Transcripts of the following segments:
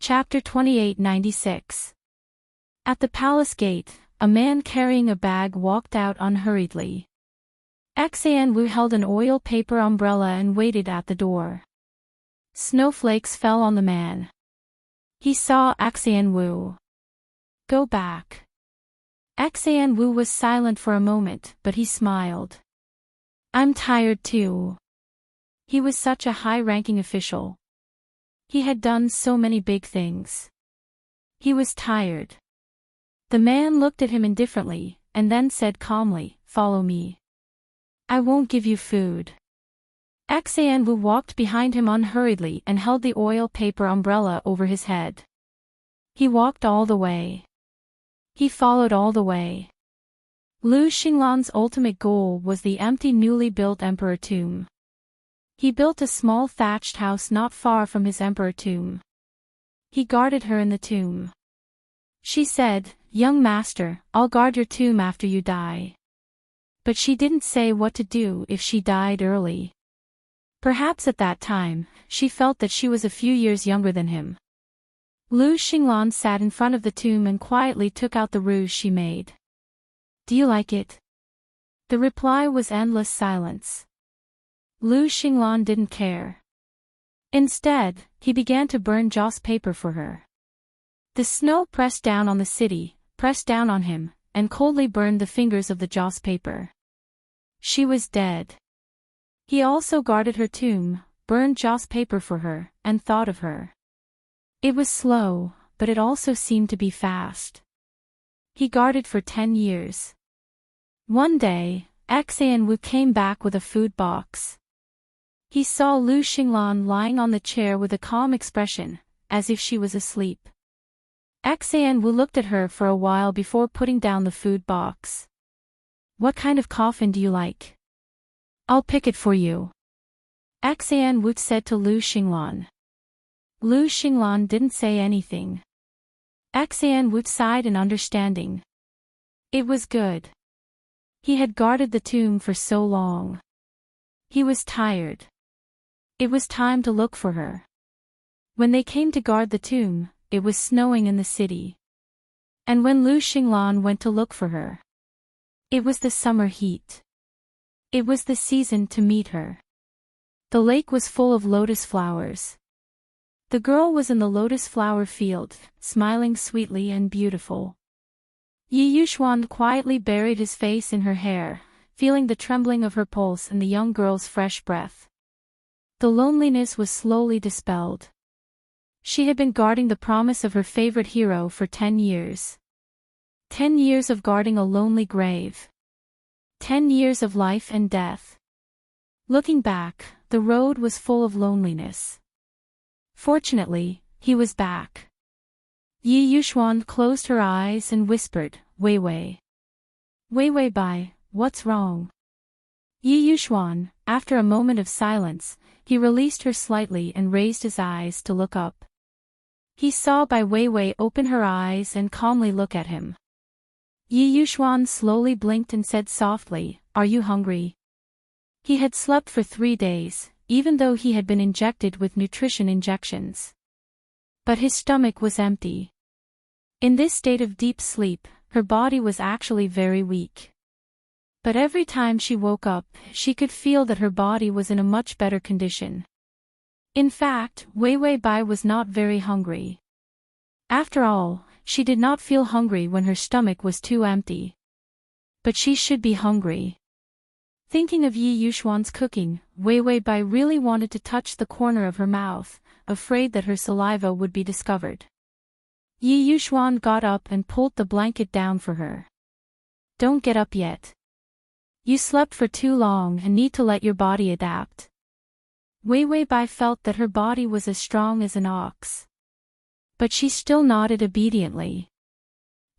Chapter 2896. At the palace gate, a man carrying a bag walked out unhurriedly. Xian Wu held an oil paper umbrella and waited at the door. Snowflakes fell on the man. He saw Xian Wu. "Go back." Xian Wu was silent for a moment, but he smiled. "I'm tired too." He was such a high-ranking official. He had done so many big things. He was tired. The man looked at him indifferently, and then said calmly, "Follow me. I won't give you food." Xian Wu walked behind him unhurriedly and held the oil paper umbrella over his head. He walked all the way. He followed all the way. Lu Xinglan's ultimate goal was the empty newly built emperor tomb. He built a small thatched house not far from his emperor tomb. He guarded her in the tomb. She said, "Young master, I'll guard your tomb after you die." But she didn't say what to do if she died early. Perhaps at that time, she felt that she was a few years younger than him. Lu Xinglan sat in front of the tomb and quietly took out the rouge she made. "Do you like it?" The reply was endless silence. Lu Xinglan didn't care. Instead, he began to burn joss paper for her. The snow pressed down on the city, pressed down on him, and coldly burned the fingers of the joss paper. She was dead. He also guarded her tomb, burned joss paper for her, and thought of her. It was slow, but it also seemed to be fast. He guarded for 10 years. One day, Xian Wu came back with a food box. He saw Lu Xinglan lying on the chair with a calm expression, as if she was asleep. Xian Wu looked at her for a while before putting down the food box. "What kind of coffin do you like? I'll pick it for you," Xian Wu said to Lu Xinglan. Lu Xinglan didn't say anything. Xian Wu sighed in understanding. It was good. He had guarded the tomb for so long. He was tired. It was time to look for her. When they came to guard the tomb, it was snowing in the city. And when Lu Xinglan went to look for her, it was the summer heat. It was the season to meet her. The lake was full of lotus flowers. The girl was in the lotus flower field, smiling sweetly and beautiful. Yi Yuxuan quietly buried his face in her hair, feeling the trembling of her pulse and the young girl's fresh breath. The loneliness was slowly dispelled. She had been guarding the promise of her favorite hero for 10 years. 10 years of guarding a lonely grave. 10 years of life and death. Looking back, the road was full of loneliness. Fortunately, he was back. Yi Yuxuan closed her eyes and whispered, "Wei Wei. Wei Wei Bai, what's wrong?" Yi Yuxuan, after a moment of silence, he released her slightly and raised his eyes to look up. He saw Bai Weiwei open her eyes and calmly look at him. Yi Yuxuan slowly blinked and said softly, "Are you hungry?" He had slept for 3 days, even though he had been injected with nutrition injections. But his stomach was empty. In this state of deep sleep, her body was actually very weak. But every time she woke up, she could feel that her body was in a much better condition. In fact, Wei Wei Bai was not very hungry. After all, she did not feel hungry when her stomach was too empty. But she should be hungry. Thinking of Yi Yuxuan's cooking, Wei Wei Bai really wanted to touch the corner of her mouth, afraid that her saliva would be discovered. Yi Yuxuan got up and pulled the blanket down for her. "Don't get up yet. You slept for too long and need to let your body adapt." Wei Wei Bai felt that her body was as strong as an ox. But she still nodded obediently.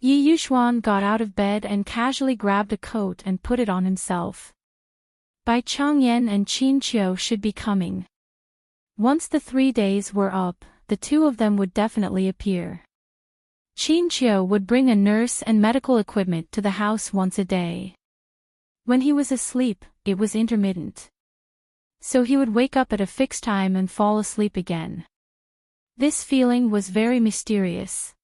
Yi Yuxuan got out of bed and casually grabbed a coat and put it on himself. Bai Changyan and Qin Qiu should be coming. Once the 3 days were up, the two of them would definitely appear. Qin Qiu would bring a nurse and medical equipment to the house once a day. When he was asleep, it was intermittent. So he would wake up at a fixed time and fall asleep again. This feeling was very mysterious.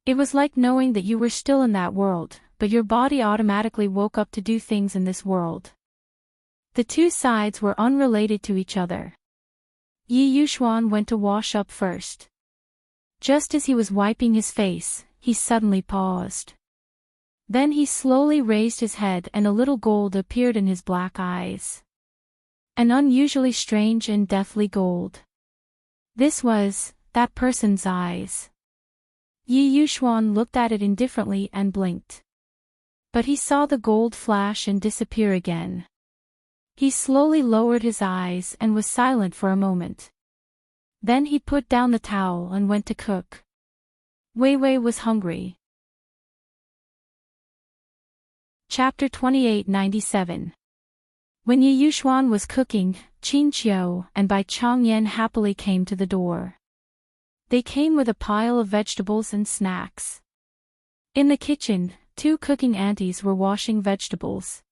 It was like knowing that you were still in that world, but your body automatically woke up to do things in this world. The two sides were unrelated to each other. Yi Yuxuan went to wash up first. Just as he was wiping his face, he suddenly paused. Then he slowly raised his head and a little gold appeared in his black eyes. An unusually strange and deathly gold. This was that person's eyes. Yi Yuxuan looked at it indifferently and blinked. But he saw the gold flash and disappear again. He slowly lowered his eyes and was silent for a moment. Then he put down the towel and went to cook. Wei Wei was hungry. Chapter 2897. When Yi Yuxuan was cooking, Qin Qiu and Bai Changyan happily came to the door. They came with a pile of vegetables and snacks. In the kitchen, two cooking aunties were washing vegetables.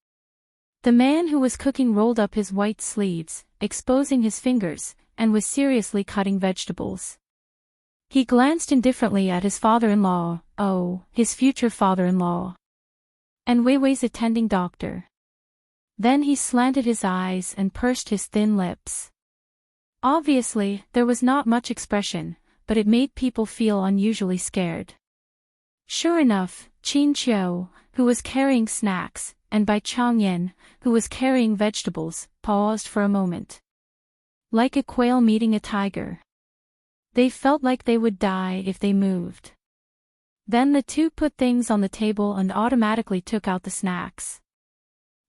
The man who was cooking rolled up his white sleeves, exposing his fingers, and was seriously cutting vegetables. He glanced indifferently at his father-in-law, his future father-in-law, and Wei Wei's attending doctor. Then he slanted his eyes and pursed his thin lips. Obviously, there was not much expression, but it made people feel unusually scared. Sure enough, Qin Qiu, who was carrying snacks, and Bai Changyan, who was carrying vegetables, paused for a moment. Like a quail meeting a tiger. They felt like they would die if they moved. Then the two put things on the table and automatically took out the snacks.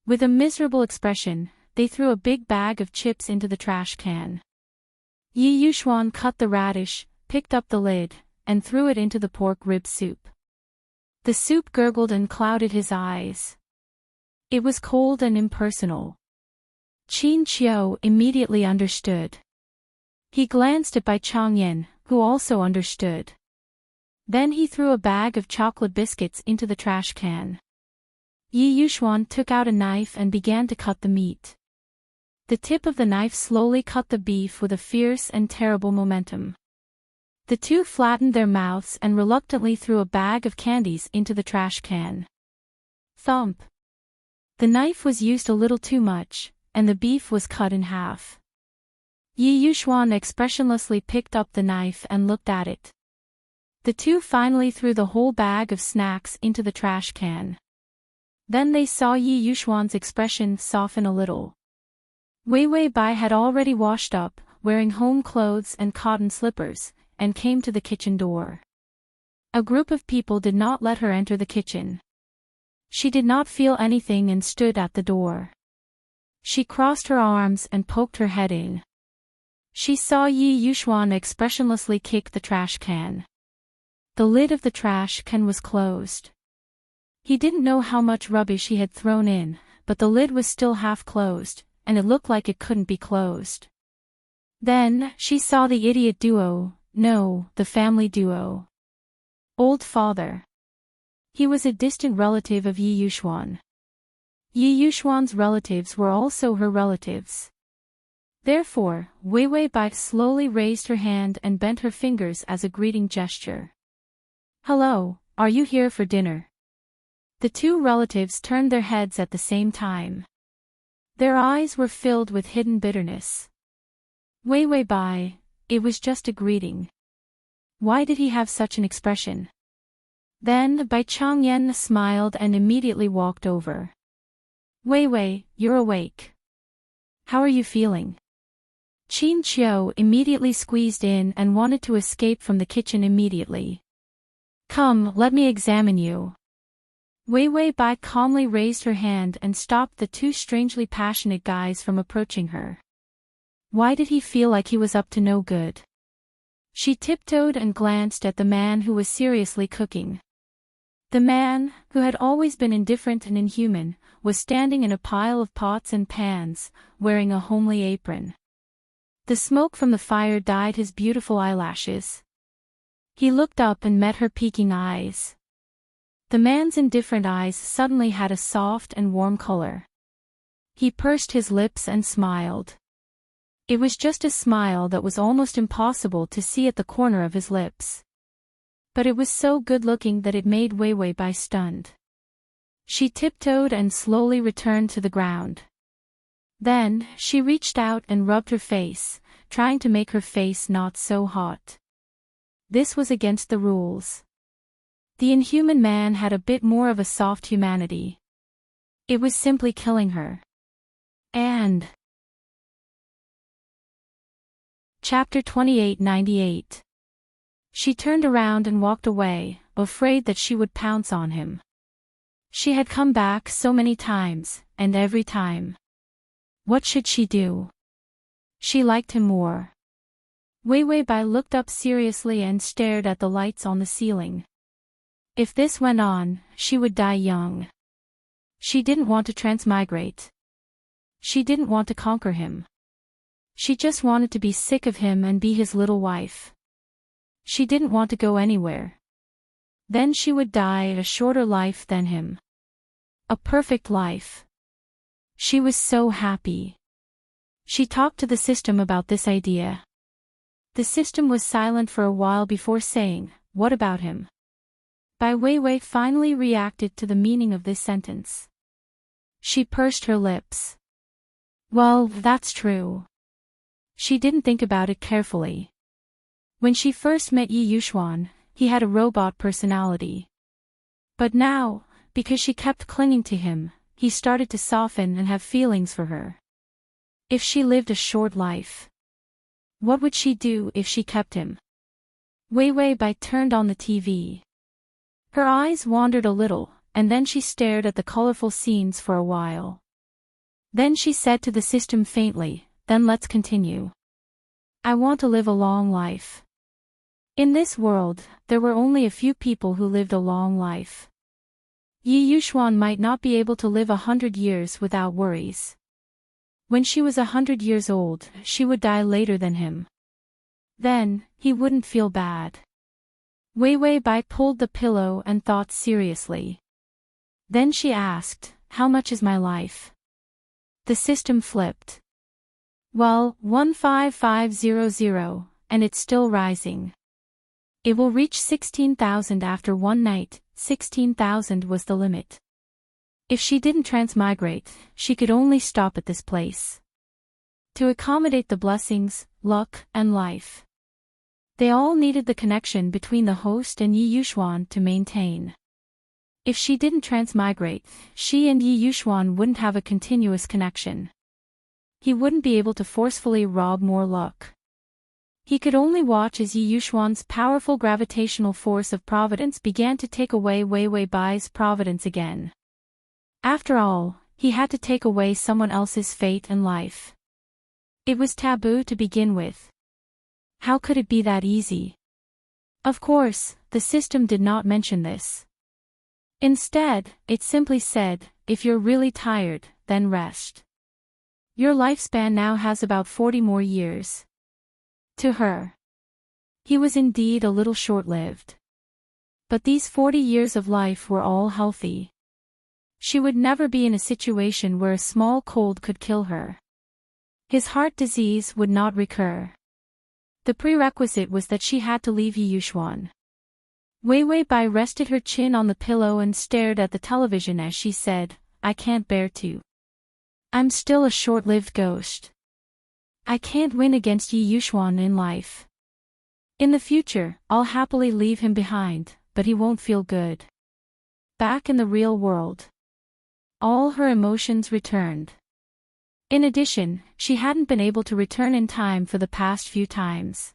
With a miserable expression, they threw a big bag of chips into the trash can. Yi Yuxuan cut the radish, picked up the lid, and threw it into the pork rib soup. The soup gurgled and clouded his eyes. It was cold and impersonal. Qin Qiu immediately understood. He glanced at Bai Changyan, who also understood. Then he threw a bag of chocolate biscuits into the trash can. Yi Yuxuan took out a knife and began to cut the meat. The tip of the knife slowly cut the beef with a fierce and terrible momentum. The two flattened their mouths and reluctantly threw a bag of candies into the trash can. Thump! The knife was used a little too much, and the beef was cut in half. Yi Yuxuan expressionlessly picked up the knife and looked at it. The two finally threw the whole bag of snacks into the trash can. Then they saw Yi Yuxuan's expression soften a little. Wei Wei Bai had already washed up, wearing home clothes and cotton slippers, and came to the kitchen door. A group of people did not let her enter the kitchen. She did not feel anything and stood at the door. She crossed her arms and poked her head in. She saw Yi Yuxuan expressionlessly kick the trash can. The lid of the trash can was closed. He didn't know how much rubbish he had thrown in, but the lid was still half closed, and it looked like it couldn't be closed. Then, she saw the idiot duo, the family duo. Old father. He was a distant relative of Yi Yuxuan. Yi Yuxuan's relatives were also her relatives. Therefore, Wei Wei Bai slowly raised her hand and bent her fingers as a greeting gesture. Hello, are you here for dinner? The two relatives turned their heads at the same time. Their eyes were filled with hidden bitterness. Wei Wei Bai, it was just a greeting. Why did he have such an expression? Then Bai Changyan smiled and immediately walked over. Wei Wei, you're awake. How are you feeling? Qin Qiu immediately squeezed in and wanted to escape from the kitchen immediately. Come, let me examine you. Wei Wei Bai calmly raised her hand and stopped the two strangely passionate guys from approaching her. Why did he feel like he was up to no good? She tiptoed and glanced at the man who was seriously cooking. The man, who had always been indifferent and inhuman, was standing in a pile of pots and pans, wearing a homely apron. The smoke from the fire dyed his beautiful eyelashes. He looked up and met her peeking eyes. The man's indifferent eyes suddenly had a soft and warm color. He pursed his lips and smiled. It was just a smile that was almost impossible to see at the corner of his lips. But it was so good-looking that it made Wei Wei Bai stunned. She tiptoed and slowly returned to the ground. Then, she reached out and rubbed her face, trying to make her face not so hot. This was against the rules. The inhuman man had a bit more of a soft humanity. It was simply killing her. And... Chapter 2898. She turned around and walked away, afraid that she would pounce on him. She had come back so many times, and every time. What should she do? She liked him more. Wei Wei Bai looked up seriously and stared at the lights on the ceiling. If this went on, she would die young. She didn't want to transmigrate. She didn't want to conquer him. She just wanted to be sick of him and be his little wife. She didn't want to go anywhere. Then she would die a shorter life than him. A perfect life. She was so happy. She talked to the system about this idea. The system was silent for a while before saying, "What about him?" Bai Weiwei finally reacted to the meaning of this sentence. She pursed her lips. Well, that's true. She didn't think about it carefully. When she first met Yi Yuxuan, he had a robot personality. But now, because she kept clinging to him, he started to soften and have feelings for her. If she lived a short life, what would she do if she kept him? Wei Wei Bai turned on the TV. Her eyes wandered a little, and then she stared at the colorful scenes for a while. Then she said to the system faintly, "Then let's continue. I want to live a long life." In this world, there were only a few people who lived a long life. Yi Yuxuan might not be able to live 100 years without worries. When she was 100 years old, she would die later than him. Then, he wouldn't feel bad. Wei Wei Bai pulled the pillow and thought seriously. Then she asked, "How much is my life?" The system flipped. Well, 15500, and it's still rising. It will reach 16,000 after one night. 16,000 was the limit. If she didn't transmigrate, she could only stop at this place. To accommodate the blessings, luck, and life. They all needed the connection between the host and Yi Yuxuan to maintain. If she didn't transmigrate, she and Yi Yuxuan wouldn't have a continuous connection. He wouldn't be able to forcefully rob more luck. He could only watch as Yi Yuxuan's powerful gravitational force of providence began to take away Wei Wei Bai's providence again. After all, he had to take away someone else's fate and life. It was taboo to begin with. How could it be that easy? Of course, the system did not mention this. Instead, it simply said, "If you're really tired, then rest. Your lifespan now has about 40 more years." To her, he was indeed a little short-lived. But these 40 years of life were all healthy. She would never be in a situation where a small cold could kill her. His heart disease would not recur. The prerequisite was that she had to leave Yi Yuxuan. Wei Wei Bai rested her chin on the pillow and stared at the television as she said, "I can't bear to. I'm still a short-lived ghost. I can't win against Yi Yuxuan in life. In the future, I'll happily leave him behind, but he won't feel good." Back in the real world, all her emotions returned. In addition, she hadn't been able to return in time for the past few times.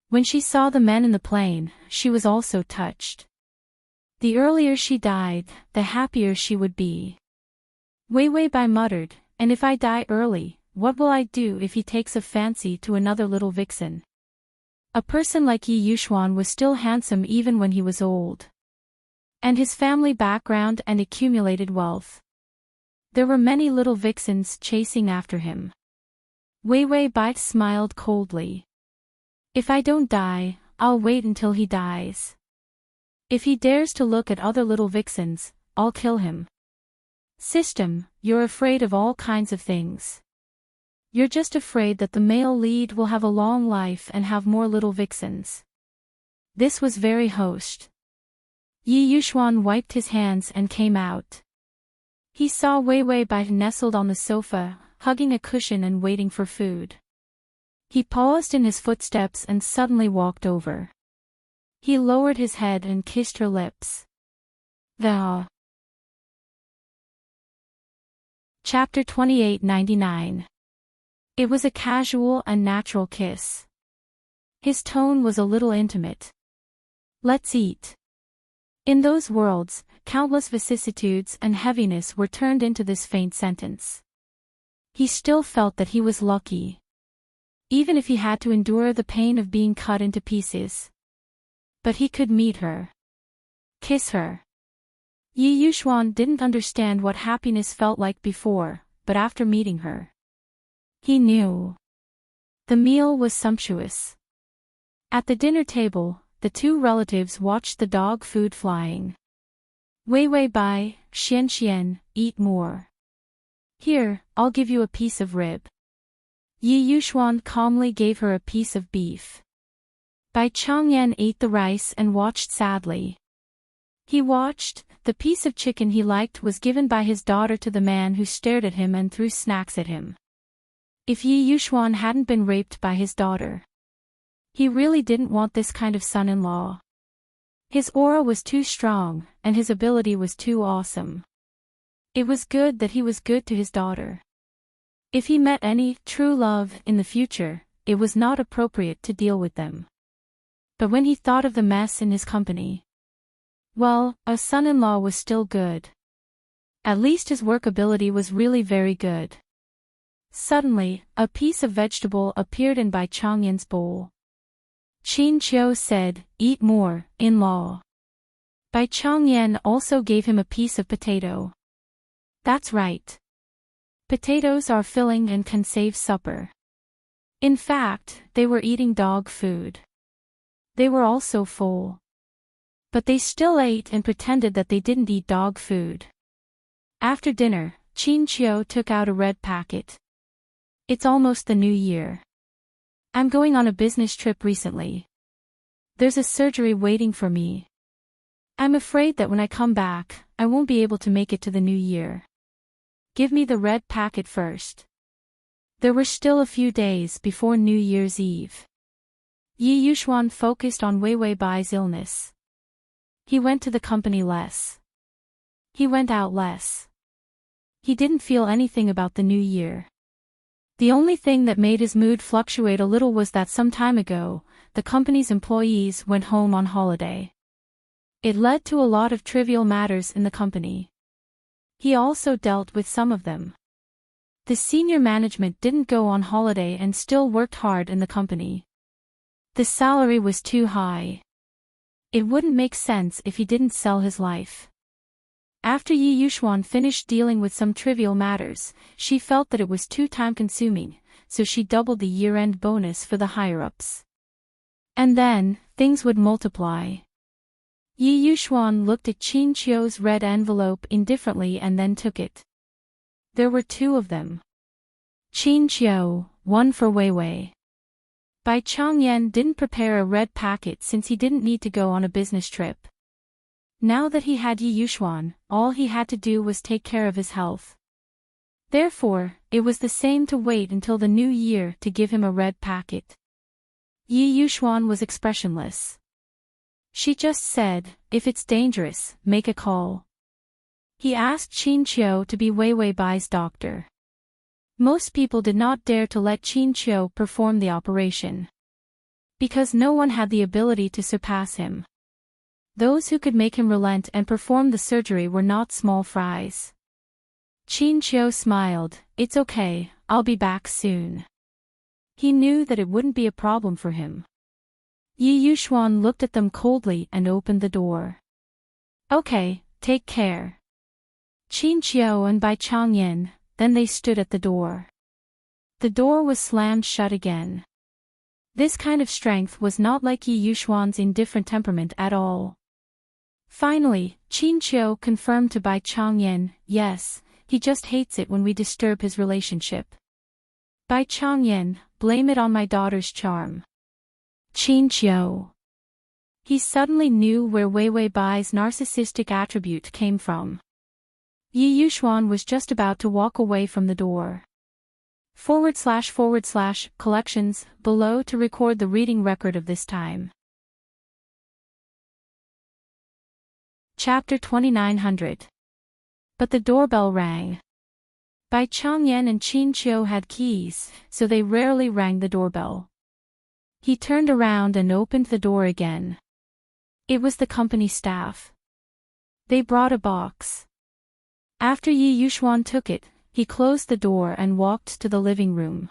When she saw the men in the plane, she was also touched. The earlier she died, the happier she would be. Wei Wei Bai muttered, "And if I die early, what will I do if he takes a fancy to another little vixen?" A person like Yi Yuxuan was still handsome even when he was old. And his family background and accumulated wealth. There were many little vixens chasing after him. Wei Wei Bai smiled coldly. "If I don't die, I'll wait until he dies. If he dares to look at other little vixens, I'll kill him." System, you're afraid of all kinds of things. You're just afraid that the male lead will have a long life and have more little vixens. This was very hoshed. Yi Yuxuan wiped his hands and came out. He saw Wei Wei Bai nestled on the sofa, hugging a cushion and waiting for food. He paused in his footsteps and suddenly walked over. He lowered his head and kissed her lips. The Chapter 2899. It was a casual and natural kiss. His tone was a little intimate. Let's eat. In those worlds, countless vicissitudes and heaviness were turned into this faint sentence. He still felt that he was lucky. Even if he had to endure the pain of being cut into pieces. But he could meet her. Kiss her. Yi Yuxuan didn't understand what happiness felt like before, but after meeting her, he knew. The meal was sumptuous. At the dinner table, the two relatives watched the dog food flying. Wei Wei Bai, Xian, eat more. Here, I'll give you a piece of rib. Yi Yuxuan calmly gave her a piece of beef. Bai Changyan ate the rice and watched sadly. He watched. The piece of chicken he liked was given by his daughter to the man who stared at him and threw snacks at him. If Yi Yuxuan hadn't been raped by his daughter, he really didn't want this kind of son-in-law. His aura was too strong, and his ability was too awesome. It was good that he was good to his daughter. If he met any true love in the future, it was not appropriate to deal with them. But when he thought of the mess in his company, well, a son-in-law was still good. At least his work ability was really very good. Suddenly, a piece of vegetable appeared in Bai Changyan's bowl. Qin Qiu said, "Eat more, in-law." Bai Changyan also gave him a piece of potato. That's right. Potatoes are filling and can save supper. In fact, they were eating dog food. They were also full. But they still ate and pretended that they didn't eat dog food. After dinner, Qin Qiu took out a red packet. It's almost the new year. I'm going on a business trip recently. There's a surgery waiting for me. I'm afraid that when I come back, I won't be able to make it to the new year. Give me the red packet first. There were still a few days before New Year's Eve. Yi Yuxuan focused on Wei Wei Bai's illness. He went to the company less. He went out less. He didn't feel anything about the new year. The only thing that made his mood fluctuate a little was that some time ago, the company's employees went home on holiday. It led to a lot of trivial matters in the company. He also dealt with some of them. The senior management didn't go on holiday and still worked hard in the company. The salary was too high. It wouldn't make sense if he didn't sell his life. After Yi Yuxuan finished dealing with some trivial matters, she felt that it was too time-consuming, so she doubled the year-end bonus for the higher-ups. And then, things would multiply. Yi Yuxuan looked at Qin Qiu's red envelope indifferently and then took it. There were two of them. Qin Qiu, one for Wei Wei. Bai Changyan didn't prepare a red packet since he didn't need to go on a business trip. Now that he had Yi Yuxuan, all he had to do was take care of his health. Therefore, it was the same to wait until the new year to give him a red packet. Yi Yuxuan was expressionless. She just said, if it's dangerous, make a call. He asked Qin Qiu to be Wei Wei Bai's doctor. Most people did not dare to let Qin Qiu perform the operation. Because no one had the ability to surpass him. Those who could make him relent and perform the surgery were not small fries. Qin Qiu smiled, it's okay, I'll be back soon. He knew that it wouldn't be a problem for him. Yi Yuxuan looked at them coldly and opened the door. Okay, take care. Qin Qiu and Bai Changyan. Then they stood at the door. The door was slammed shut again. This kind of strength was not like Yi Yuxuan's indifferent temperament at all. Finally, Qin Qiu confirmed to Bai Changyan, yes, he just hates it when we disturb his relationship. By Changyan, blame it on my daughter's charm. Qin Qiu. He suddenly knew where Wei Wei Bai's narcissistic attribute came from. Yi Yuxuan was just about to walk away from the door. / collections below to record the reading record of this time. Chapter 2900. But the doorbell rang. Bai Changyan and Qin Qiu had keys, so they rarely rang the doorbell. He turned around and opened the door again. It was the company staff. They brought a box. After Yi Yuxuan took it, he closed the door and walked to the living room.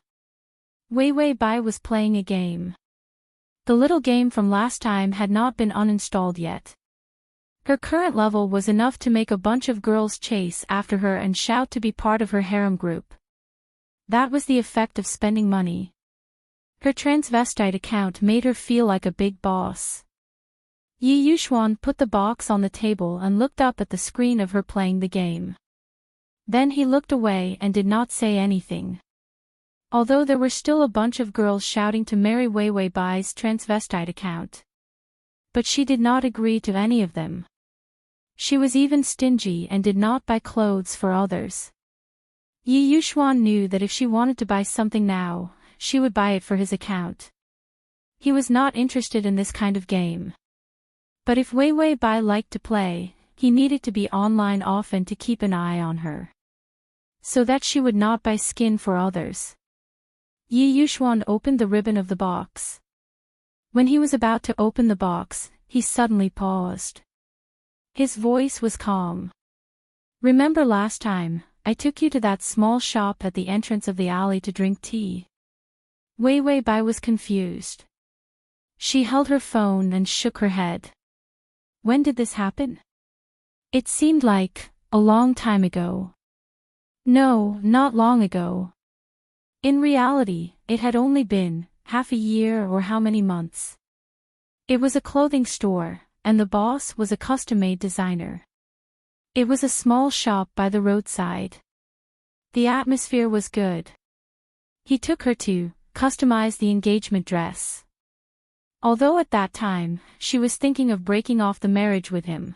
Wei Wei Bai was playing a game. The little game from last time had not been uninstalled yet. Her current level was enough to make a bunch of girls chase after her and shout to be part of her harem group. That was the effect of spending money. Her transvestite account made her feel like a big boss. Yi Yuxuan put the box on the table and looked up at the screen of her playing the game. Then he looked away and did not say anything. Although there were still a bunch of girls shouting to marry Wei Wei Bai's transvestite account. But she did not agree to any of them. She was even stingy and did not buy clothes for others. Yi Yuxuan knew that if she wanted to buy something now, she would buy it for his account. He was not interested in this kind of game. But if Wei Wei Bai liked to play, he needed to be online often to keep an eye on her. So that she would not buy skin for others. Yi Yuxuan opened the ribbon of the box. When he was about to open the box, he suddenly paused. His voice was calm. Remember last time, I took you to that small shop at the entrance of the alley to drink tea? Wei Wei Bai was confused. She held her phone and shook her head. When did this happen? It seemed like a long time ago. No, not long ago. In reality, it had only been half a year or how many months. It was a clothing store, and the boss was a custom-made designer. It was a small shop by the roadside. The atmosphere was good. He took her to customize the engagement dress. Although at that time, she was thinking of breaking off the marriage with him.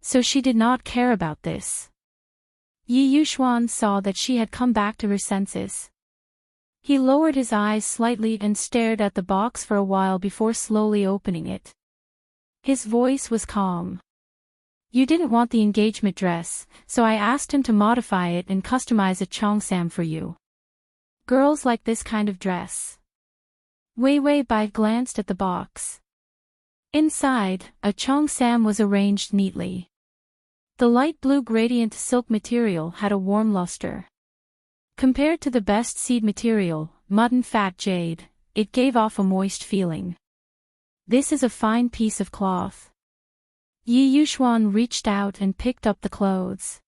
So she did not care about this. Yi Yuxuan saw that she had come back to her senses. He lowered his eyes slightly and stared at the box for a while before slowly opening it. His voice was calm. You didn't want the engagement dress, so I asked him to modify it and customize a cheongsam for you. Girls like this kind of dress. Wei Wei Bai glanced at the box. Inside, a cheongsam was arranged neatly. The light blue gradient silk material had a warm luster. Compared to the best seed material, mutton fat jade, it gave off a moist feeling. This is a fine piece of cloth. Yi Yuxuan reached out and picked up the clothes.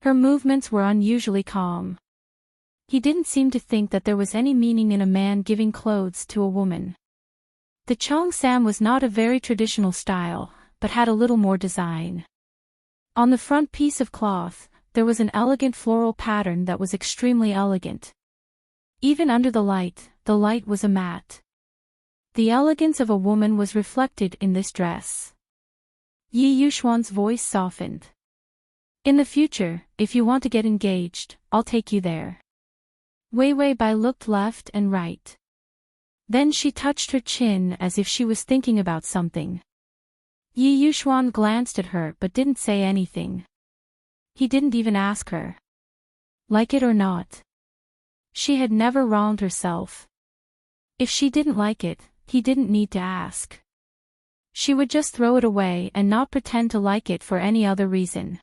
Her movements were unusually calm. He didn't seem to think that there was any meaning in a man giving clothes to a woman. The cheongsam was not a very traditional style, but had a little more design. On the front piece of cloth, there was an elegant floral pattern that was extremely elegant. Even under the light was a matte. The elegance of a woman was reflected in this dress. Yi Yuxuan's voice softened. In the future, if you want to get engaged, I'll take you there. Wei Wei Bai looked left and right. Then she touched her chin as if she was thinking about something. Yi Yuxuan glanced at her but didn't say anything. He didn't even ask her. Like it or not? She had never wronged herself. If she didn't like it, he didn't need to ask. She would just throw it away and not pretend to like it for any other reason.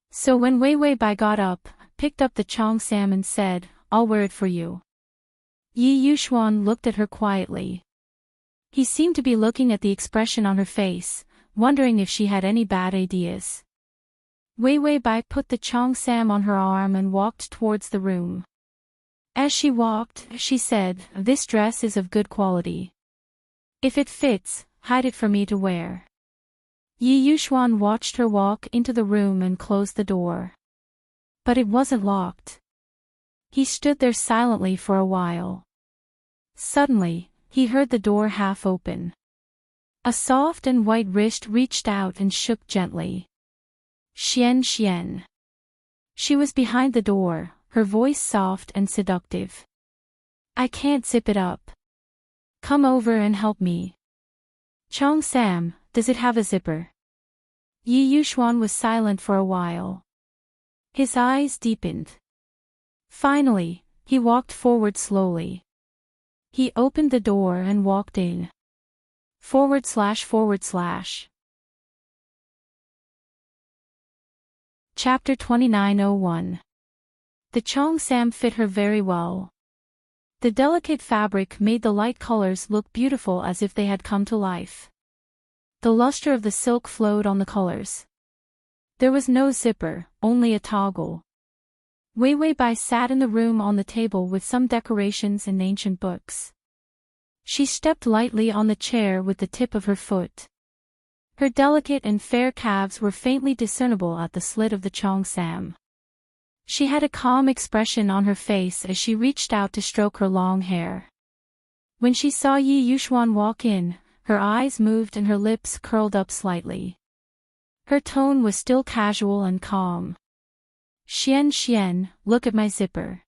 So when Wei Wei Bai got up, picked up the cheongsam and said, I'll wear it for you. Yi Yuxuan looked at her quietly. He seemed to be looking at the expression on her face, wondering if she had any bad ideas. Wei Wei Bai put the cheongsam on her arm and walked towards the room. As she walked, she said, This dress is of good quality. If it fits, hide it for me to wear. Yi Yuxuan watched her walk into the room and close the door. But it wasn't locked. He stood there silently for a while. Suddenly, he heard the door half open. A soft and white wrist reached out and shook gently. Xian Xian. She was behind the door, her voice soft and seductive. I can't zip it up. Come over and help me. Chong Sam, does it have a zipper? Yi Yuxuan was silent for a while. His eyes deepened. Finally, he walked forward slowly. He opened the door and walked in. //. Chapter 2901. The Chong Sam fit her very well. The delicate fabric made the light colors look beautiful as if they had come to life. The luster of the silk flowed on the colors. There was no zipper, only a toggle. Wei Wei Bai sat in the room on the table with some decorations and ancient books. She stepped lightly on the chair with the tip of her foot. Her delicate and fair calves were faintly discernible at the slit of the Chong Sam. She had a calm expression on her face as she reached out to stroke her long hair. When she saw Yi Yuxuan walk in, her eyes moved and her lips curled up slightly. Her tone was still casual and calm. Xian Xian, look at my zipper.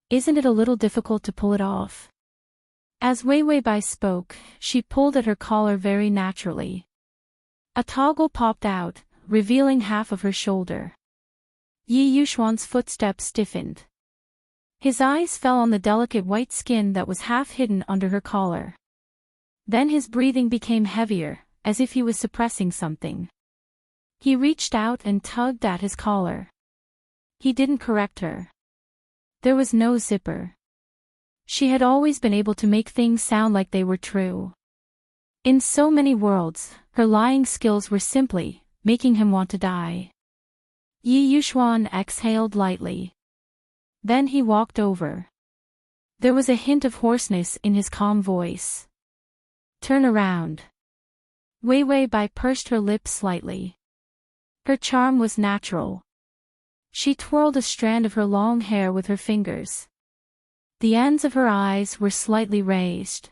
Isn't it a little difficult to pull it off? As Wei Wei Bai spoke, she pulled at her collar very naturally. A toggle popped out, revealing half of her shoulder. Yi Yuxuan's footsteps stiffened. His eyes fell on the delicate white skin that was half hidden under her collar. Then his breathing became heavier, as if he was suppressing something. He reached out and tugged at his collar. He didn't correct her. There was no zipper. She had always been able to make things sound like they were true. In so many worlds, her lying skills were simply making him want to die. Yi Yuxuan exhaled lightly. Then he walked over. There was a hint of hoarseness in his calm voice. Turn around. Wei Wei Bai pursed her lips slightly. Her charm was natural. She twirled a strand of her long hair with her fingers. The ends of her eyes were slightly raised.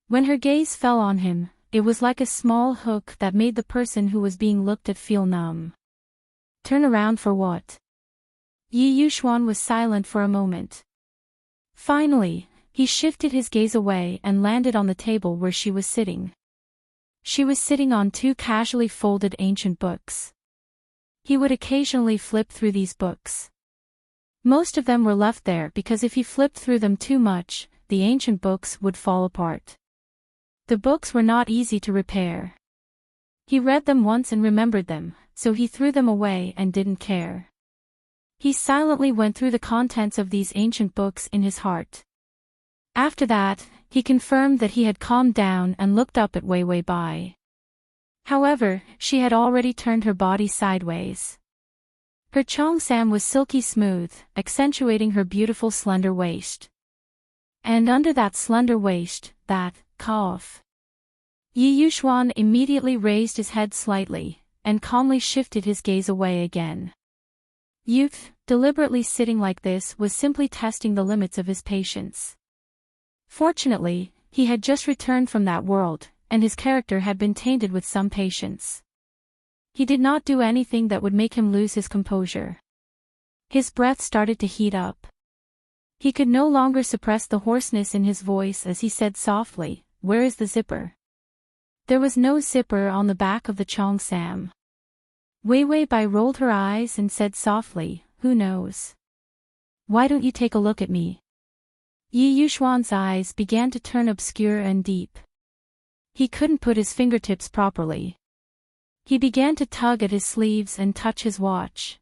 When her gaze fell on him, it was like a small hook that made the person who was being looked at feel numb. Turn around for what? Yi Yuxuan was silent for a moment. Finally, he shifted his gaze away and landed on the table where she was sitting. She was sitting on two casually folded ancient books. He would occasionally flip through these books. Most of them were left there because if he flipped through them too much, the ancient books would fall apart. The books were not easy to repair. He read them once and remembered them, so he threw them away and didn't care. He silently went through the contents of these ancient books in his heart. After that, he confirmed that he had calmed down and looked up at Wei Wei Bai. However, she had already turned her body sideways. Her Chong Sam was silky smooth, accentuating her beautiful slender waist. And under that slender waist, that calf. Yi Yuxuan immediately raised his head slightly, and calmly shifted his gaze away again. Youth, deliberately sitting like this, was simply testing the limits of his patience. Fortunately, he had just returned from that world, and his character had been tainted with some patience. He did not do anything that would make him lose his composure. His breath started to heat up. He could no longer suppress the hoarseness in his voice as he said softly, "Where is the zipper?" There was no zipper on the back of the Chong Sam. Wei Wei Bai rolled her eyes and said softly, "Who knows? Why don't you take a look at me?" Yi Yuxuan's eyes began to turn obscure and deep. He couldn't put his fingertips properly. He began to tug at his sleeves and touch his watch.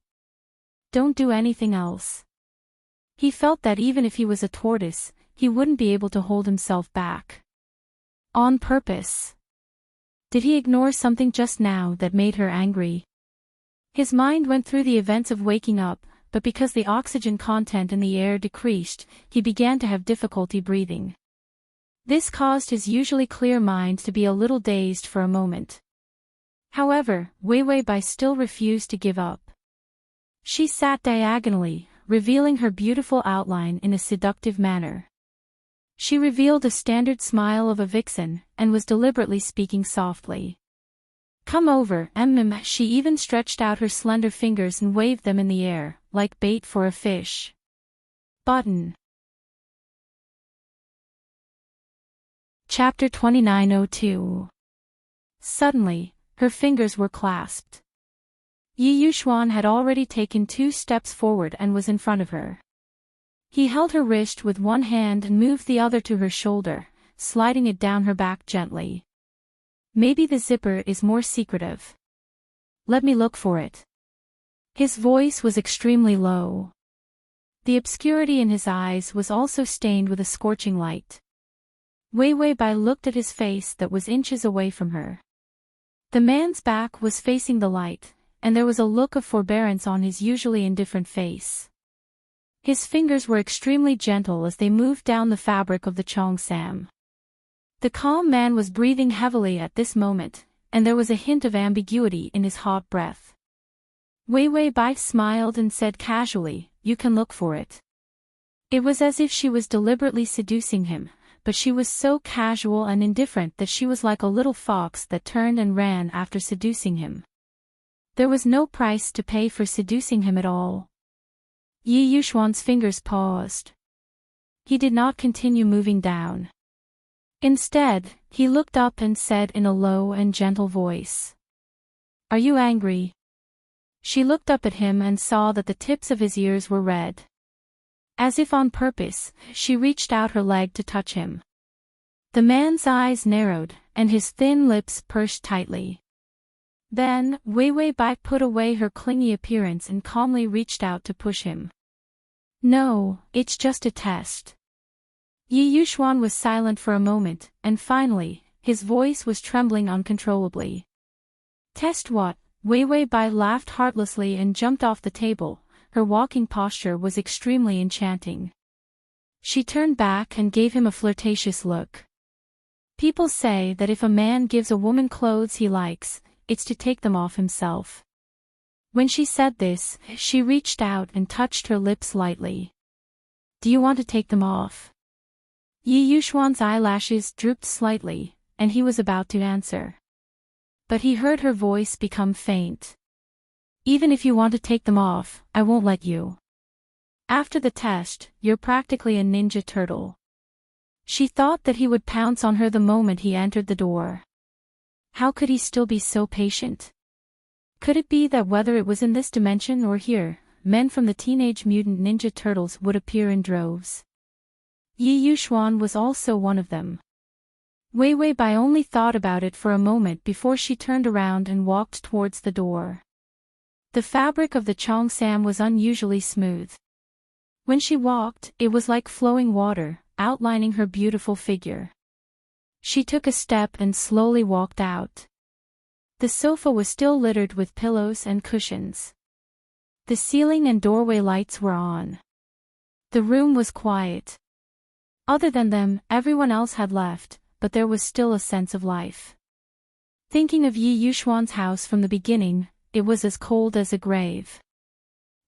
Don't do anything else. He felt that even if he was a tortoise, he wouldn't be able to hold himself back. On purpose. Did he ignore something just now that made her angry? His mind went through the events of waking up, but because the oxygen content in the air decreased, he began to have difficulty breathing. This caused his usually clear mind to be a little dazed for a moment. However, Wei Wei Bai still refused to give up. She sat diagonally, revealing her beautiful outline in a seductive manner. She revealed a standard smile of a vixen, and was deliberately speaking softly. "Come over, She even stretched out her slender fingers and waved them in the air, like bait for a fish. Button. Chapter 2902. Suddenly, her fingers were clasped. Yi Yuxuan had already taken 2 steps forward and was in front of her. He held her wrist with one hand and moved the other to her shoulder, sliding it down her back gently. "Maybe the zipper is more secretive. Let me look for it." His voice was extremely low. The obscurity in his eyes was also stained with a scorching light. Wei Wei Bai looked at his face that was inches away from her. The man's back was facing the light, and there was a look of forbearance on his usually indifferent face. His fingers were extremely gentle as they moved down the fabric of the cheongsam. The calm man was breathing heavily at this moment, and there was a hint of ambiguity in his hot breath. Wei Wei Bai smiled and said casually, "You can look for it." It was as if she was deliberately seducing him, but she was so casual and indifferent that she was like a little fox that turned and ran after seducing him. There was no price to pay for seducing him at all. Yi Yuxuan's fingers paused. He did not continue moving down. Instead, he looked up and said in a low and gentle voice, "Are you angry?" She looked up at him and saw that the tips of his ears were red. As if on purpose, she reached out her leg to touch him. The man's eyes narrowed, and his thin lips pursed tightly. Then, Wei Wei Bai put away her clingy appearance and calmly reached out to push him. "No, it's just a test." Yi Yuxuan was silent for a moment, and finally, his voice was trembling uncontrollably. "Test what?" Wei Wei Bai laughed heartlessly and jumped off the table. Her walking posture was extremely enchanting. She turned back and gave him a flirtatious look. People say that if a man gives a woman clothes he likes, it's to take them off himself. When she said this, she reached out and touched her lips lightly. "Do you want to take them off?" Yi Yuxuan's eyelashes drooped slightly, and he was about to answer. But he heard her voice become faint. "Even if you want to take them off, I won't let you. After the test, you're practically a ninja turtle." She thought that he would pounce on her the moment he entered the door. How could he still be so patient? Could it be that whether it was in this dimension or here, men from the Teenage Mutant Ninja Turtles would appear in droves? Yi Yuxuan was also one of them. Wei Wei Bai only thought about it for a moment before she turned around and walked towards the door. The fabric of the cheongsam was unusually smooth. When she walked, it was like flowing water, outlining her beautiful figure. She took a step and slowly walked out. The sofa was still littered with pillows and cushions. The ceiling and doorway lights were on. The room was quiet. Other than them, everyone else had left, but there was still a sense of life. Thinking of Yi Yuxuan's house from the beginning, it was as cold as a grave.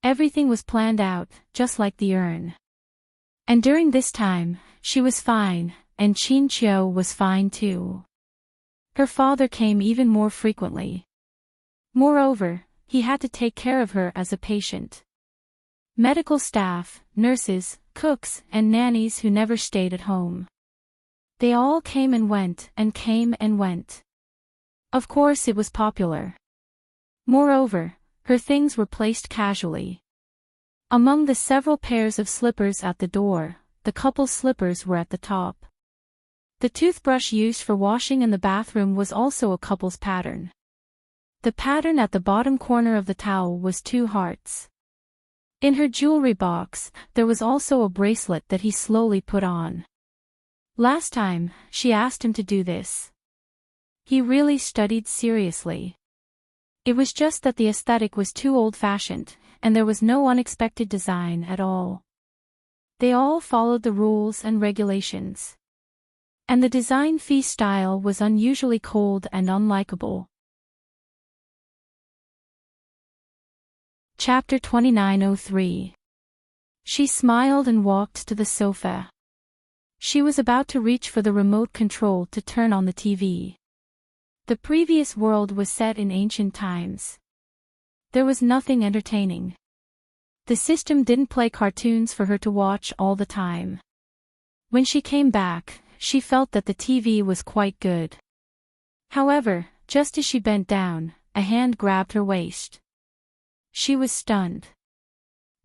Everything was planned out, just like the urn. And during this time, she was fine, and Qin Qiu was fine too. Her father came even more frequently. Moreover, he had to take care of her as a patient. Medical staff, nurses, cooks, and nannies who never stayed at home. They all came and went, and came and went. Of course it was popular. Moreover, her things were placed casually. Among the several pairs of slippers at the door, the couple's slippers were at the top. The toothbrush used for washing in the bathroom was also a couple's pattern. The pattern at the bottom corner of the towel was 2 hearts. In her jewelry box, there was also a bracelet that he slowly put on. Last time, she asked him to do this. He really studied seriously. It was just that the aesthetic was too old-fashioned, and there was no unexpected design at all. They all followed the rules and regulations. And the design fee style was unusually cold and unlikable. Chapter 2903. She smiled and walked to the sofa. She was about to reach for the remote control to turn on the TV. The previous world was set in ancient times. There was nothing entertaining. The system didn't play cartoons for her to watch all the time. When she came back, she felt that the TV was quite good. However, just as she bent down, a hand grabbed her waist. She was stunned.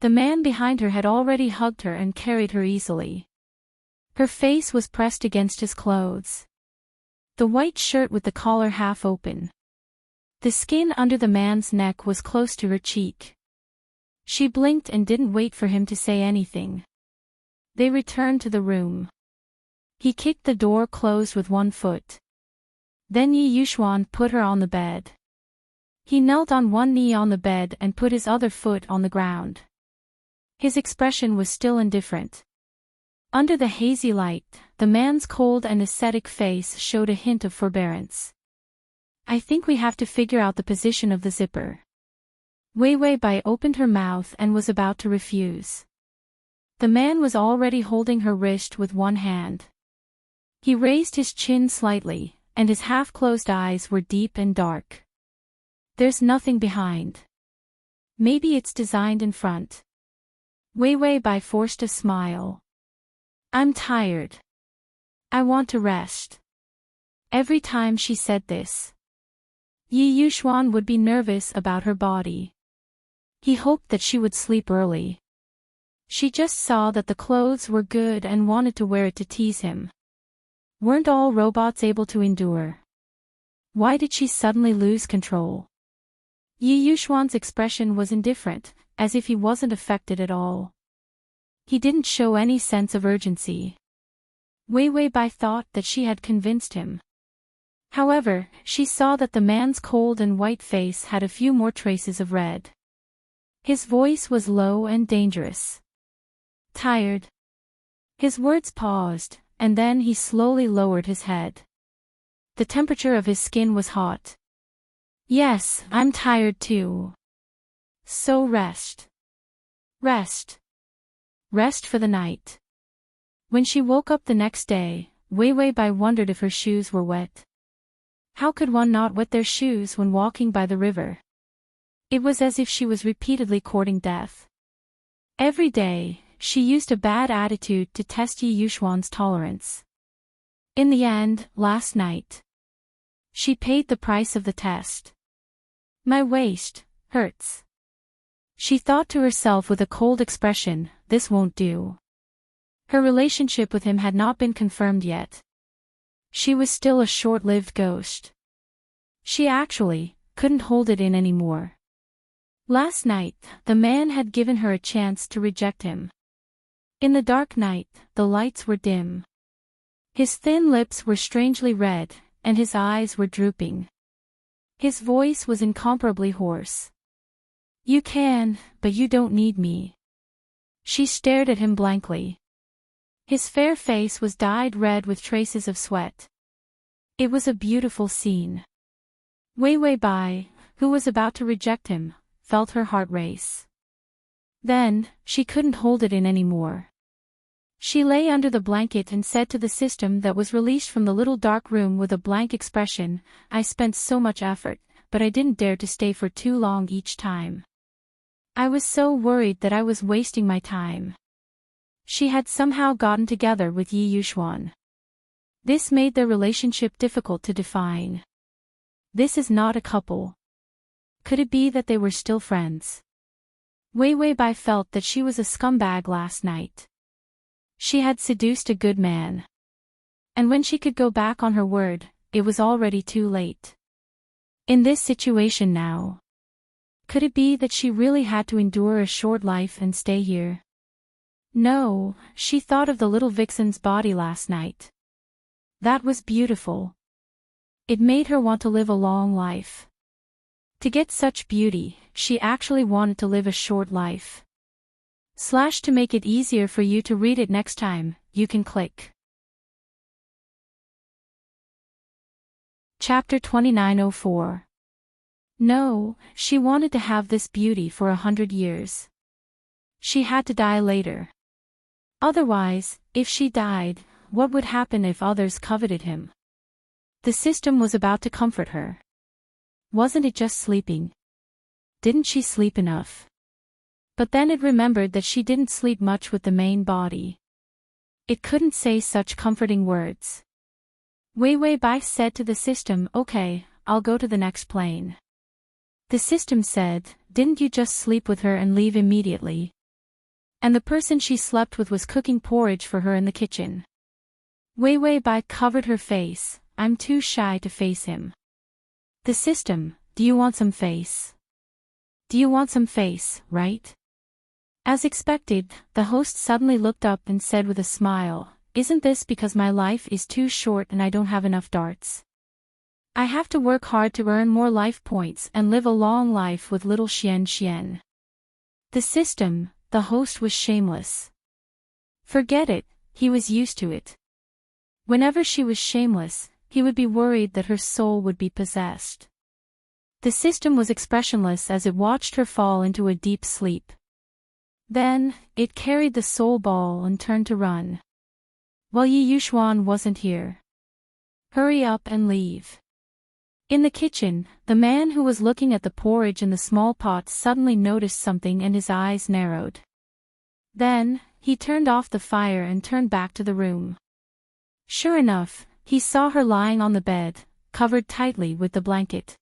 The man behind her had already hugged her and carried her easily. Her face was pressed against his clothes. The white shirt with the collar half open. The skin under the man's neck was close to her cheek. She blinked and didn't wait for him to say anything. They returned to the room. He kicked the door closed with one foot. Then Yi Yuxuan put her on the bed. He knelt on one knee on the bed and put his other foot on the ground. His expression was still indifferent. Under the hazy light, the man's cold and ascetic face showed a hint of forbearance. I think we have to figure out the position of the zipper. Wei Wei Bai opened her mouth and was about to refuse. The man was already holding her wrist with one hand. He raised his chin slightly, and his half-closed eyes were deep and dark. There's nothing behind. Maybe it's designed in front. Wei Wei Bai forced a smile. I'm tired. I want to rest. Every time she said this, Yi Yuxuan would be nervous about her body. He hoped that she would sleep early. She just saw that the clothes were good and wanted to wear it to tease him. Weren't all robots able to endure? Why did she suddenly lose control? Yi Yuxuan's expression was indifferent, as if he wasn't affected at all. He didn't show any sense of urgency. Wei Wei Bai thought that she had convinced him. However, she saw that the man's cold and white face had a few more traces of red. His voice was low and dangerous. Tired. His words paused, and then he slowly lowered his head. The temperature of his skin was hot. Yes, I'm tired too. So rest. Rest. Rest for the night. When she woke up the next day, Wei Wei Bai wondered if her shoes were wet. How could one not wet their shoes when walking by the river? It was as if she was repeatedly courting death. Every day, she used a bad attitude to test Yi Yuxuan's tolerance. In the end, last night, she paid the price of the test. My waist hurts. She thought to herself with a cold expression, this won't do. Her relationship with him had not been confirmed yet. She was still a short-lived ghost. She actually couldn't hold it in anymore. Last night, the man had given her a chance to reject him. In the dark night, the lights were dim. His thin lips were strangely red, and his eyes were drooping. His voice was incomparably hoarse. You can, but you don't need me. She stared at him blankly. His fair face was dyed red with traces of sweat. It was a beautiful scene. Wei Wei Bai, who was about to reject him, felt her heart race. Then, she couldn't hold it in anymore. She lay under the blanket and said to the system that was released from the little dark room with a blank expression, I spent so much effort, but I didn't dare to stay for too long each time. I was so worried that I was wasting my time. She had somehow gotten together with Yi Yuxuan. This made their relationship difficult to define. This is not a couple. Could it be that they were still friends? Wei Wei Bai felt that she was a scumbag last night. She had seduced a good man. And when she could go back on her word, it was already too late. In this situation now, could it be that she really had to endure a short life and stay here? No, she thought of the little vixen's body last night. That was beautiful. It made her want to live a long life. To get such beauty, she actually wanted to live a short life. To make it easier for you to read it next time, you can click. Chapter 2904. No, she wanted to have this beauty for 100 years. She had to die later. Otherwise, if she died, what would happen if others coveted him? The system was about to comfort her. Wasn't it just sleeping? Didn't she sleep enough? But then it remembered that she didn't sleep much with the main body. It couldn't say such comforting words. Wei Bai said to the system, "Okay, I'll go to the next plane." The system said, "Didn't you just sleep with her and leave immediately?" And the person she slept with was cooking porridge for her in the kitchen. Wei Bai covered her face. "I'm too shy to face him." The system, "Do you want some face? Do you want some face, right?" As expected, the host suddenly looked up and said with a smile, "Isn't this because my life is too short and I don't have enough darts? I have to work hard to earn more life points and live a long life with little Xian. The system, the host was shameless. Forget it, he was used to it. Whenever she was shameless, he would be worried that her soul would be possessed. The system was expressionless as it watched her fall into a deep sleep. Then, it carried the soul ball and turned to run. Well, Yi Yuxuan wasn't here. Hurry up and leave. In the kitchen, the man who was looking at the porridge in the small pot suddenly noticed something and his eyes narrowed. Then, he turned off the fire and turned back to the room. Sure enough, he saw her lying on the bed, covered tightly with the blanket.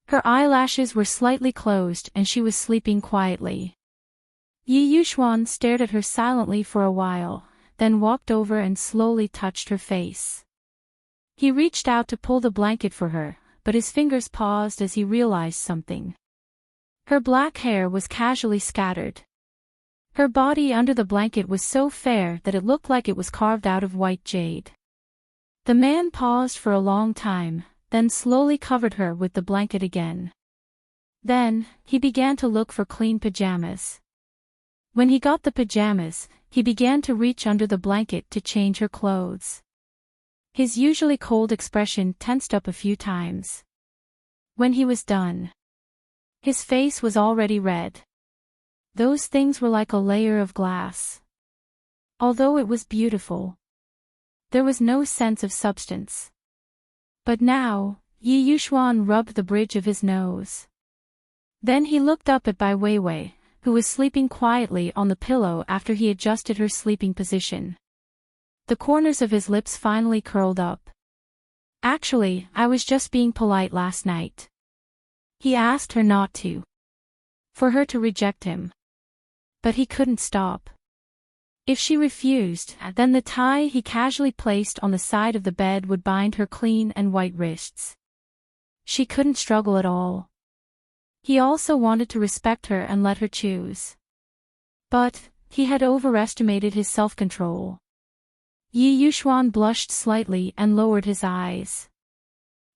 Her eyelashes were slightly closed and she was sleeping quietly. Yi Yuxuan stared at her silently for a while, then walked over and slowly touched her face. He reached out to pull the blanket for her, but his fingers paused as he realized something. Her black hair was casually scattered. Her body under the blanket was so fair that it looked like it was carved out of white jade. The man paused for a long time, then slowly covered her with the blanket again. Then, he began to look for clean pajamas. When he got the pajamas, he began to reach under the blanket to change her clothes. His usually cold expression tensed up a few times. When he was done, his face was already red. Those things were like a layer of glass. Although it was beautiful, there was no sense of substance. But now, Yi Yuxuan rubbed the bridge of his nose. Then he looked up at Bai Weiwei, who was sleeping quietly on the pillow after he adjusted her sleeping position. The corners of his lips finally curled up. "Actually, I was just being polite last night." He asked her not to. For her to reject him. But he couldn't stop. If she refused, then the tie he casually placed on the side of the bed would bind her clean and white wrists. She couldn't struggle at all. He also wanted to respect her and let her choose. But, he had overestimated his self-control. Yi Yuxuan blushed slightly and lowered his eyes.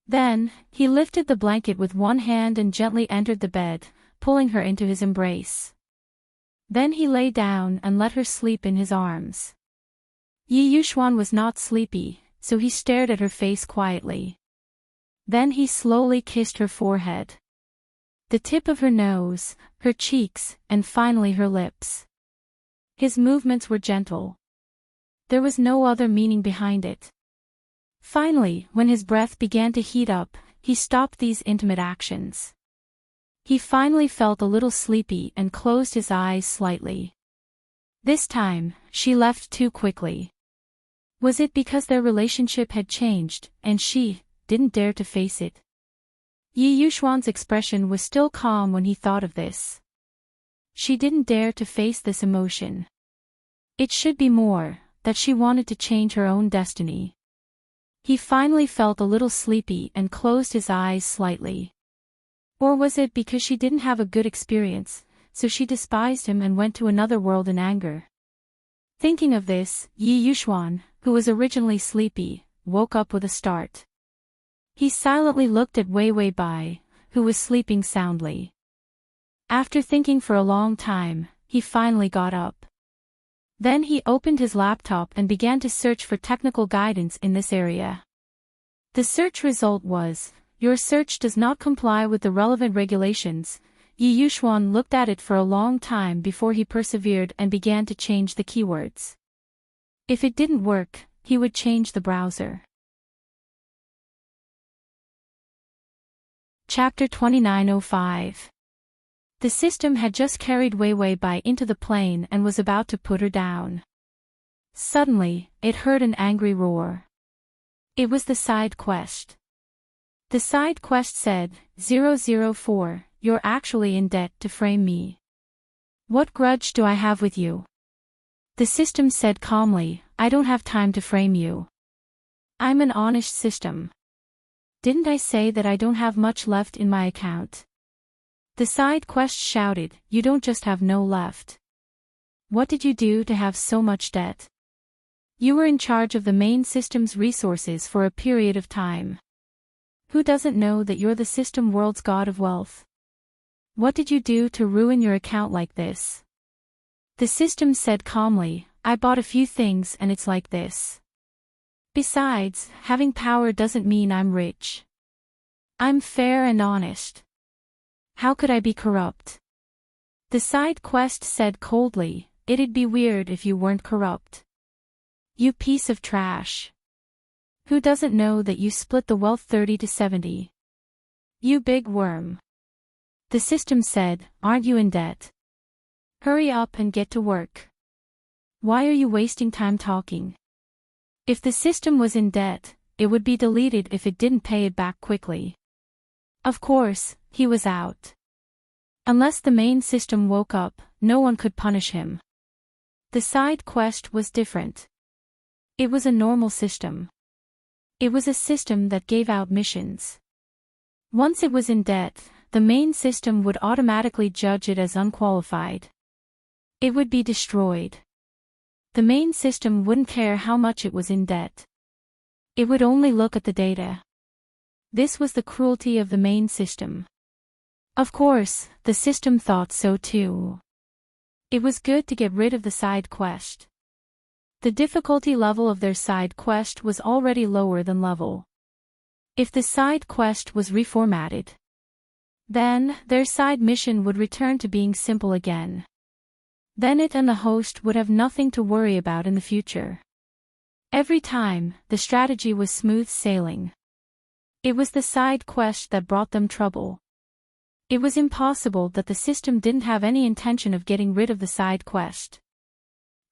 Then, he lifted the blanket with one hand and gently entered the bed, pulling her into his embrace. Then he lay down and let her sleep in his arms. Yi Yuxuan was not sleepy, so he stared at her face quietly. Then he slowly kissed her forehead. The tip of her nose, her cheeks, and finally her lips. His movements were gentle. There was no other meaning behind it. Finally, when his breath began to heat up, he stopped these intimate actions. He finally felt a little sleepy and closed his eyes slightly. This time, she left too quickly. Was it because their relationship had changed, and she didn't dare to face it? Yi Yuxuan's expression was still calm when he thought of this. She didn't dare to face this emotion. It should be more, that she wanted to change her own destiny. He finally felt a little sleepy and closed his eyes slightly. Or was it because she didn't have a good experience, so she despised him and went to another world in anger? Thinking of this, Yi Yuxuan, who was originally sleepy, woke up with a start. He silently looked at Wei Bai, who was sleeping soundly. After thinking for a long time, he finally got up. Then he opened his laptop and began to search for technical guidance in this area. The search result was, "Your search does not comply with the relevant regulations. Yi Yuxuan looked at it for a long time before he persevered and began to change the keywords. If it didn't work, he would change the browser. Chapter 2905. The system had just carried Wei Wei Bai into the plane and was about to put her down. Suddenly, it heard an angry roar. It was the side quest. The side quest said, 004, you're actually in debt to frame me. What grudge do I have with you? The system said calmly, I don't have time to frame you. I'm an honest system. Didn't I say that I don't have much left in my account? The side quest shouted, you don't just have no left. What did you do to have so much debt? You were in charge of the main system's resources for a period of time. Who doesn't know that you're the system world's god of wealth? What did you do to ruin your account like this? The system said calmly, I bought a few things and it's like this. Besides, having power doesn't mean I'm rich. I'm fair and honest. How could I be corrupt? The side quest said coldly, it'd be weird if you weren't corrupt. You piece of trash. Who doesn't know that you split the wealth 30 to 70? You big worm. The system said, aren't you in debt? Hurry up and get to work. Why are you wasting time talking? If the system was in debt, it would be deleted if it didn't pay it back quickly. Of course, he was out. Unless the main system woke up, no one could punish him. The side quest was different. It was a normal system. It was a system that gave out missions. Once it was in debt, the main system would automatically judge it as unqualified. It would be destroyed. The main system wouldn't care how much it was in debt. It would only look at the data. This was the cruelty of the main system. Of course, the system thought so too. It was good to get rid of the side quest. The difficulty level of their side quest was already lower than level. If the side quest was reformatted, then their side mission would return to being simple again. Then it and the host would have nothing to worry about in the future. Every time, the strategy was smooth sailing. It was the side quest that brought them trouble. It was impossible that the system didn't have any intention of getting rid of the side quest.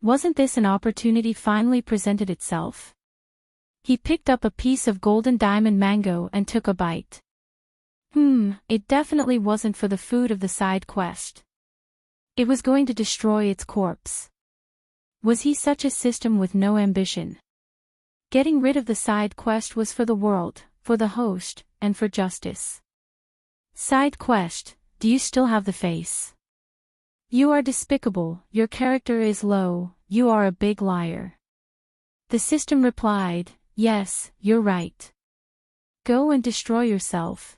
Wasn't this an opportunity finally presented itself? He picked up a piece of golden diamond mango and took a bite. It definitely wasn't for the food of the side quest. It was going to destroy its corpse. Was he such a system with no ambition? Getting rid of the side quest was for the world, for the host, and for justice. Side quest, do you still have the face? You are despicable, your character is low, you are a big liar. The system replied, yes, you're right. Go and destroy yourself.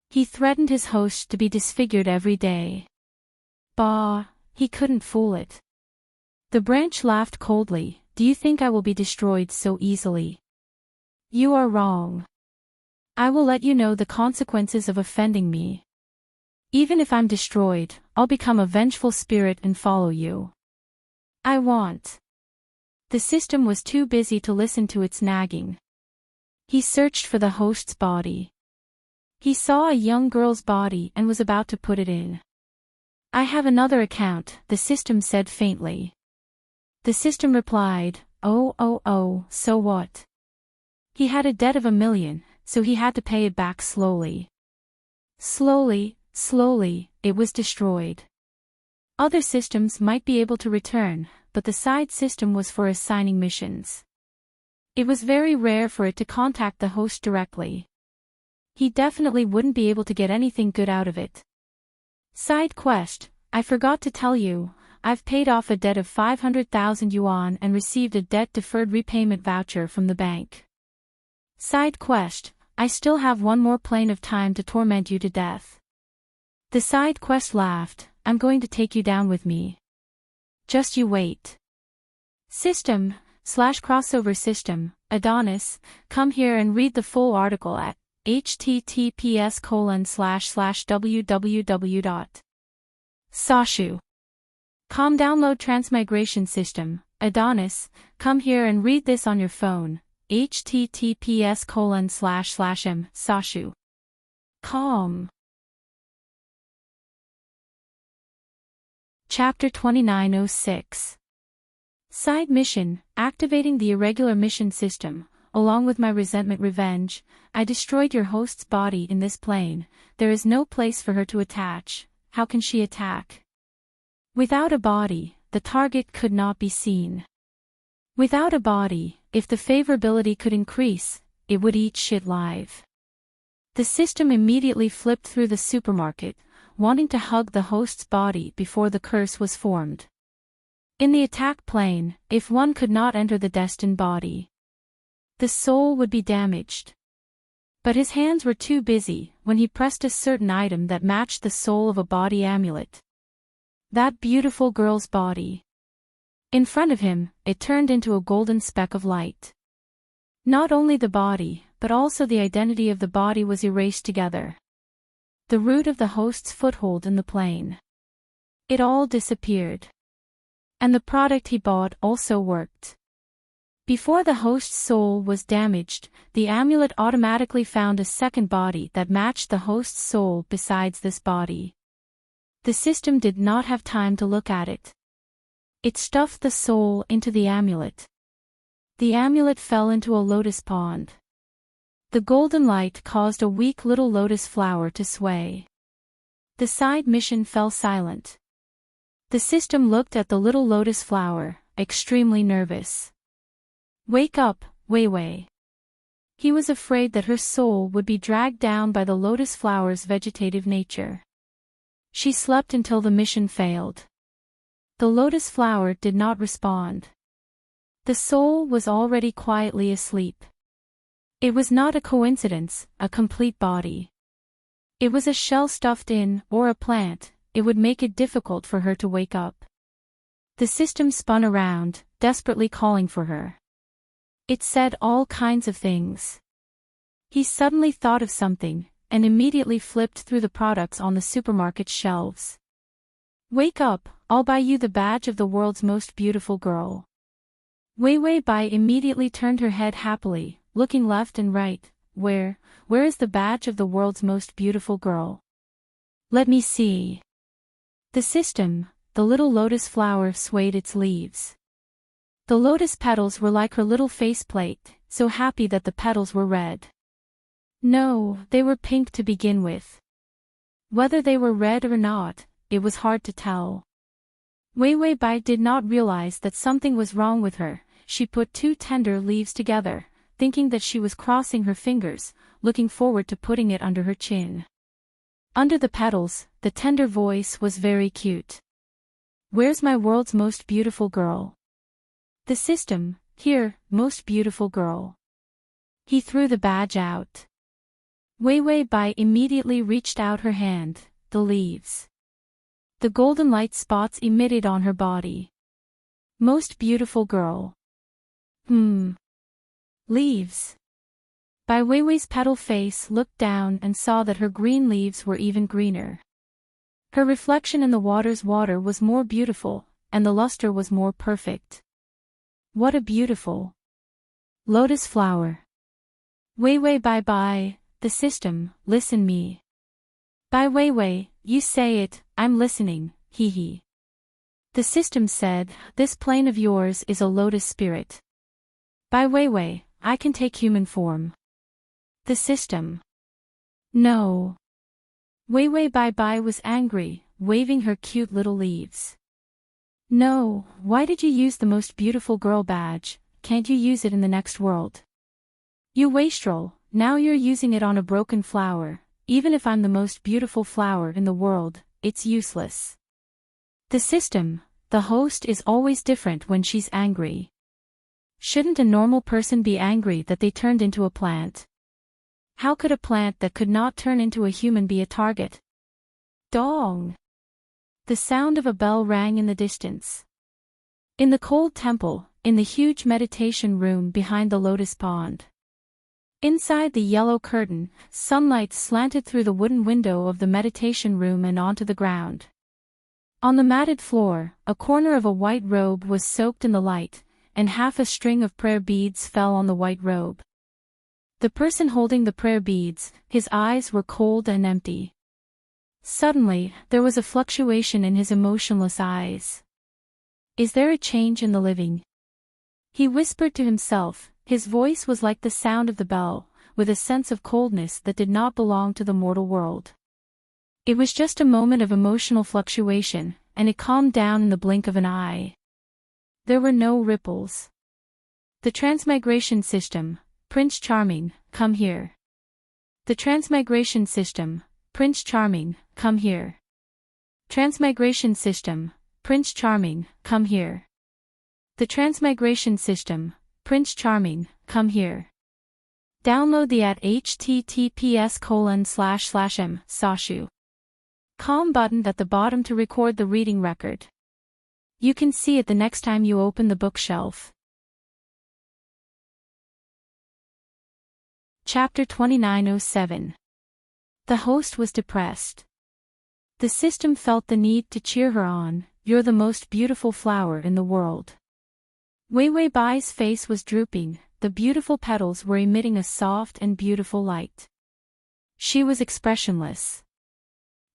He threatened his host to be disfigured every day. Bah, he couldn't fool it. The branch laughed coldly, do you think I will be destroyed so easily? You are wrong. I will let you know the consequences of offending me. Even if I'm destroyed, I'll become a vengeful spirit and follow you. I want. The system was too busy to listen to its nagging. He searched for the host's body. He saw a young girl's body and was about to put it in. I have another account, the system said faintly. The system replied, oh, so what? He had a debt of 1 million, so he had to pay it back slowly. Slowly, it was destroyed. Other systems might be able to return, but the side system was for assigning missions. It was very rare for it to contact the host directly. He definitely wouldn't be able to get anything good out of it. Side quest, I forgot to tell you, I've paid off a debt of 500,000 yuan and received a debt-deferred repayment voucher from the bank. Side quest, I still have one more plane of time to torment you to death. The side quest laughed, I'm going to take you down with me. Just you wait. System/crossover system, Adonis, come here and read the full article at https://www.sashu.com. Download Transmigration System. Adonis, come here and read this on your phone. https://m.sashu.com. Chapter 2906. Side Mission. Activating the irregular mission system. Along with my resentment revenge, I destroyed your host's body in this plane. There is no place for her to attach. How can she attack? Without a body, the target could not be seen. Without a body, if the favorability could increase, it would eat shit live. The system immediately flipped through the supermarket, wanting to hug the host's body before the curse was formed. In the attack plane, if one could not enter the destined body, the soul would be damaged. But his hands were too busy when he pressed a certain item that matched the soul of a body amulet. That beautiful girl's body. In front of him, it turned into a golden speck of light. Not only the body, but also the identity of the body was erased together. The root of the host's foothold in the plane. It all disappeared. And the product he bought also worked. Before the host's soul was damaged, the amulet automatically found a second body that matched the host's soul besides this body. The system did not have time to look at it. It stuffed the soul into the amulet. The amulet fell into a lotus pond. The golden light caused a weak little lotus flower to sway. The side mission fell silent. The system looked at the little lotus flower, extremely nervous. Wake up, Wei Wei. He was afraid that her soul would be dragged down by the lotus flower's vegetative nature. She slept until the mission failed. The lotus flower did not respond. The soul was already quietly asleep. It was not a coincidence, a complete body. It was a shell stuffed in, or a plant. It would make it difficult for her to wake up. The system spun around, desperately calling for her. It said all kinds of things. He suddenly thought of something, and immediately flipped through the products on the supermarket shelves. Wake up, I'll buy you the badge of the world's most beautiful girl. Wei Wei Bai immediately turned her head happily, looking left and right. Where is the badge of the world's most beautiful girl? Let me see. The system, the little lotus flower swayed its leaves. The lotus petals were like her little faceplate, so happy that the petals were red. No, they were pink to begin with. Whether they were red or not, it was hard to tell. Wei Wei Bai did not realize that something was wrong with her. She put two tender leaves together, thinking that she was crossing her fingers, looking forward to putting it under her chin. Under the petals, the tender voice was very cute. Where's my world's most beautiful girl? The system, here, most beautiful girl. He threw the badge out. Wei Wei Bai immediately reached out her hand, the leaves. The golden light spots emitted on her body. Most beautiful girl. Leaves. Bai Weiwei's petal face looked down and saw that her green leaves were even greener. Her reflection in the water's water was more beautiful, and the luster was more perfect. What a beautiful lotus flower. Wei Wei Bai Bai, the system, listen me. Bai Wei Wei, you say it, I'm listening, hee hee. The system said, this plane of yours is a lotus spirit. Bai Wei Wei, I can take human form. The system. No. Wei Wei Bai Bai was angry, waving her cute little leaves. No, why did you use the most beautiful girl badge? Can't you use it in the next world? You wastrel, now you're using it on a broken flower. Even if I'm the most beautiful flower in the world, it's useless. The system, the host is always different when she's angry. Shouldn't a normal person be angry that they turned into a plant? How could a plant that could not turn into a human be a target? Dong! The sound of a bell rang in the distance. In the cold temple, in the huge meditation room behind the lotus pond. Inside the yellow curtain, sunlight slanted through the wooden window of the meditation room and onto the ground. On the matted floor, a corner of a white robe was soaked in the light, and half a string of prayer beads fell on the white robe. The person holding the prayer beads, his eyes were cold and empty. Suddenly, there was a fluctuation in his emotionless eyes. "Is there a change in the living?" he whispered to himself. His voice was like the sound of the bell, with a sense of coldness that did not belong to the mortal world. It was just a moment of emotional fluctuation, and it calmed down in the blink of an eye. There were no ripples. "The Transmigration System, Prince Charming, come here. The Transmigration System, Prince Charming, come here. Transmigration System, Prince Charming, come here. The Transmigration System, Prince Charming, come here." Download the at https://m/sashu.com button at the bottom to record the reading record. You can see it the next time you open the bookshelf. Chapter 2907. The host was depressed. The system felt the need to cheer her on. "You're the most beautiful flower in the world." Wei Wei Bai's face was drooping, the beautiful petals were emitting a soft and beautiful light. She was expressionless.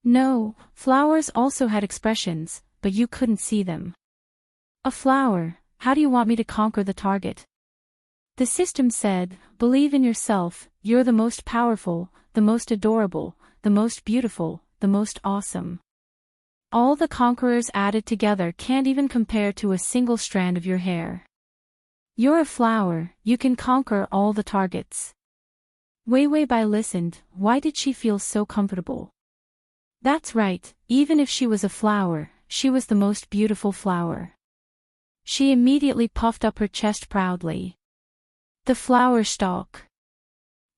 No, flowers also had expressions, but you couldn't see them. "A flower, how do you want me to conquer the target?" The system said, "Believe in yourself, you're the most powerful, the most adorable, the most beautiful, the most awesome. All the conquerors added together can't even compare to a single strand of your hair. You're a flower, you can conquer all the targets." Wei Wei Bai listened. Why did she feel so comfortable? That's right, even if she was a flower, she was the most beautiful flower. She immediately puffed up her chest proudly. The flower stalk.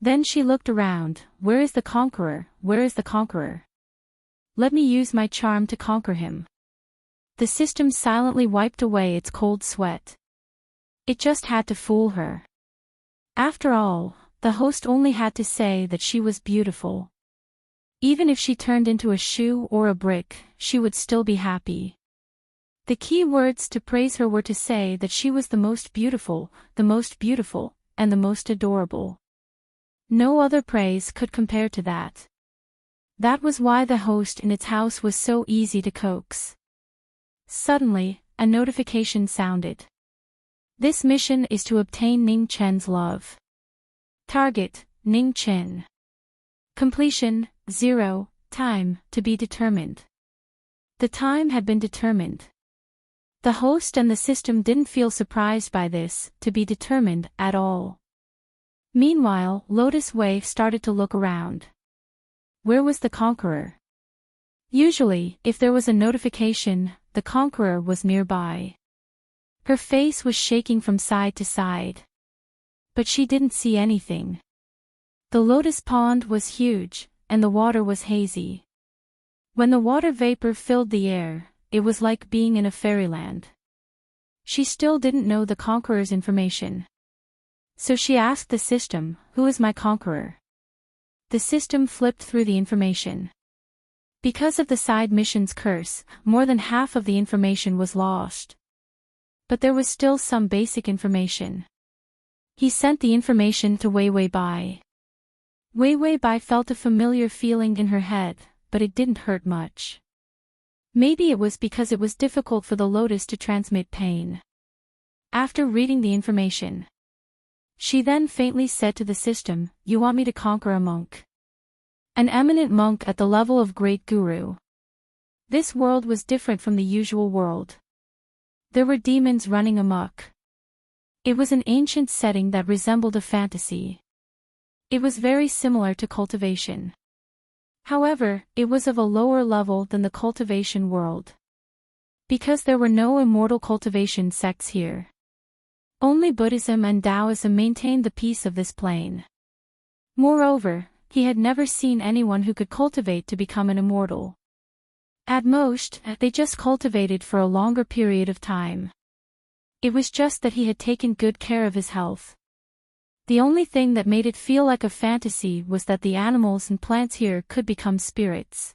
Then she looked around. Where is the conqueror? Where is the conqueror? Let me use my charm to conquer him. The system silently wiped away its cold sweat. It just had to fool her. After all, the host only had to say that she was beautiful. Even if she turned into a shoe or a brick, she would still be happy. The key words to praise her were to say that she was the most beautiful, and the most adorable. No other praise could compare to that. That was why the host in its house was so easy to coax. Suddenly, a notification sounded. This mission is to obtain Ning Chen's love. Target, Ning Chen. Completion, 0, time, to be determined. The time had been determined. The host and the system didn't feel surprised by this, to be determined, at all. Meanwhile, Lotus Wei started to look around. Where was the conqueror? Usually, if there was a notification, the conqueror was nearby. Her face was shaking from side to side. But she didn't see anything. The lotus pond was huge, and the water was hazy. When the water vapor filled the air, it was like being in a fairyland. She still didn't know the conqueror's information. So she asked the system, "Who is my conqueror?" The system flipped through the information. Because of the side mission's curse, more than half of the information was lost. But there was still some basic information. He sent the information to Wei Wei Bai. Wei Wei Bai felt a familiar feeling in her head, but it didn't hurt much. Maybe it was because it was difficult for the lotus to transmit pain. After reading the information, she then faintly said to the system, "You want me to conquer a monk? An eminent monk at the level of great guru." This world was different from the usual world. There were demons running amok. It was an ancient setting that resembled a fantasy. It was very similar to cultivation. However, it was of a lower level than the cultivation world. Because there were no immortal cultivation sects here. Only Buddhism and Taoism maintained the peace of this plane. Moreover, he had never seen anyone who could cultivate to become an immortal. At most, they just cultivated for a longer period of time. It was just that he had taken good care of his health. The only thing that made it feel like a fantasy was that the animals and plants here could become spirits.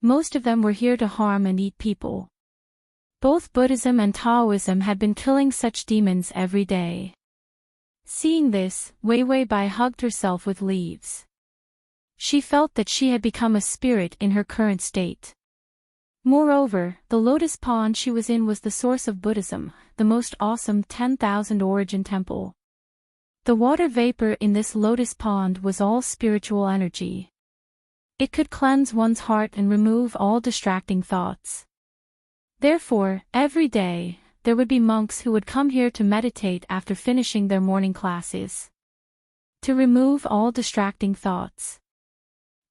Most of them were here to harm and eat people. Both Buddhism and Taoism had been killing such demons every day. Seeing this, Wei Wei Bai hugged herself with leaves. She felt that she had become a spirit in her current state. Moreover, the lotus pond she was in was the source of Buddhism, the most awesome 10,000 origin temple. The water vapor in this lotus pond was all spiritual energy. It could cleanse one's heart and remove all distracting thoughts. Therefore, every day, there would be monks who would come here to meditate after finishing their morning classes. To remove all distracting thoughts.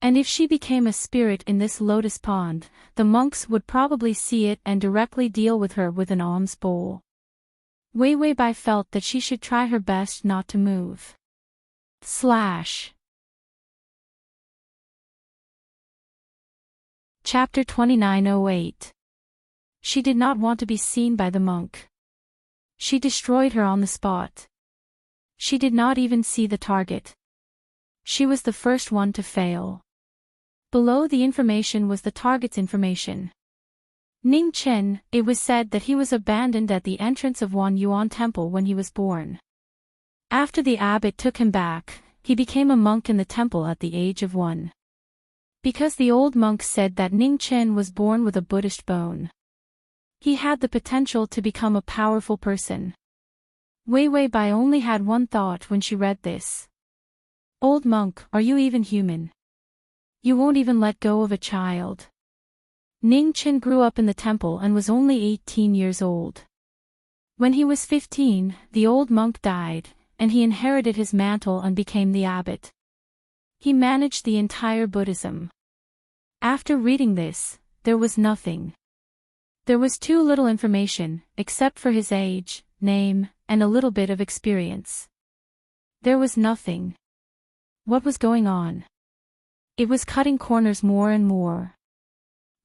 And if she became a spirit in this lotus pond, the monks would probably see it and directly deal with her with an alms bowl. Wei Wei Bai felt that she should try her best not to move. Chapter 2908. She did not want to be seen by the monk. She destroyed her on the spot. She did not even see the target. She was the first one to fail. Below the information was the target's information. Ning Chen, it was said that he was abandoned at the entrance of Wan Yuan Temple when he was born. After the abbot took him back, he became a monk in the temple at the age of 1. Because the old monk said that Ning Chen was born with a Buddhist bone. He had the potential to become a powerful person. Wei Wei Bai only had one thought when she read this. Old monk, are you even human? You won't even let go of a child. Ning Chen grew up in the temple and was only 18 years old. When he was 15, the old monk died, and he inherited his mantle and became the abbot. He managed the entire Buddhism. After reading this, there was nothing. There was too little information, except for his age, name, and a little bit of experience. There was nothing. What was going on? It was cutting corners more and more.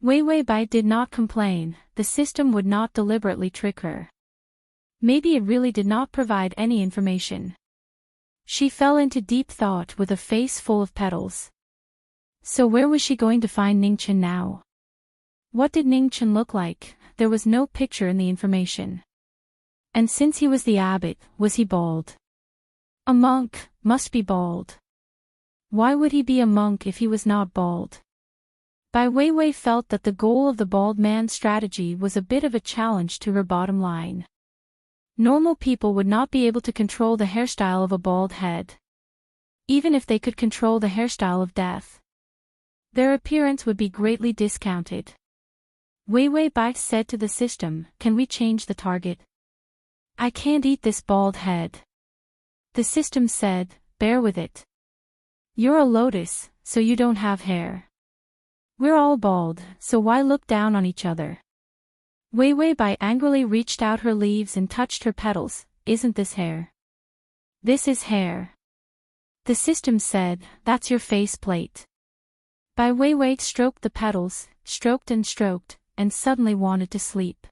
Wei Wei Bai did not complain, the system would not deliberately trick her. Maybe it really did not provide any information. She fell into deep thought with a face full of petals. So where was she going to find Ning Chen now? What did Ning Chen look like? There was no picture in the information. And since he was the abbot, was he bald? A monk must be bald. Why would he be a monk if he was not bald? Bai Weiwei felt that the goal of the bald man strategy was a bit of a challenge to her bottom line. Normal people would not be able to control the hairstyle of a bald head. Even if they could control the hairstyle of death, their appearance would be greatly discounted. Weiwei Bai said to the system, "Can we change the target? I can't eat this bald head." The system said, "Bear with it. You're a lotus, so you don't have hair. We're all bald, so why look down on each other?" Weiwei Bai angrily reached out her leaves and touched her petals. "Isn't this hair?" "This is hair." The system said, "That's your face plate." Bai Weiwei stroked the petals, stroked, and suddenly wanted to sleep.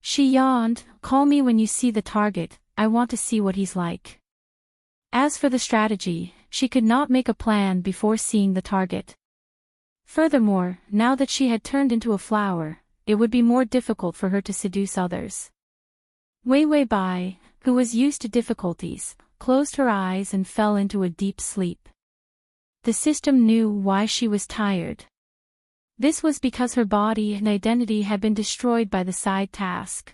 She yawned, "Call me when you see the target, I want to see what he's like." As for the strategy, she could not make a plan before seeing the target. Furthermore, now that she had turned into a flower, it would be more difficult for her to seduce others. Weiwei Bai, who was used to difficulties, closed her eyes and fell into a deep sleep. The system knew why she was tired. This was because her body and identity had been destroyed by the side task.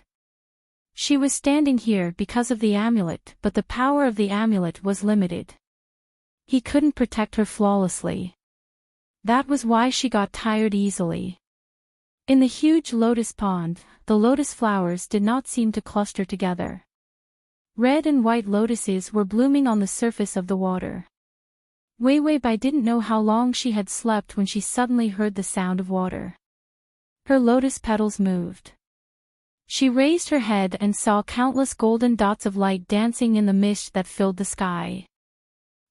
She was standing here because of the amulet, but the power of the amulet was limited. He couldn't protect her flawlessly. That was why she got tired easily. In the huge lotus pond, the lotus flowers did not seem to cluster together. Red and white lotuses were blooming on the surface of the water. Weiwei Bai didn't know how long she had slept when she suddenly heard the sound of water. Her lotus petals moved. She raised her head and saw countless golden dots of light dancing in the mist that filled the sky.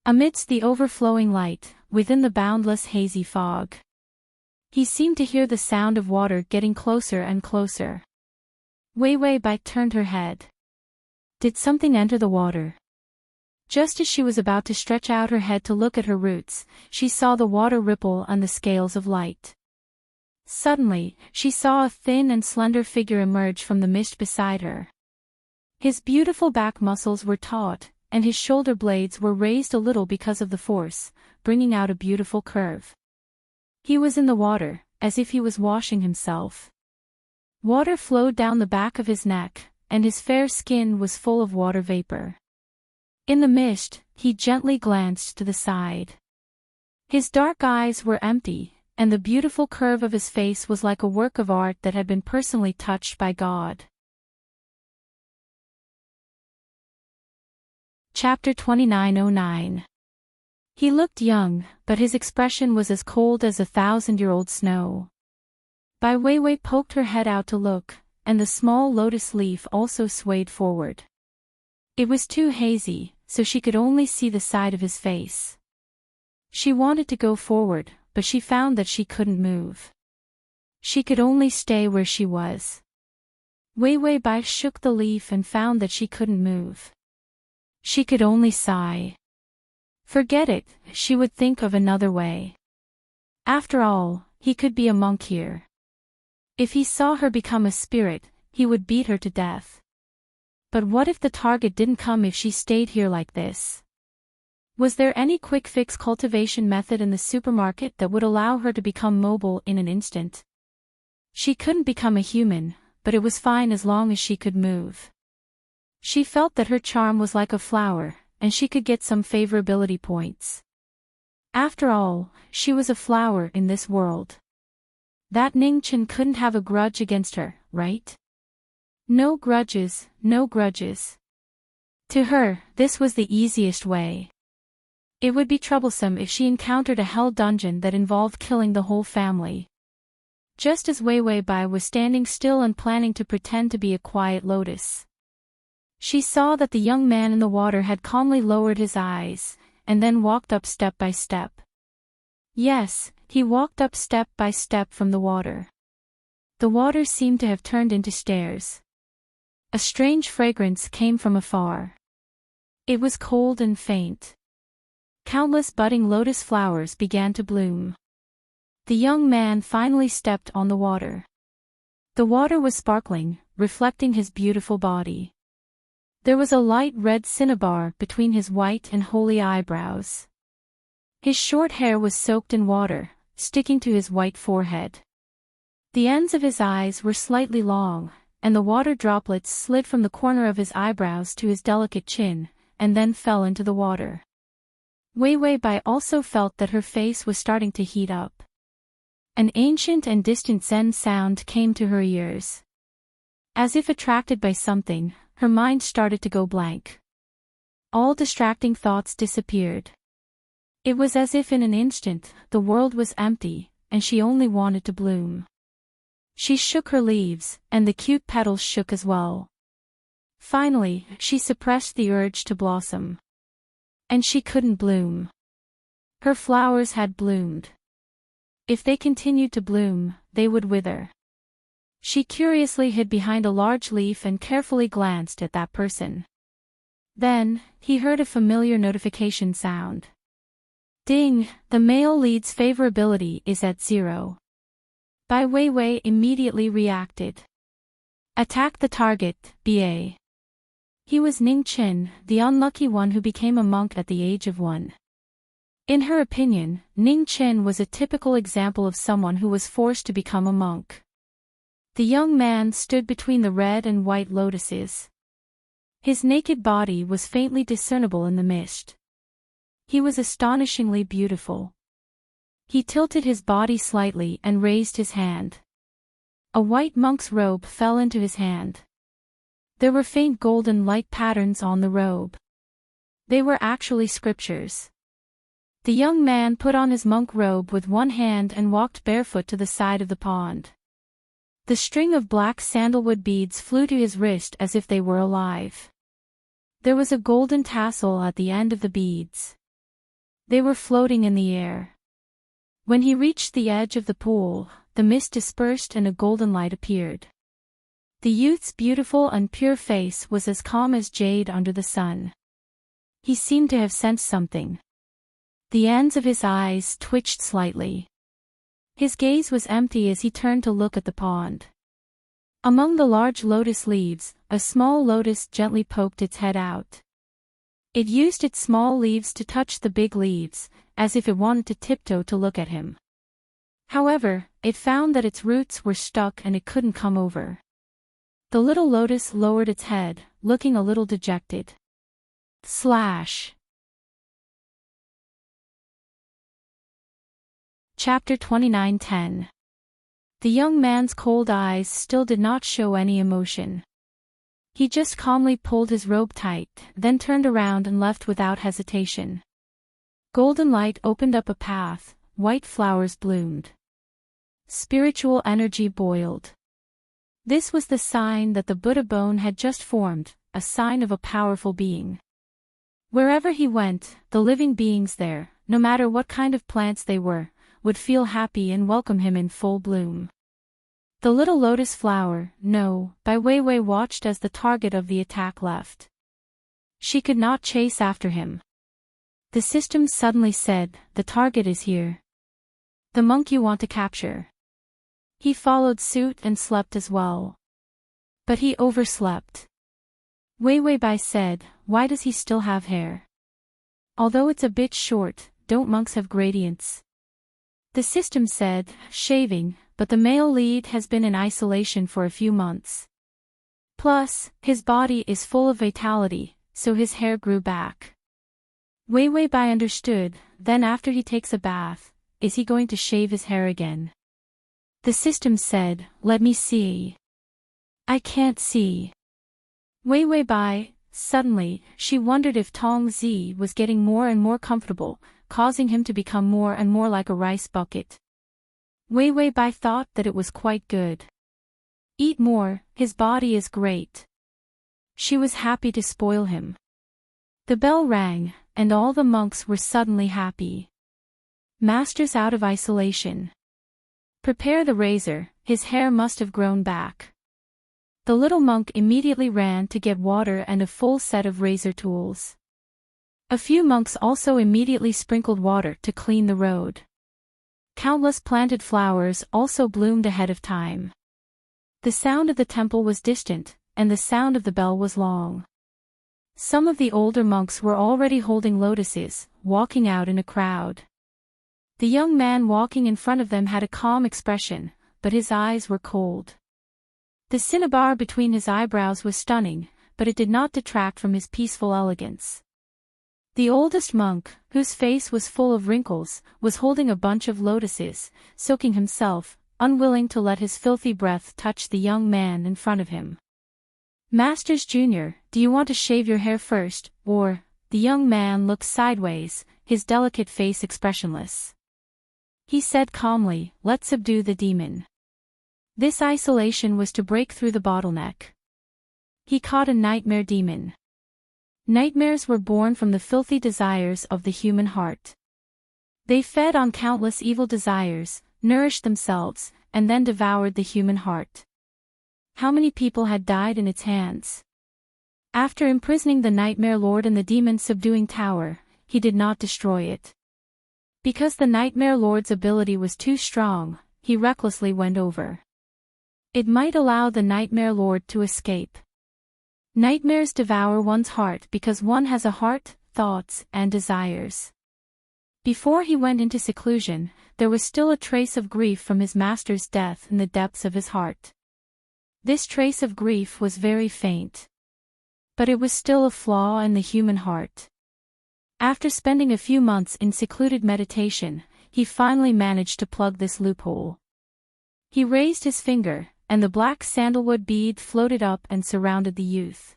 Amidst the overflowing light, within the boundless hazy fog, he seemed to hear the sound of water getting closer and closer. Weiwei Bai turned her head. Did something enter the water? Just as she was about to stretch out her head to look at her roots, she saw the water ripple on the scales of light. Suddenly, she saw a thin and slender figure emerge from the mist beside her. His beautiful back muscles were taut, and his shoulder blades were raised a little because of the force, bringing out a beautiful curve. He was in the water, as if he was washing himself. Water flowed down the back of his neck, and his fair skin was full of water vapor. In the mist, he gently glanced to the side. His dark eyes were empty, and the beautiful curve of his face was like a work of art that had been personally touched by God. Chapter 2909. He looked young, but his expression was as cold as 1,000-year-old snow. Bai Weiwei poked her head out to look, and the small lotus leaf also swayed forward. It was too hazy, so she could only see the side of his face. She wanted to go forward, but she found that she couldn't move. She could only stay where she was. Weiwei Bai shook the leaf and found that she couldn't move. She could only sigh. Forget it, she would think of another way. After all, he could be a monk here. If he saw her become a spirit, he would beat her to death. But what if the target didn't come if she stayed here like this? Was there any quick-fix cultivation method in the supermarket that would allow her to become mobile in an instant? She couldn't become a human, but it was fine as long as she could move. She felt that her charm was like a flower, and she could get some favorability points. After all, she was a flower in this world. That Ning Chen couldn't have a grudge against her, right? No grudges, no grudges. To her, this was the easiest way. It would be troublesome if she encountered a hell dungeon that involved killing the whole family. Just as Weiwei Bai was standing still and planning to pretend to be a quiet lotus, she saw that the young man in the water had calmly lowered his eyes, and then walked up step by step. Yes, he walked up step by step from the water. The water seemed to have turned into stairs. A strange fragrance came from afar. It was cold and faint. Countless budding lotus flowers began to bloom. The young man finally stepped on the water. The water was sparkling, reflecting his beautiful body. There was a light red cinnabar between his white and holy eyebrows. His short hair was soaked in water, sticking to his white forehead. The ends of his eyes were slightly long, and the water droplets slid from the corner of his eyebrows to his delicate chin, and then fell into the water. Weiwei Bai also felt that her face was starting to heat up. An ancient and distant Zen sound came to her ears. As if attracted by something, her mind started to go blank. All distracting thoughts disappeared. It was as if in an instant, the world was empty, and she only wanted to bloom. She shook her leaves, and the cute petals shook as well. Finally, she suppressed the urge to blossom. And she couldn't bloom. Her flowers had bloomed. If they continued to bloom, they would wither. She curiously hid behind a large leaf and carefully glanced at that person. Then, he heard a familiar notification sound. Ding, the male lead's favorability is at 0. Bai Weiwei immediately reacted. Attack the target, BA. He was Ning Chen, the unlucky one who became a monk at the age of 1. In her opinion, Ning Chen was a typical example of someone who was forced to become a monk. The young man stood between the red and white lotuses. His naked body was faintly discernible in the mist. He was astonishingly beautiful. He tilted his body slightly and raised his hand. A white monk's robe fell into his hand. There were faint golden light patterns on the robe. They were actually scriptures. The young man put on his monk robe with one hand and walked barefoot to the side of the pond. The string of black sandalwood beads flew to his wrist as if they were alive. There was a golden tassel at the end of the beads. They were floating in the air. When he reached the edge of the pool, the mist dispersed and a golden light appeared. The youth's beautiful and pure face was as calm as jade under the sun. He seemed to have sensed something. The ends of his eyes twitched slightly. His gaze was empty as he turned to look at the pond. Among the large lotus leaves, a small lotus gently poked its head out. It used its small leaves to touch the big leaves, as if it wanted to tiptoe to look at him. However, it found that its roots were stuck and it couldn't come over. The little lotus lowered its head, looking a little dejected. Slash. Chapter 29:10. The young man's cold eyes still did not show any emotion. He just calmly pulled his robe tight, then turned around and left without hesitation. Golden light opened up a path, white flowers bloomed. Spiritual energy boiled. This was the sign that the Buddha bone had just formed, a sign of a powerful being. Wherever he went, the living beings there, no matter what kind of plants they were, would feel happy and welcome him in full bloom. The little lotus flower, No, by Weiwei watched as the target of the attack left. She could not chase after him. The system suddenly said, "The target is here. The monk you want to capture." He followed suit and slept as well. But he overslept. Weiwei said, "Why does he still have hair? Although it's a bit short, don't monks have gradients?" The system said, "Shaving, but the male lead has been in isolation for a few months. Plus, his body is full of vitality, so his hair grew back." Weiwei understood, then after he takes a bath, is he going to shave his hair again? The system said, "Let me see." "I can't see." Weiwei, suddenly, she wondered if Tong Zi was getting more and more comfortable, causing him to become more and more like a rice bucket. Weiwei thought that it was quite good. Eat more, his body is great. She was happy to spoil him. The bell rang, and all the monks were suddenly happy. Masters out of isolation. Prepare the razor, his hair must have grown back. The little monk immediately ran to get water and a full set of razor tools. A few monks also immediately sprinkled water to clean the road. Countless planted flowers also bloomed ahead of time. The sound of the temple was distant, and the sound of the bell was long. Some of the older monks were already holding lotuses, walking out in a crowd. The young man walking in front of them had a calm expression, but his eyes were cold. The cinnabar between his eyebrows was stunning, but it did not detract from his peaceful elegance. The oldest monk, whose face was full of wrinkles, was holding a bunch of lotuses, soaking himself, unwilling to let his filthy breath touch the young man in front of him. "Masters Junior, do you want to shave your hair first, or?" The young man looked sideways, his delicate face expressionless. He said calmly, "Let's subdue the demon." This isolation was to break through the bottleneck. He caught a nightmare demon. Nightmares were born from the filthy desires of the human heart. They fed on countless evil desires, nourished themselves, and then devoured the human heart. How many people had died in its hands? After imprisoning the Nightmare Lord in the demon-subduing tower, he did not destroy it. Because the Nightmare Lord's ability was too strong, he recklessly went over. It might allow the Nightmare Lord to escape. Nightmares devour one's heart because one has a heart, thoughts, and desires. Before he went into seclusion, there was still a trace of grief from his master's death in the depths of his heart. This trace of grief was very faint. But it was still a flaw in the human heart. After spending a few months in secluded meditation, he finally managed to plug this loophole. He raised his finger, and the black sandalwood bead floated up and surrounded the youth.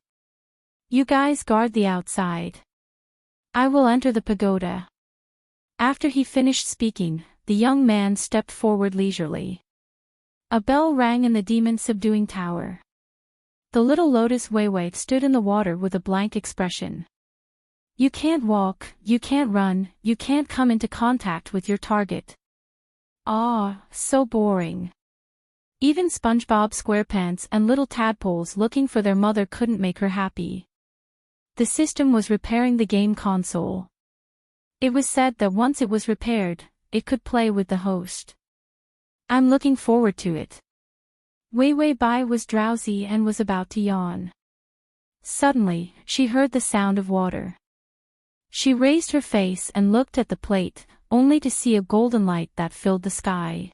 "You guys guard the outside. I will enter the pagoda." After he finished speaking, the young man stepped forward leisurely. A bell rang in the demon-subduing tower. The little lotus Weiwei stood in the water with a blank expression. "You can't walk, you can't run, you can't come into contact with your target. Ah, so boring." Even SpongeBob SquarePants and little tadpoles looking for their mother couldn't make her happy. The system was repairing the game console. It was said that once it was repaired, it could play with the host. I'm looking forward to it. Wei Wei Bai was drowsy and was about to yawn. Suddenly, she heard the sound of water. She raised her face and looked at the plate, only to see a golden light that filled the sky.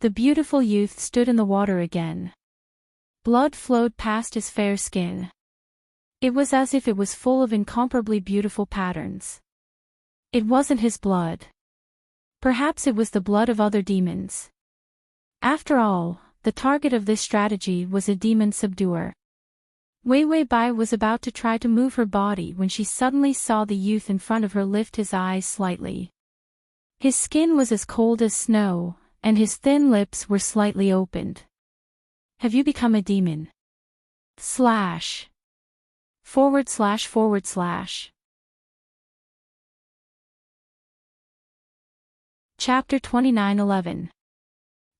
The beautiful youth stood in the water again. Blood flowed past his fair skin. It was as if it was full of incomparably beautiful patterns. It wasn't his blood. Perhaps it was the blood of other demons. After all, the target of this strategy was a demon subduer. Wei Wei Bai was about to try to move her body when she suddenly saw the youth in front of her lift his eyes slightly. His skin was as cold as snow, and his thin lips were slightly opened. Have you become a demon? // Chapter 29:11.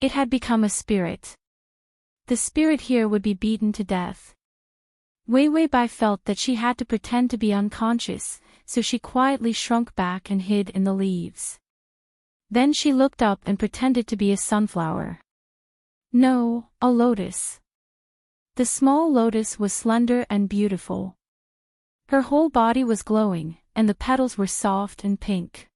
It had become a spirit. The spirit here would be beaten to death. Wei Wei Bai felt that she had to pretend to be unconscious, so she quietly shrunk back and hid in the leaves. Then she looked up and pretended to be a sunflower. No, a lotus. The small lotus was slender and beautiful. Her whole body was glowing, and the petals were soft and pink.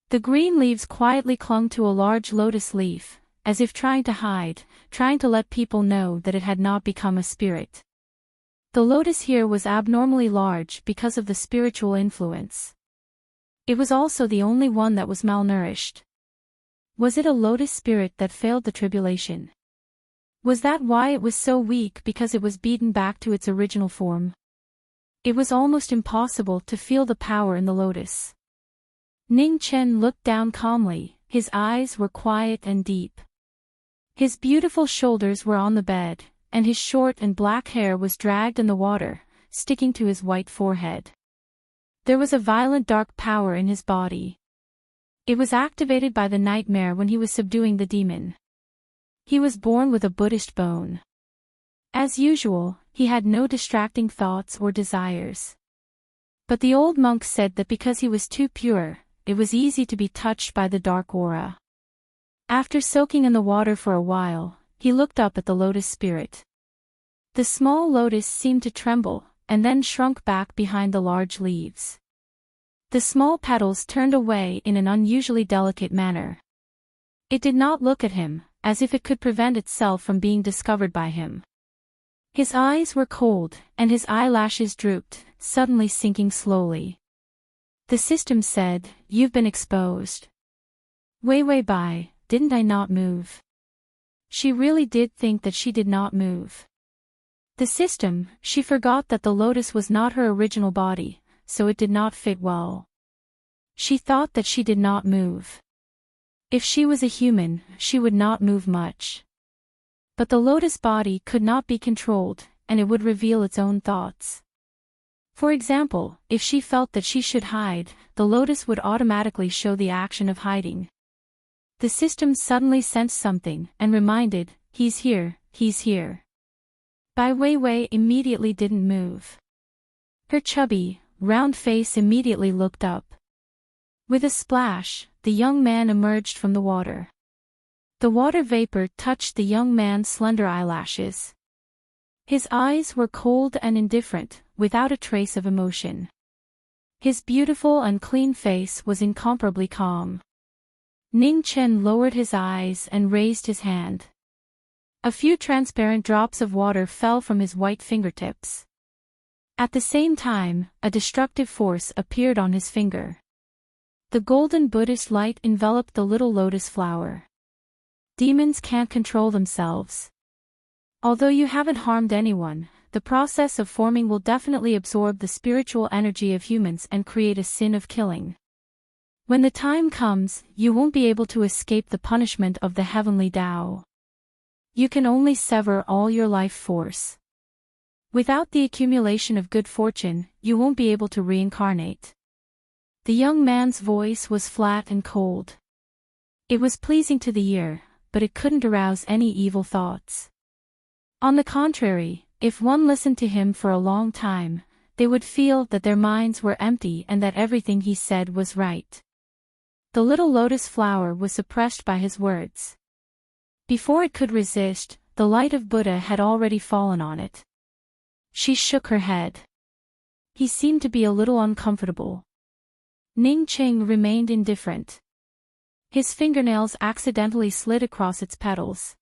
The green leaves quietly clung to a large lotus leaf, as if trying to hide, trying to let people know that it had not become a spirit. The lotus here was abnormally large because of the spiritual influence. It was also the only one that was malnourished. Was it a lotus spirit that failed the tribulation? Was that why it was so weak, because it was beaten back to its original form? It was almost impossible to feel the power in the lotus. Ning Chen looked down calmly, his eyes were quiet and deep. His beautiful shoulders were on the bed, and his short and black hair was dragged in the water, sticking to his white forehead. There was a violent dark power in his body. It was activated by the nightmare when he was subduing the demon. He was born with a Buddhist bone. As usual, he had no distracting thoughts or desires. But the old monk said that because he was too pure, it was easy to be touched by the dark aura. After soaking in the water for a while, he looked up at the lotus spirit. The small lotus seemed to tremble, and then shrunk back behind the large leaves. The small petals turned away in an unusually delicate manner. It did not look at him, as if it could prevent itself from being discovered by him. His eyes were cold, and his eyelashes drooped, suddenly sinking slowly. The system said, "You've been exposed." Wei Wei Bai, didn't I not move? She really did think that she did not move. The system, she forgot that the lotus was not her original body, so it did not fit well. She thought that she did not move. If she was a human, she would not move much. But the lotus body could not be controlled, and it would reveal its own thoughts. For example, if she felt that she should hide, the lotus would automatically show the action of hiding. The system suddenly sensed something, and reminded, "He's here, he's here." Bai Weiwei immediately didn't move. Her chubby, round face immediately looked up. With a splash, the young man emerged from the water. The water vapor touched the young man's slender eyelashes. His eyes were cold and indifferent, without a trace of emotion. His beautiful and clean face was incomparably calm. Ning Chen lowered his eyes and raised his hand. A few transparent drops of water fell from his white fingertips. At the same time, a destructive force appeared on his finger. The golden Buddhist light enveloped the little lotus flower. Demons can't control themselves. Although you haven't harmed anyone, the process of forming will definitely absorb the spiritual energy of humans and create a sin of killing. When the time comes, you won't be able to escape the punishment of the heavenly Tao. You can only sever all your life force. Without the accumulation of good fortune, you won't be able to reincarnate. The young man's voice was flat and cold. It was pleasing to the ear, but it couldn't arouse any evil thoughts. On the contrary, if one listened to him for a long time, they would feel that their minds were empty and that everything he said was right. The little lotus flower was suppressed by his words. Before it could resist, the light of Buddha had already fallen on it. She shook her head. He seemed to be a little uncomfortable. Ning Qing remained indifferent. His fingernails accidentally slid across its petals.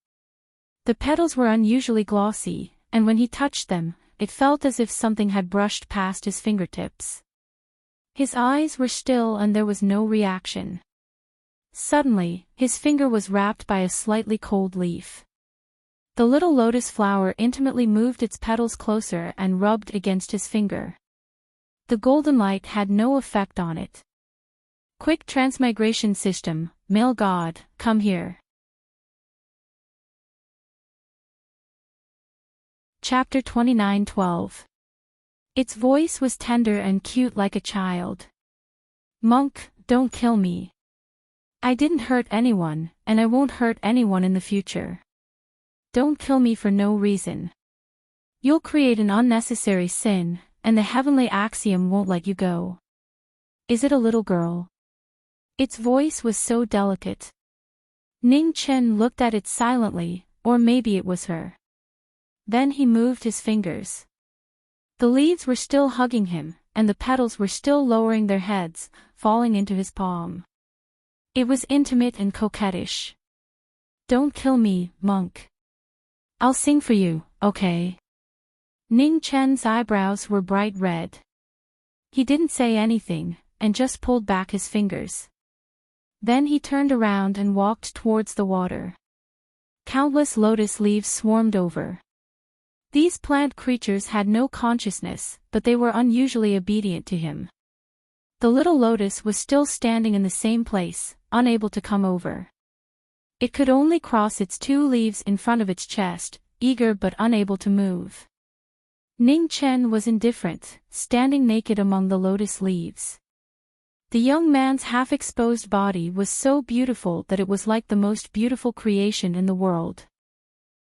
The petals were unusually glossy, and when he touched them, it felt as if something had brushed past his fingertips. His eyes were still and there was no reaction. Suddenly, his finger was wrapped by a slightly cold leaf. The little lotus flower intimately moved its petals closer and rubbed against his finger. The golden light had no effect on it. Quick transmigration system, male god, come here. Chapter 29:12. Its voice was tender and cute like a child. Monk, don't kill me. I didn't hurt anyone, and I won't hurt anyone in the future. Don't kill me for no reason. You'll create an unnecessary sin, and the heavenly axiom won't let you go. Is it a little girl? Its voice was so delicate. Ning Chen looked at it silently, or maybe it was her. Then he moved his fingers. The leaves were still hugging him, and the petals were still lowering their heads, falling into his palm. It was intimate and coquettish. Don't kill me, monk. I'll sing for you, okay? Ning Chen's eyebrows were bright red. He didn't say anything, and just pulled back his fingers. Then he turned around and walked towards the water. Countless lotus leaves swarmed over. These plant creatures had no consciousness, but they were unusually obedient to him. The little lotus was still standing in the same place, unable to come over. It could only cross its two leaves in front of its chest, eager but unable to move. Ning Chen was indifferent, standing naked among the lotus leaves. The young man's half-exposed body was so beautiful that it was like the most beautiful creation in the world.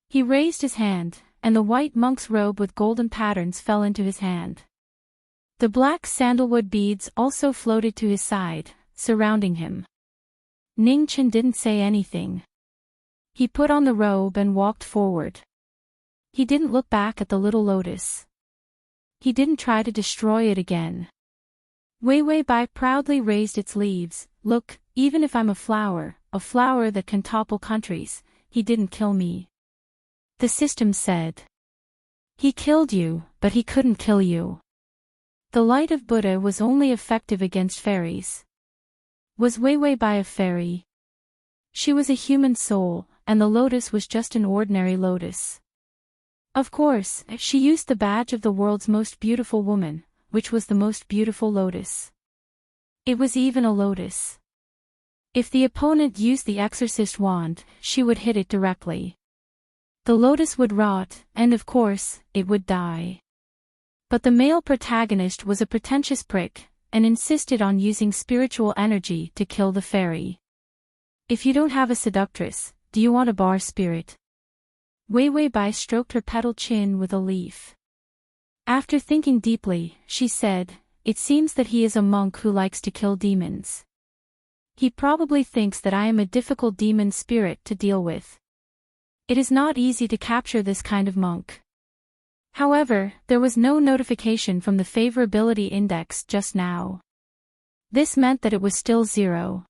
He raised his hand, and the white monk's robe with golden patterns fell into his hand. The black sandalwood beads also floated to his side, surrounding him. Ning Chen didn't say anything. He put on the robe and walked forward. He didn't look back at the little lotus. He didn't try to destroy it again. Wei Bai proudly raised its leaves. Look, even if I'm a flower that can topple countries, he didn't kill me. The system said. He killed you, but he couldn't kill you. The light of Buddha was only effective against fairies. Was Wei Bai a fairy? She was a human soul, and the lotus was just an ordinary lotus. Of course, she used the badge of the world's most beautiful woman, which was the most beautiful lotus. It was even a lotus. If the opponent used the exorcist wand, she would hit it directly. The lotus would rot, and of course, it would die. But the male protagonist was a pretentious prick, and insisted on using spiritual energy to kill the fairy. If you don't have a seductress, do you want a bar spirit? Wei Bai stroked her petal chin with a leaf. After thinking deeply, she said, it seems that he is a monk who likes to kill demons. He probably thinks that I am a difficult demon spirit to deal with. It is not easy to capture this kind of monk. However, there was no notification from the favorability index just now. This meant that it was still 0.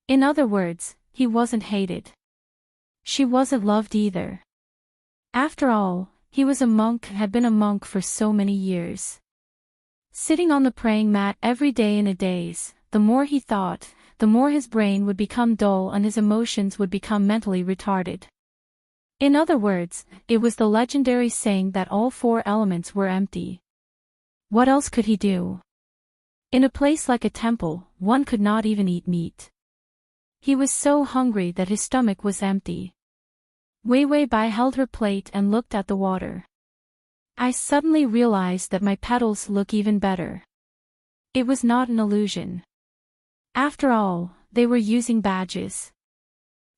In other words, he wasn't hated. She wasn't loved either. After all, he was a monk and had been a monk for so many years. Sitting on the praying mat every day in a daze, the more he thought, the more his brain would become dull and his emotions would become mentally retarded. In other words, it was the legendary saying that all 4 elements were empty. What else could he do? In a place like a temple, one could not even eat meat. He was so hungry that his stomach was empty. Wei Bai held her plate and looked at the water. I suddenly realized that my petals look even better. It was not an illusion. After all, they were using badges.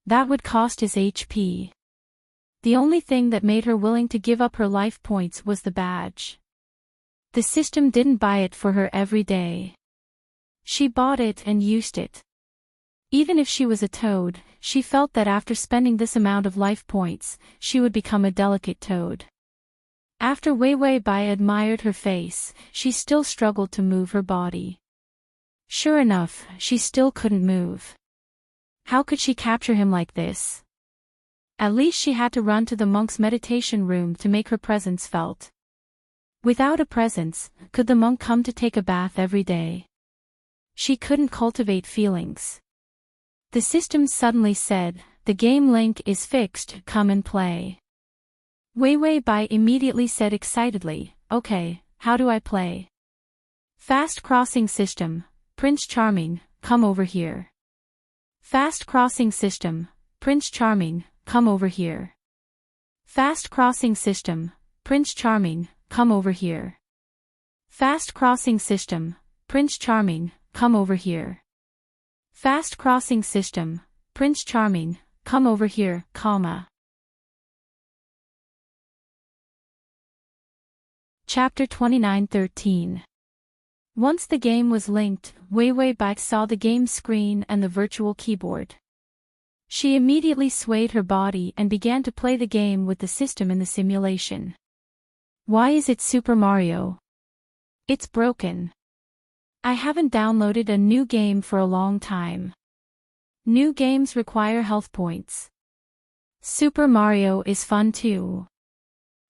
That would cost his HP. The only thing that made her willing to give up her life points was the badge. The system didn't buy it for her every day. She bought it and used it. Even if she was a toad, she felt that after spending this amount of life points, she would become a delicate toad. After Wei Wei Bai admired her face, she still struggled to move her body. Sure enough, she still couldn't move. How could she capture him like this? At least she had to run to the monk's meditation room to make her presence felt. Without a presence, could the monk come to take a bath every day? She couldn't cultivate feelings. The system suddenly said, "The game link is fixed, come and play." Wei Wei Bai immediately said excitedly, "Okay, how do I play?" Fast crossing system, Prince Charming, come over here. Fast crossing system, Prince Charming, come over here. Fast crossing system, Prince Charming, come over here. Fast crossing system, Prince Charming, come over here. Fast crossing system, Prince Charming, come over here, comma. Chapter 29:13. Once the game was linked, Wei Wei Bai saw the game screen and the virtual keyboard. She immediately swayed her body and began to play the game with the system in the simulation. Why is it Super Mario? It's broken. I haven't downloaded a new game for a long time. New games require health points. Super Mario is fun too.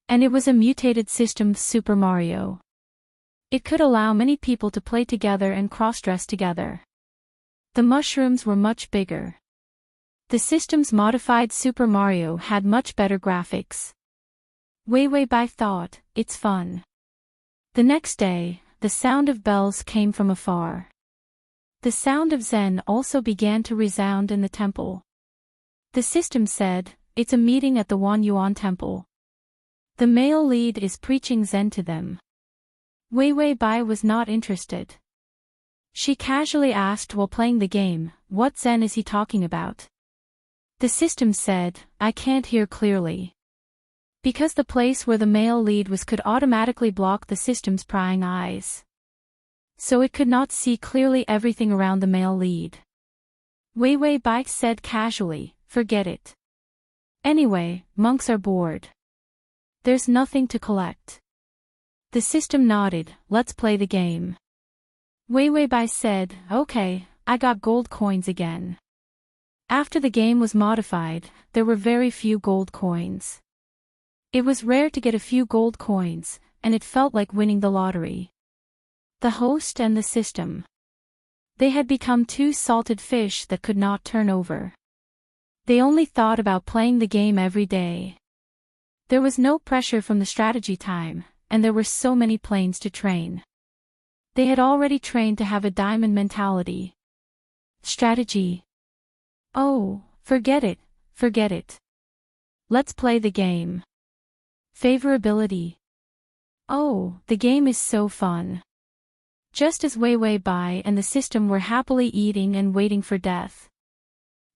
And it was a mutated system Super Mario. It could allow many people to play together and cross-dress together. The mushrooms were much bigger. The system's modified Super Mario had much better graphics. Wei Wei Bai thought, it's fun. The next day, the sound of bells came from afar. The sound of Zen also began to resound in the temple. The system said, it's a meeting at the Wan Yuan temple. The male lead is preaching Zen to them. Wei Wei Bai was not interested. She casually asked while playing the game, what Zen is he talking about? The system said, I can't hear clearly. Because the place where the male lead was could automatically block the system's prying eyes. So it could not see clearly everything around the male lead. Wei Wei Bai said casually, forget it. Anyway, monks are bored. There's nothing to collect. The system nodded, let's play the game. Wei Wei Bai said, okay, I got gold coins again. After the game was modified, there were very few gold coins. It was rare to get a few gold coins, and it felt like winning the lottery. The host and the system. They had become two salted fish that could not turn over. They only thought about playing the game every day. There was no pressure from the strategy time, and there were so many planes to train. They had already trained to have a diamond mentality. Strategy. Oh, forget it, forget it. Let's play the game. Favorability. Oh, the game is so fun. Just as Wei Wei Bai and the system were happily eating and waiting for death.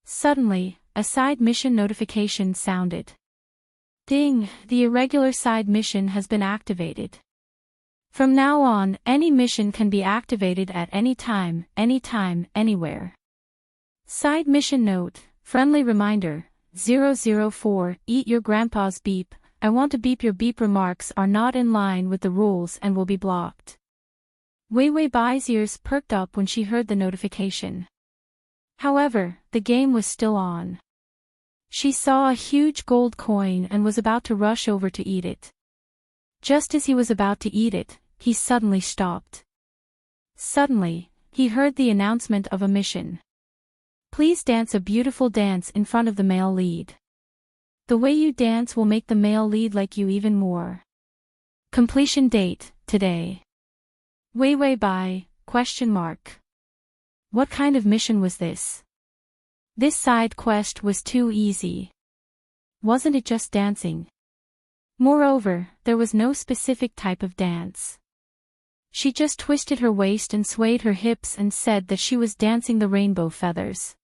Suddenly, a side mission notification sounded. Ding, the irregular side mission has been activated. From now on, any mission can be activated at any time, anywhere. Side mission note, friendly reminder, 004, eat your grandpa's beep, I want to beep your beep remarks are not in line with the rules and will be blocked. Wei Wei Bai's ears perked up when she heard the notification. However, the game was still on. She saw a huge gold coin and was about to rush over to eat it. Just as he was about to eat it, he suddenly stopped. Suddenly, he heard the announcement of a mission. Please dance a beautiful dance in front of the male lead. The way you dance will make the male lead like you even more. Completion date, today. Wei Wei Bai, ? What kind of mission was this? This side quest was too easy. Wasn't it just dancing? Moreover, there was no specific type of dance. She just twisted her waist and swayed her hips and said that she was dancing the rainbow feathers.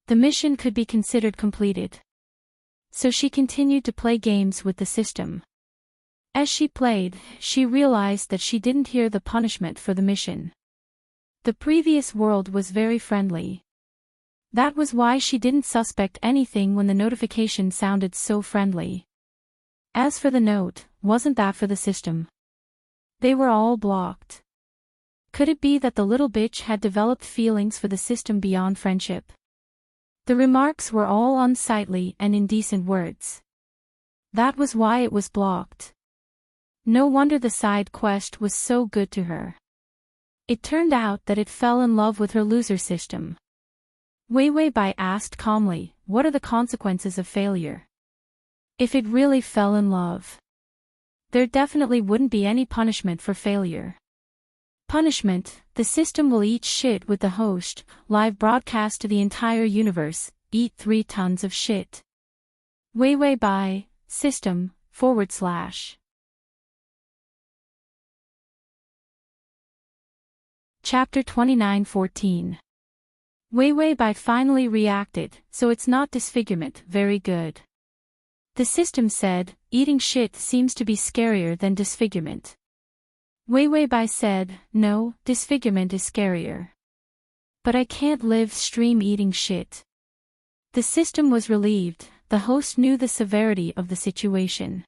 The mission could be considered completed. So she continued to play games with the system. As she played, she realized that she didn't hear the punishment for the mission. The previous world was very friendly. That was why she didn't suspect anything when the notification sounded so friendly. As for the note, wasn't that for the system? They were all blocked. Could it be that the little bitch had developed feelings for the system beyond friendship? The remarks were all unsightly and indecent words. That was why it was blocked. No wonder the side quest was so good to her. It turned out that it fell in love with her loser system. Wei Wei Bai asked calmly, what are the consequences of failure? If it really fell in love, there definitely wouldn't be any punishment for failure. Punishment: the system will eat shit with the host, live broadcast to the entire universe, eat 3 tons of shit. Wei Wei Bai, system, /. Chapter 29:14. Wei Wei Bai finally reacted, so it's not disfigurement, very good. The system said, eating shit seems to be scarier than disfigurement. Wei Wei Bai said, no, disfigurement is scarier. But I can't live stream eating shit. The system was relieved, the host knew the severity of the situation.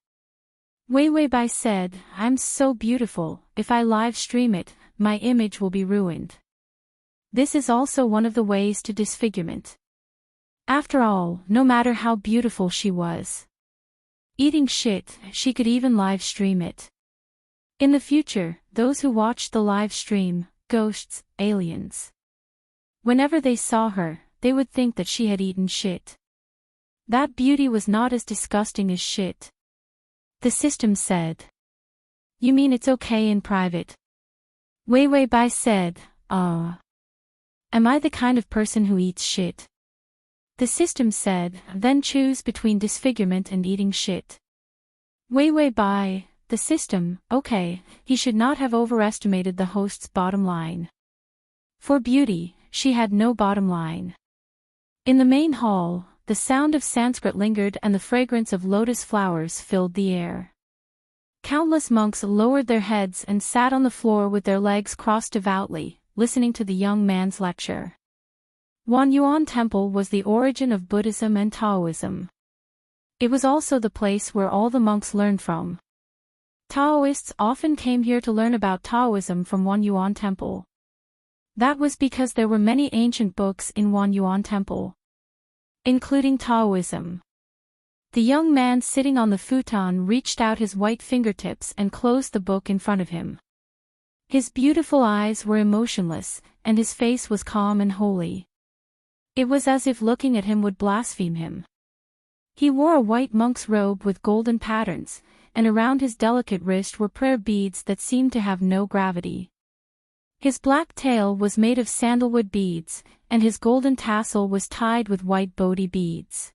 Wei Wei Bai said, I'm so beautiful, if I live stream it, my image will be ruined. This is also one of the ways to disfigurement. After all, no matter how beautiful she was eating shit, she could even live stream it. In the future, those who watched the live stream, ghosts, aliens, whenever they saw her, they would think that she had eaten shit. That beauty was not as disgusting as shit. The system said. You mean it's okay in private? Wei Wei Bai said, am I the kind of person who eats shit? The system said, then choose between disfigurement and eating shit. Wei Wei Bai, the system, okay, he should not have overestimated the host's bottom line. For beauty, she had no bottom line. In the main hall, the sound of Sanskrit lingered and the fragrance of lotus flowers filled the air. Countless monks lowered their heads and sat on the floor with their legs crossed devoutly, listening to the young man's lecture. Wanyuan Temple was the origin of Buddhism and Taoism. It was also the place where all the monks learned from. Taoists often came here to learn about Taoism from Wanyuan Temple. That was because there were many ancient books in Wanyuan Temple, including Taoism. The young man sitting on the futon reached out his white fingertips and closed the book in front of him. His beautiful eyes were emotionless, and his face was calm and holy. It was as if looking at him would blaspheme him. He wore a white monk's robe with golden patterns, and around his delicate wrist were prayer beads that seemed to have no gravity. His black tail was made of sandalwood beads, and his golden tassel was tied with white Bodhi beads.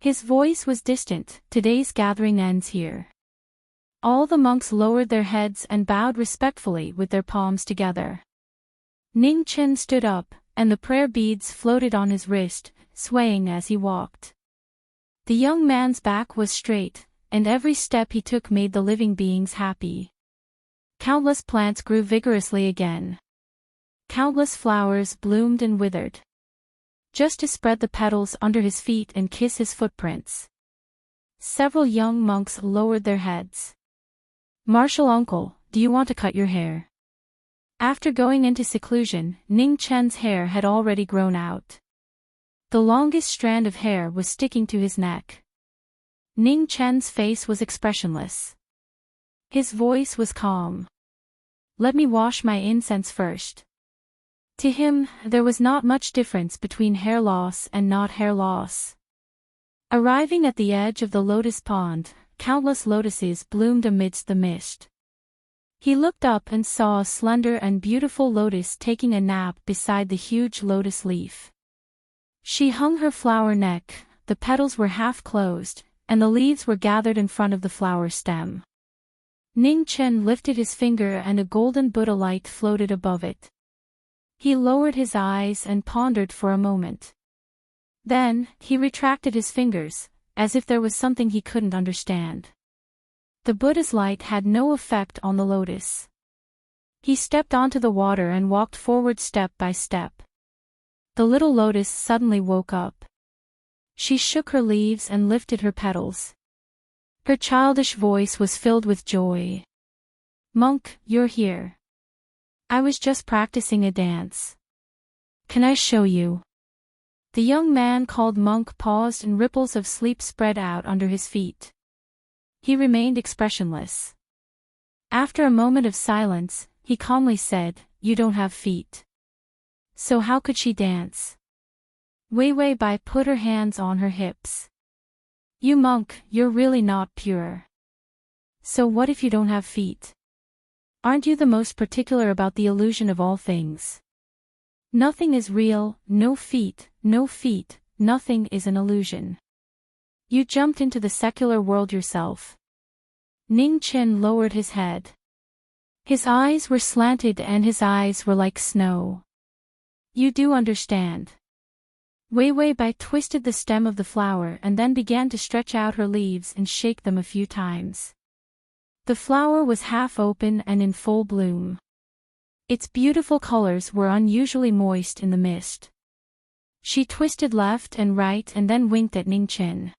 His voice was distant, today's gathering ends here. All the monks lowered their heads and bowed respectfully with their palms together. Ning Chen stood up, and the prayer beads floated on his wrist, swaying as he walked. The young man's back was straight, and every step he took made the living beings happy. Countless plants grew vigorously again. Countless flowers bloomed and withered, just to spread the petals under his feet and kiss his footprints. Several young monks lowered their heads. Martial uncle, do you want to cut your hair? After going into seclusion, Ning Chen's hair had already grown out. The longest strand of hair was sticking to his neck. Ning Chen's face was expressionless. His voice was calm. Let me wash my incense first. To him, there was not much difference between hair loss and not hair loss. Arriving at the edge of the lotus pond, countless lotuses bloomed amidst the mist. He looked up and saw a slender and beautiful lotus taking a nap beside the huge lotus leaf. She hung her flower neck, the petals were half closed, and the leaves were gathered in front of the flower stem. Ning Chen lifted his finger and a golden Buddha light floated above it. He lowered his eyes and pondered for a moment. Then, he retracted his fingers, as if there was something he couldn't understand. The Buddha's light had no effect on the lotus. He stepped onto the water and walked forward step by step. The little lotus suddenly woke up. She shook her leaves and lifted her petals. Her childish voice was filled with joy. "Monk, you're here. I was just practicing a dance. Can I show you?" The young man called Monk paused and ripples of sleep spread out under his feet. He remained expressionless. After a moment of silence, he calmly said, "You don't have feet. So how could she dance?" Wei Wei Bai put her hands on her hips. "You monk, you're really not pure. So what if you don't have feet? Aren't you the most particular about the illusion of all things? Nothing is real, no feet, nothing is an illusion. You jumped into the secular world yourself." Ning Chen lowered his head. His eyes were slanted and his eyes were like snow. "You do understand." Wei Wei Bai twisted the stem of the flower and then began to stretch out her leaves and shake them a few times. The flower was half open and in full bloom. Its beautiful colors were unusually moist in the mist. She twisted left and right and then winked at Ning Chen.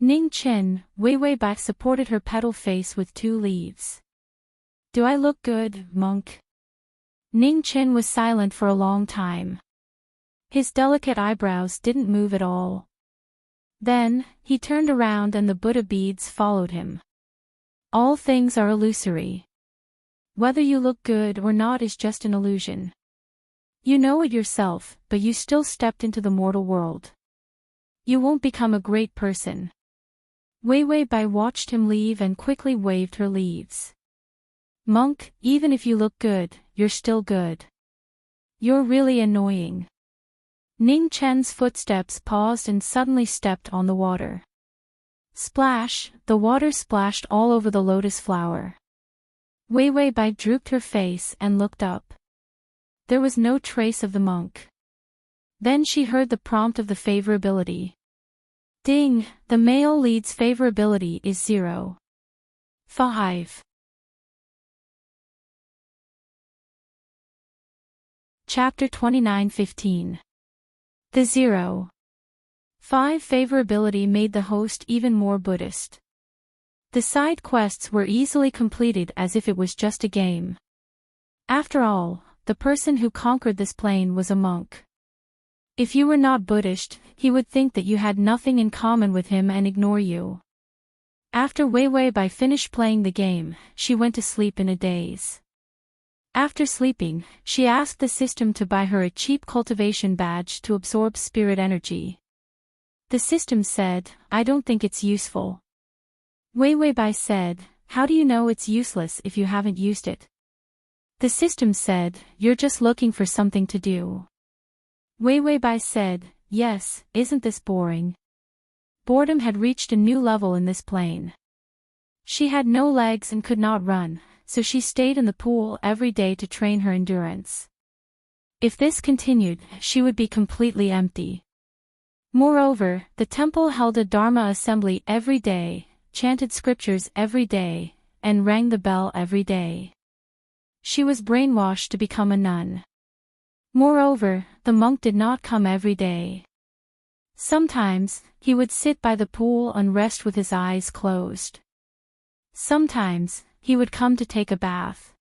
"Ning Chen," Wei Wei Bai supported her petal face with 2 leaves. "Do I look good, monk?" Ning Chen was silent for a long time. His delicate eyebrows didn't move at all. Then, he turned around and the Buddha beads followed him. "All things are illusory. Whether you look good or not is just an illusion. You know it yourself, but you still stepped into the mortal world. You won't become a great person." Wei Wei Bai watched him leave and quickly waved her leaves. "Monk, even if you look good, you're still good. You're really annoying." Ning Chen's footsteps paused and suddenly stepped on the water. Splash, the water splashed all over the lotus flower. Wei Wei Bai drooped her face and looked up. There was no trace of the monk. Then she heard the prompt of the favorability. "Ding, the male lead's favorability is 0. 5. Chapter 29:15. The 0. 5 favorability made the host even more Buddhist. The side quests were easily completed as if it was just a game. After all, the person who conquered this plane was a monk. If you were not Buddhist, he would think that you had nothing in common with him and ignore you. After Wei Wei Bai finished playing the game, she went to sleep in a daze. After sleeping, she asked the system to buy her a cheap cultivation badge to absorb spirit energy. The system said, "I don't think it's useful." Wei Wei Bai said, "How do you know it's useless if you haven't used it?" The system said, "You're just looking for something to do." Wei Wei Bai said, "Yes, isn't this boring?" Boredom had reached a new level in this plane. She had no legs and could not run, so she stayed in the pool every day to train her endurance. If this continued, she would be completely empty. Moreover, the temple held a Dharma assembly every day, chanted scriptures every day, and rang the bell every day. She was brainwashed to become a nun. Moreover, the monk did not come every day. Sometimes, he would sit by the pool and rest with his eyes closed. Sometimes, he would come to take a bath.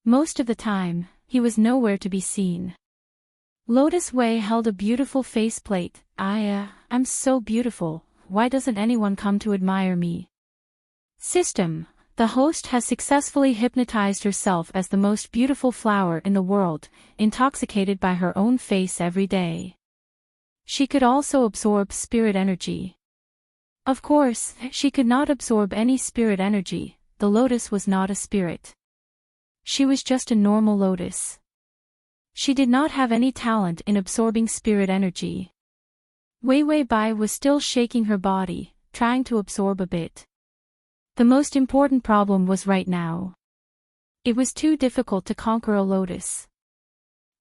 Most of the time, he was nowhere to be seen. Lotus Wei held a beautiful faceplate. I'm so beautiful, why doesn't anyone come to admire me?" System. The host has successfully hypnotized herself as the most beautiful flower in the world, intoxicated by her own face every day. She could also absorb spirit energy. Of course, she could not absorb any spirit energy, the lotus was not a spirit. She was just a normal lotus. She did not have any talent in absorbing spirit energy. Wei Wei Bai was still shaking her body, trying to absorb a bit. The most important problem was right now. It was too difficult to conquer a lotus.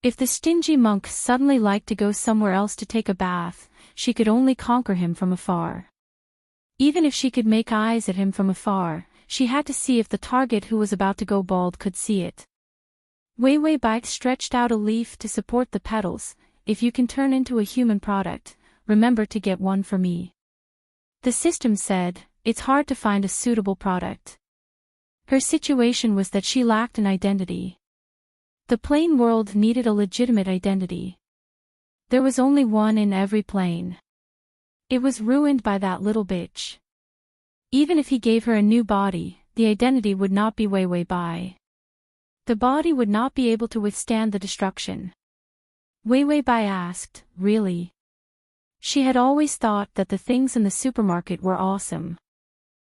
If the stingy monk suddenly liked to go somewhere else to take a bath, she could only conquer him from afar. Even if she could make eyes at him from afar, she had to see if the target who was about to go bald could see it. Wei Wei Bai stretched out a leaf to support the petals. If you can turn into a human product, remember to get one for me. The system said, it's hard to find a suitable product. Her situation was that she lacked an identity. The plane world needed a legitimate identity. There was only one in every plane. It was ruined by that little bitch. Even if he gave her a new body, the identity would not be Wei Wei Bai. The body would not be able to withstand the destruction. Wei Wei Bai asked, really? She had always thought that the things in the supermarket were awesome.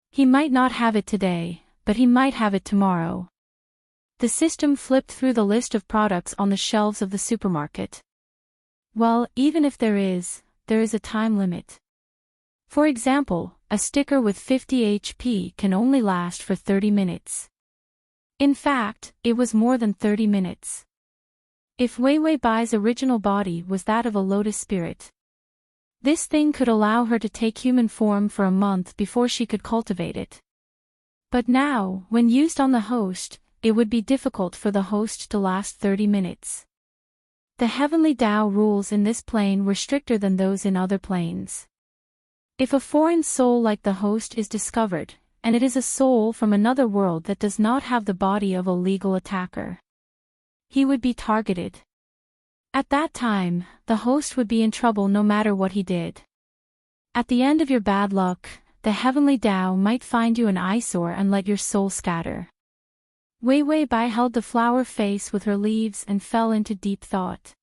He might not have it today, but he might have it tomorrow. The system flipped through the list of products on the shelves of the supermarket. Well, even if there is a time limit. For example, a sticker with 50 HP can only last for 30 minutes. In fact, it was more than 30 minutes. If Wei Wei Bai's original body was that of a lotus spirit, this thing could allow her to take human form for a month before she could cultivate it. But now, when used on the host, it would be difficult for the host to last 30 minutes. The heavenly Tao rules in this plane were stricter than those in other planes. If a foreign soul like the host is discovered, and it is a soul from another world that does not have the body of a legal attacker, he would be targeted. At that time, the host would be in trouble no matter what he did. At the end of your bad luck, the heavenly Tao might find you an eyesore and let your soul scatter. Wei Wei Bai held the flower face with her leaves and fell into deep thought.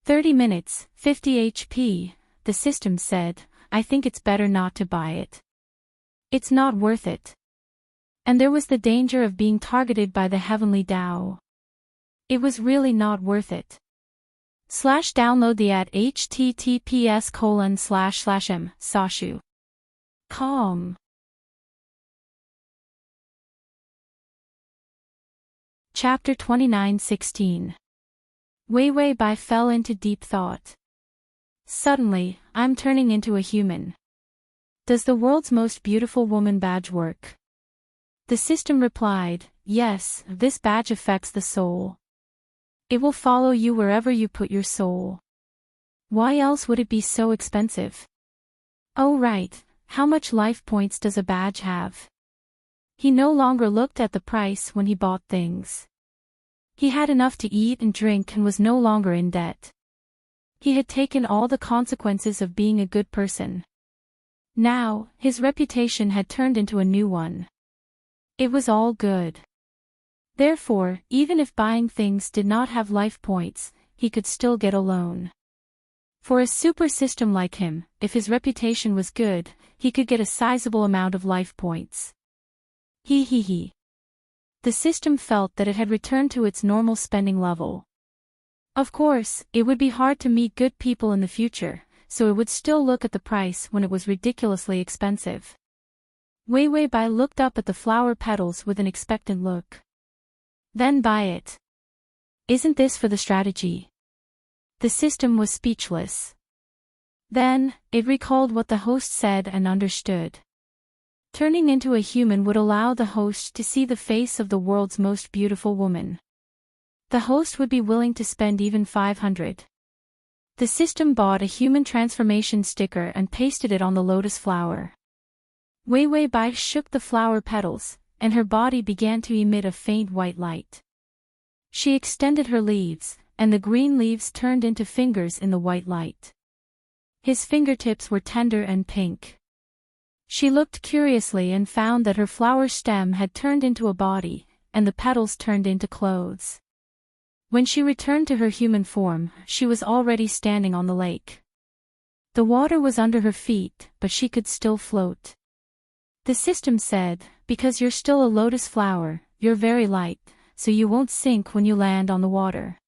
30 minutes, 50 HP, the system said, I think it's better not to buy it. It's not worth it. And there was the danger of being targeted by the heavenly Tao. It was really not worth it. Download the at https://m/sashu.com. Chapter 29:16. Wei Wei Bai fell into deep thought. Suddenly, I'm turning into a human. Does the world's most beautiful woman badge work? The system replied, yes, this badge affects the soul. It will follow you wherever you put your soul. Why else would it be so expensive? Oh right, how much life points does a badge have? He no longer looked at the price when he bought things. He had enough to eat and drink and was no longer in debt. He had taken all the consequences of being a good person. Now, his reputation had turned into a new one. It was all good. Therefore, even if buying things did not have life points, he could still get a loan. For a super system like him, if his reputation was good, he could get a sizable amount of life points. He. The system felt that it had returned to its normal spending level. Of course, it would be hard to meet good people in the future, so it would still look at the price when it was ridiculously expensive. Wei Wei Bai looked up at the flower petals with an expectant look. Then buy it. Isn't this for the strategy? The system was speechless. Then, it recalled what the host said and understood. Turning into a human would allow the host to see the face of the world's most beautiful woman. The host would be willing to spend even 500. The system bought a human transformation sticker and pasted it on the lotus flower. Wei Wei Bai shook the flower petals, and her body began to emit a faint white light. She extended her leaves, and the green leaves turned into fingers in the white light. His fingertips were tender and pink. She looked curiously and found that her flower stem had turned into a body, and the petals turned into clothes. When she returned to her human form, she was already standing on the lake. The water was under her feet, but she could still float. The system said, because you're still a lotus flower, you're very light, so you won't sink when you land on the water.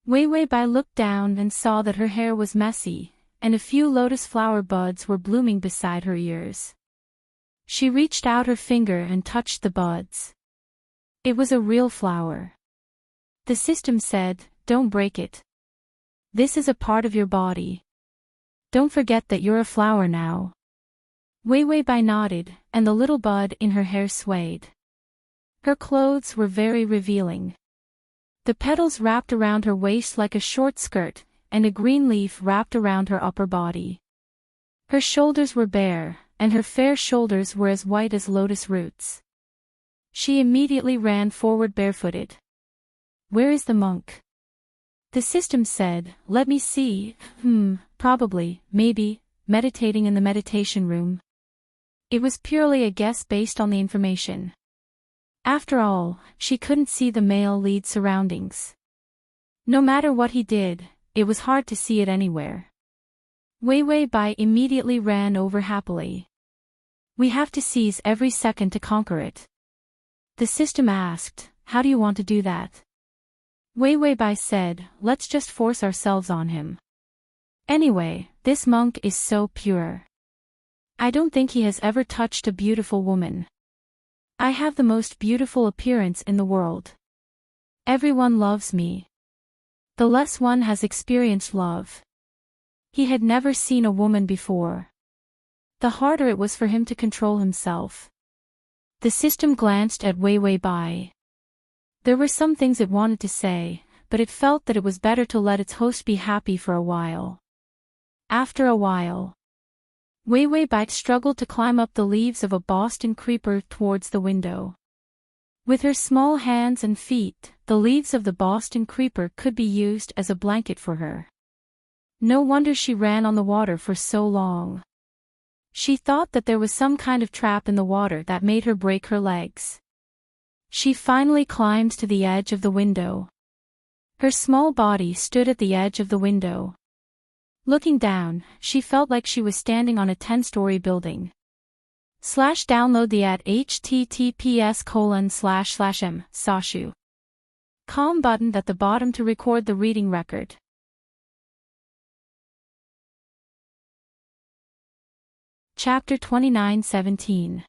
Wei Wei Bai looked down and saw that her hair was messy, and a few lotus flower buds were blooming beside her ears. She reached out her finger and touched the buds. It was a real flower. The system said, don't break it. This is a part of your body. Don't forget that you're a flower now. Wei Wei Bai nodded, and the little bud in her hair swayed. Her clothes were very revealing. The petals wrapped around her waist like a short skirt, and a green leaf wrapped around her upper body. Her shoulders were bare, and her fair shoulders were as white as lotus roots. She immediately ran forward barefooted. "Where is the monk?" The system said. "Let me see, probably, maybe, meditating in the meditation room." It was purely a guess based on the information. After all, she couldn't see the male lead's surroundings. No matter what he did, it was hard to see it anywhere. Wei Wei Bai immediately ran over happily. "We have to seize every second to conquer it." The system asked, "How do you want to do that?" Wei Wei Bai said, "Let's just force ourselves on him. Anyway, this monk is so pure. I don't think he has ever touched a beautiful woman. I have the most beautiful appearance in the world. Everyone loves me. The less one has experienced love. He had never seen a woman before. The harder it was for him to control himself." The system glanced at Wei Wei Bai. There were some things it wanted to say, but it felt that it was better to let its host be happy for a while. After a while, Wei Wei Bai struggled to climb up the leaves of a Boston creeper towards the window. With her small hands and feet, the leaves of the Boston creeper could be used as a blanket for her. No wonder she ran on the water for so long. She thought that there was some kind of trap in the water that made her break her legs. She finally climbed to the edge of the window. Her small body stood at the edge of the window. Looking down, she felt like she was standing on a 10-story building. Download the at https://m/sashu.com button at the bottom to record the reading record. Chapter 29:17.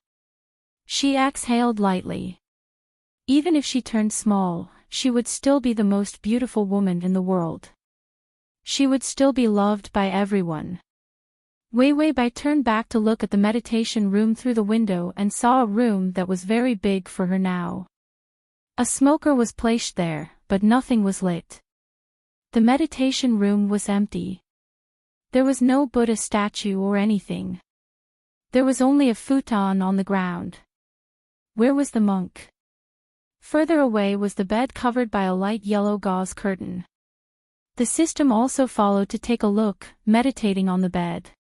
She exhaled lightly. Even if she turned small, she would still be the most beautiful woman in the world. She would still be loved by everyone. Wei Wei Bai turned back to look at the meditation room through the window and saw a room that was very big for her now. A smoker was placed there, but nothing was lit. The meditation room was empty. There was no Buddha statue or anything. There was only a futon on the ground. Where was the monk? Further away was the bed covered by a light yellow gauze curtain. The system also followed to take a look, meditating on the bed.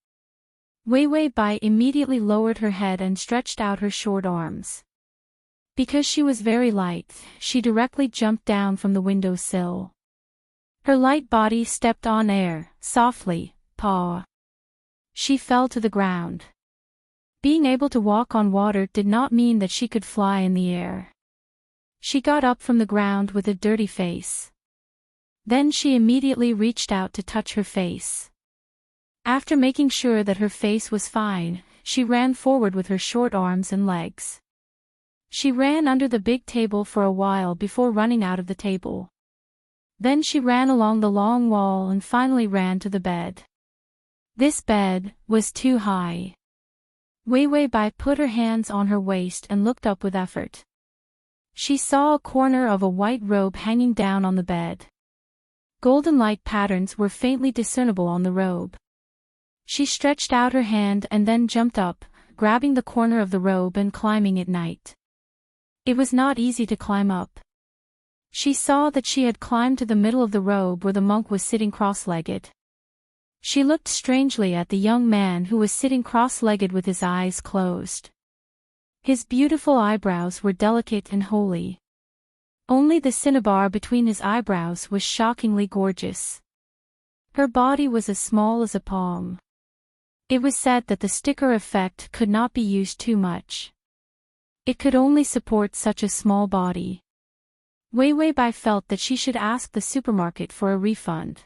Wei Wei Bai immediately lowered her head and stretched out her short arms. Because she was very light, she directly jumped down from the window sill. Her light body stepped on air, softly, paw. She fell to the ground. Being able to walk on water did not mean that she could fly in the air. She got up from the ground with a dirty face. Then she immediately reached out to touch her face. After making sure that her face was fine, she ran forward with her short arms and legs. She ran under the big table for a while before running out of the table. Then she ran along the long wall and finally ran to the bed. This bed was too high. Wei Wei Bai put her hands on her waist and looked up with effort. She saw a corner of a white robe hanging down on the bed. Golden light patterns were faintly discernible on the robe. She stretched out her hand and then jumped up, grabbing the corner of the robe and climbing at night. It was not easy to climb up. She saw that she had climbed to the middle of the robe where the monk was sitting cross-legged. She looked strangely at the young man who was sitting cross-legged with his eyes closed. His beautiful eyebrows were delicate and holy. Only the cinnabar between his eyebrows was shockingly gorgeous. Her body was as small as a palm. It was said that the sticker effect could not be used too much. It could only support such a small body. Wei Wei Bai felt that she should ask the supermarket for a refund.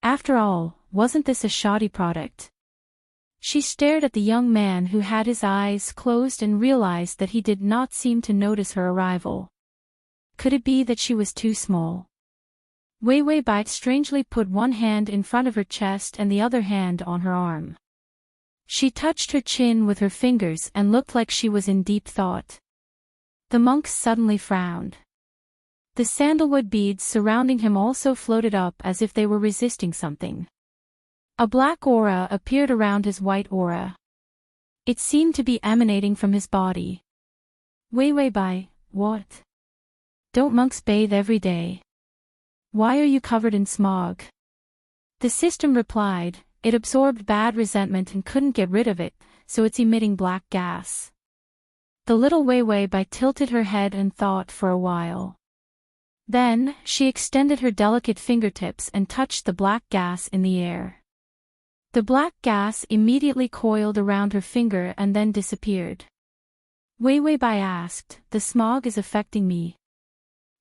After all, wasn't this a shoddy product? She stared at the young man who had his eyes closed and realized that he did not seem to notice her arrival. Could it be that she was too small? Wei Wei Bai strangely put one hand in front of her chest and the other hand on her arm. She touched her chin with her fingers and looked like she was in deep thought. The monk suddenly frowned. The sandalwood beads surrounding him also floated up as if they were resisting something. A black aura appeared around his white aura. It seemed to be emanating from his body. Wei Bai, what? Don't monks bathe every day? Why are you covered in smog? The system replied, it absorbed bad resentment and couldn't get rid of it, so it's emitting black gas. The little Wei Bai tilted her head and thought for a while. Then, she extended her delicate fingertips and touched the black gas in the air. The black gas immediately coiled around her finger and then disappeared. Wei Bai asked, the smog is affecting me.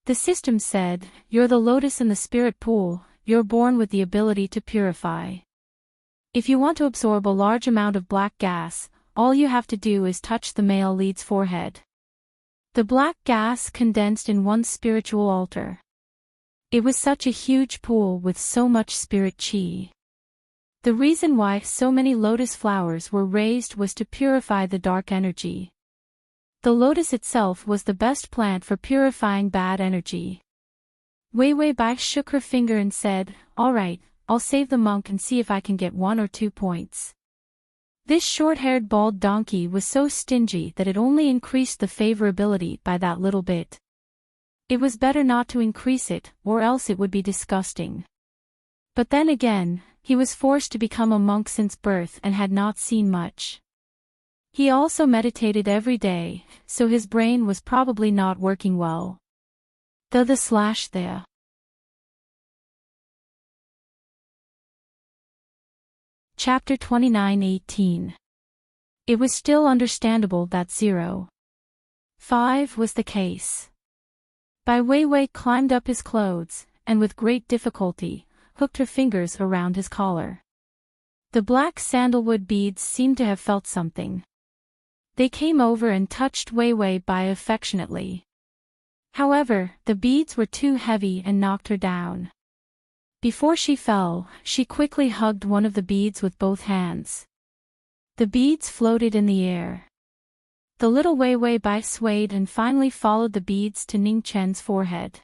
The system said, you're the lotus in the spirit pool, you're born with the ability to purify. If you want to absorb a large amount of black gas, all you have to do is touch the male lead's forehead. The black gas condensed in one spiritual altar. It was such a huge pool with so much spirit chi. The reason why so many lotus flowers were raised was to purify the dark energy. The lotus itself was the best plant for purifying bad energy. Wei Bai shook her finger and said, all right, I'll save the monk and see if I can get 1 or 2 points. This short-haired bald donkey was so stingy that it only increased the favorability by that little bit. It was better not to increase it, or else it would be disgusting. But then again, he was forced to become a monk since birth and had not seen much. He also meditated every day, so his brain was probably not working well. The. Chapter 29:18. It was still understandable that 0.5 was the case. Wei climbed up his clothes, and with great difficulty, hooked her fingers around his collar. The black sandalwood beads seemed to have felt something. They came over and touched Wei Bai affectionately. However, the beads were too heavy and knocked her down. Before she fell, she quickly hugged one of the beads with both hands. The beads floated in the air. The little Wei Bai swayed and finally followed the beads to Ning Chen's forehead.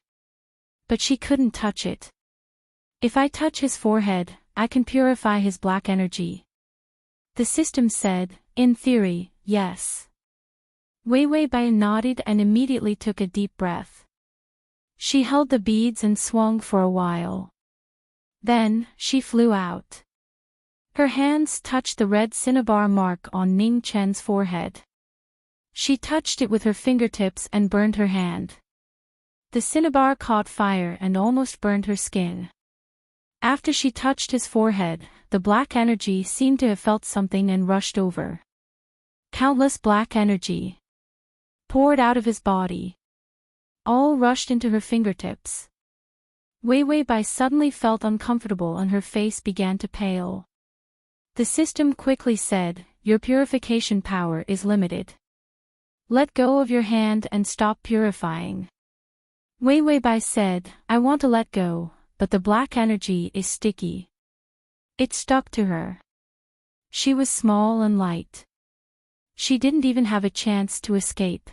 But she couldn't touch it. If I touch his forehead, I can purify his black energy. The system said, in theory, yes. Wei Bai nodded and immediately took a deep breath. She held the beads and swung for a while. Then, she flew out. Her hands touched the red cinnabar mark on Ning Chen's forehead. She touched it with her fingertips and burned her hand. The cinnabar caught fire and almost burned her skin. After she touched his forehead, the black energy seemed to have felt something and rushed over. Countless black energy poured out of his body. All rushed into her fingertips. Wei Bai suddenly felt uncomfortable and her face began to pale. The system quickly said, your purification power is limited. Let go of your hand and stop purifying. Wei Bai said, I want to let go, but the black energy is sticky. It stuck to her. She was small and light. She didn't even have a chance to escape.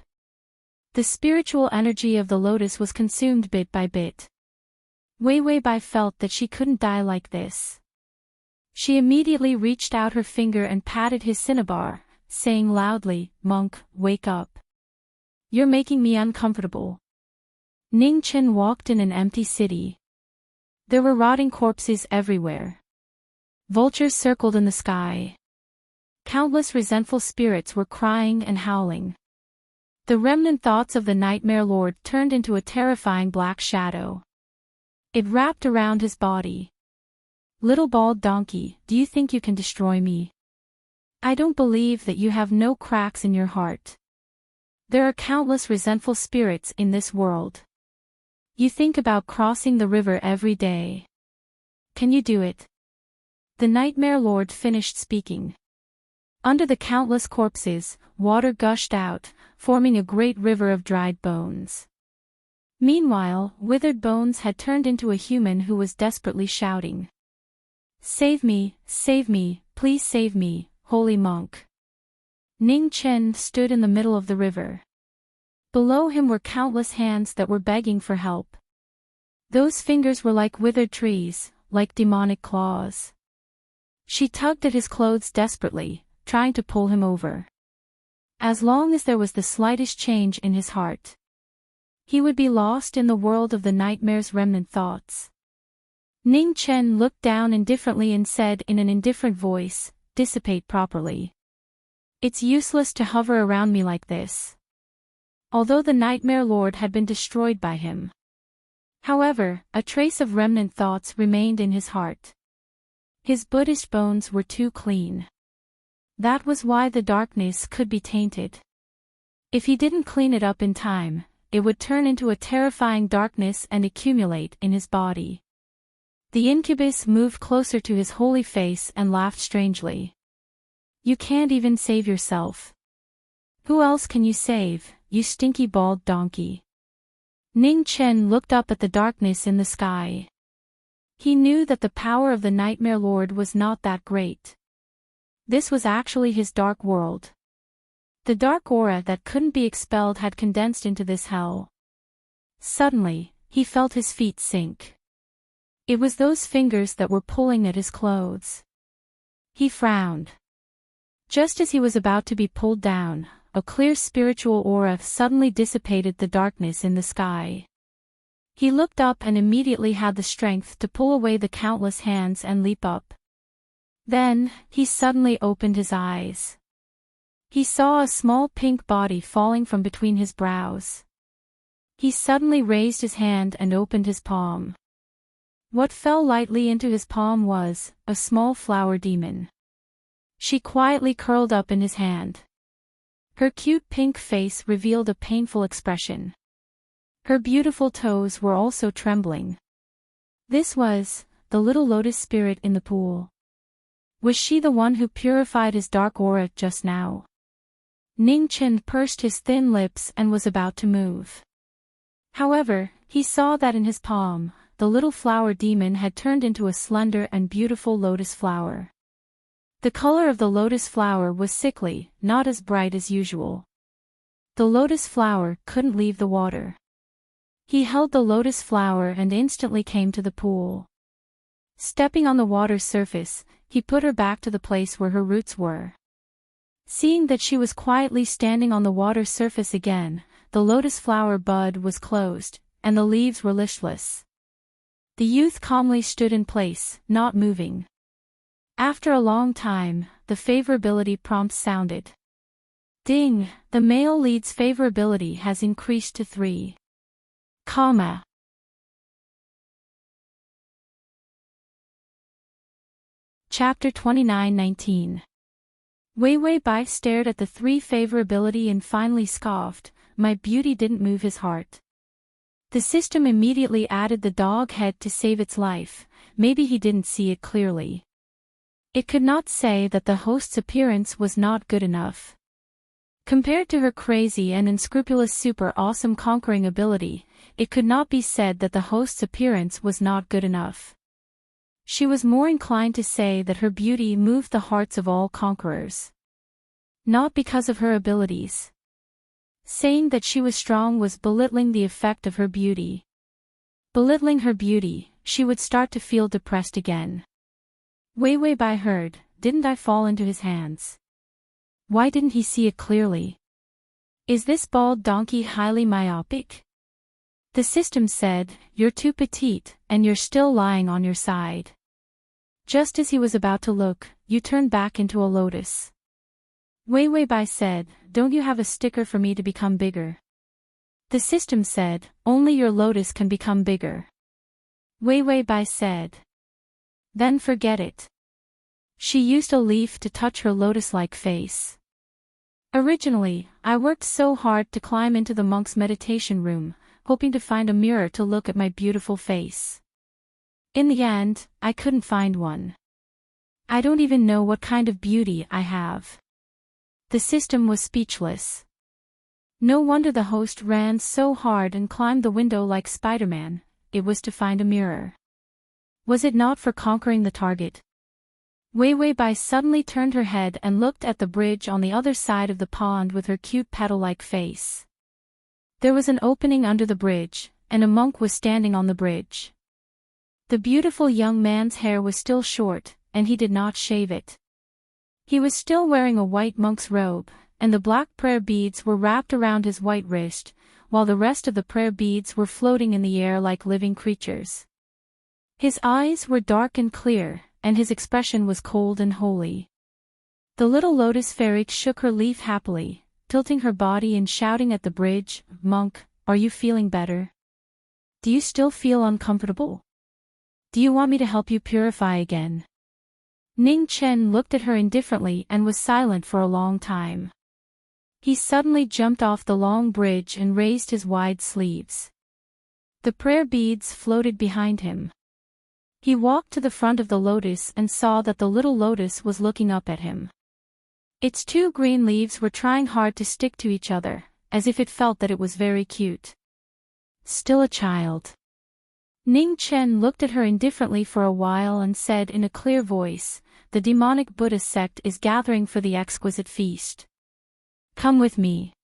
The spiritual energy of the lotus was consumed bit by bit. Wei Bai felt that she couldn't die like this. She immediately reached out her finger and patted his cinnabar, saying loudly, monk, wake up. You're making me uncomfortable. Ning Chen walked in an empty city. There were rotting corpses everywhere. Vultures circled in the sky. Countless resentful spirits were crying and howling. The remnant thoughts of the Nightmare Lord turned into a terrifying black shadow. It wrapped around his body. Little bald donkey, do you think you can destroy me? I don't believe that you have no cracks in your heart. There are countless resentful spirits in this world. You think about crossing the river every day. Can you do it? The Nightmare Lord finished speaking. Under the countless corpses, water gushed out, forming a great river of dried bones. Meanwhile, withered bones had turned into a human who was desperately shouting. Save me, please save me, holy monk. Ning Chen stood in the middle of the river. Below him were countless hands that were begging for help. Those fingers were like withered trees, like demonic claws. She tugged at his clothes desperately, trying to pull him over. As long as there was the slightest change in his heart, he would be lost in the world of the nightmare's remnant thoughts. Ning Chen looked down indifferently and said in an indifferent voice, "Dissipate properly. It's useless to hover around me like this." Although the Nightmare Lord had been destroyed by him, however, a trace of remnant thoughts remained in his heart. His Buddhist bones were too clean. That was why the darkness could be tainted. If he didn't clean it up in time, it would turn into a terrifying darkness and accumulate in his body. The incubus moved closer to his holy face and laughed strangely. "You can't even save yourself. Who else can you save, you stinky bald donkey?" Ning Chen looked up at the darkness in the sky. He knew that the power of the Nightmare Lord was not that great. This was actually his dark world. The dark aura that couldn't be expelled had condensed into this hell. Suddenly, he felt his feet sink. It was those fingers that were pulling at his clothes. He frowned. Just as he was about to be pulled down, a clear spiritual aura suddenly dissipated the darkness in the sky. He looked up and immediately had the strength to pull away the countless hands and leap up. Then, he suddenly opened his eyes. He saw a small pink body falling from between his brows. He suddenly raised his hand and opened his palm. What fell lightly into his palm was a small flower demon. She quietly curled up in his hand. Her cute pink face revealed a painful expression. Her beautiful toes were also trembling. This was the little lotus spirit in the pool. Was she the one who purified his dark aura just now? Ning Chen pursed his thin lips and was about to move. However, he saw that in his palm, the little flower demon had turned into a slender and beautiful lotus flower. The color of the lotus flower was sickly, not as bright as usual. The lotus flower couldn't leave the water. He held the lotus flower and instantly came to the pool. Stepping on the water's surface, he put her back to the place where her roots were. Seeing that she was quietly standing on the water's surface again, the lotus flower bud was closed, and the leaves were listless. The youth calmly stood in place, not moving. After a long time, the favorability prompt sounded. Ding, the male lead's favorability has increased to 3. Chapter 29:19. Wei Wei Bai stared at the 3 favorability and finally scoffed, "My beauty didn't move his heart." The system immediately added the dog head to save its life. Maybe he didn't see it clearly. It could not say that the host's appearance was not good enough. Compared to her crazy and unscrupulous super awesome conquering ability, it could not be said that the host's appearance was not good enough. She was more inclined to say that her beauty moved the hearts of all conquerors. Not because of her abilities. Saying that she was strong was belittling the effect of her beauty. Belittling her beauty, she would start to feel depressed again. Wei Wei Bai heard, "Didn't I fall into his hands? Why didn't he see it clearly? Is this bald donkey highly myopic?" The system said, "You're too petite, and you're still lying on your side." Just as he was about to look, you turned back into a lotus. Wei Wei Bai said, "Don't you have a sticker for me to become bigger?" The system said, "Only your lotus can become bigger." Wei Wei Bai said, "Then forget it." She used a leaf to touch her lotus-like face. "Originally, I worked so hard to climb into the monk's meditation room, hoping to find a mirror to look at my beautiful face. In the end, I couldn't find one. I don't even know what kind of beauty I have." The system was speechless. No wonder the host ran so hard and climbed the window like Spider-Man. It was to find a mirror. Was it not for conquering the target? Wei Wei Bai suddenly turned her head and looked at the bridge on the other side of the pond with her cute petal-like face. There was an opening under the bridge, and a monk was standing on the bridge. The beautiful young man's hair was still short, and he did not shave it. He was still wearing a white monk's robe, and the black prayer beads were wrapped around his white wrist, while the rest of the prayer beads were floating in the air like living creatures. His eyes were dark and clear, and his expression was cold and holy. The little lotus fairy shook her leaf happily, tilting her body and shouting at the bridge, "Monk, are you feeling better? Do you still feel uncomfortable? Do you want me to help you purify again?" Ning Chen looked at her indifferently and was silent for a long time. He suddenly jumped off the long bridge and raised his wide sleeves. The prayer beads floated behind him. He walked to the front of the lotus and saw that the little lotus was looking up at him. Its two green leaves were trying hard to stick to each other, as if it felt that it was very cute. Still a child. Ning Chen looked at her indifferently for a while and said in a clear voice, "The demonic Buddhist sect is gathering for the exquisite feast. Come with me."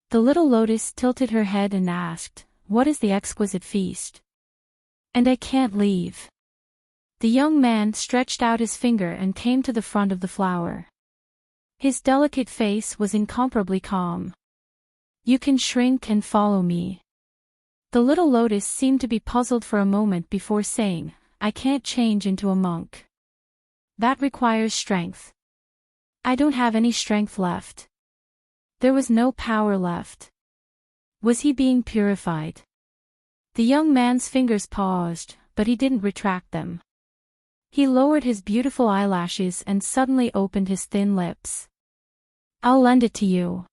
The little lotus tilted her head and asked, "What is the exquisite feast? And I can't leave." The young man stretched out his finger and came to the front of the flower. His delicate face was incomparably calm. "You can shrink and follow me." The little lotus seemed to be puzzled for a moment before saying, "I can't change into a monk. That requires strength. I don't have any strength left." There was no power left. Was he being purified? The young man's fingers paused, but he didn't retract them. He lowered his beautiful eyelashes and suddenly opened his thin lips. "I'll lend it to you."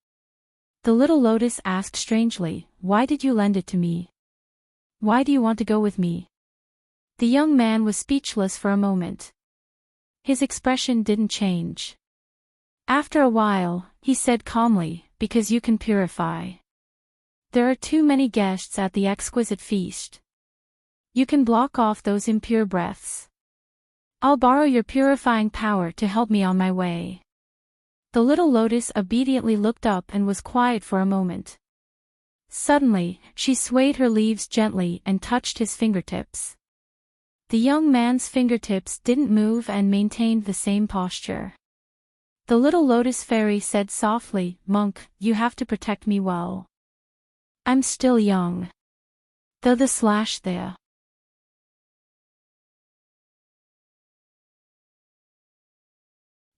The little lotus asked strangely, "Why did you lend it to me? Why do you want to go with me?" The young man was speechless for a moment. His expression didn't change. After a while, he said calmly, "Because you can purify. There are too many guests at the exquisite feast. You can block off those impure breaths. I'll borrow your purifying power to help me on my way." The little lotus obediently looked up and was quiet for a moment. Suddenly, she swayed her leaves gently and touched his fingertips. The young man's fingertips didn't move and maintained the same posture. The little lotus fairy said softly, "Monk, you have to protect me well. I'm still young." Though the slash there.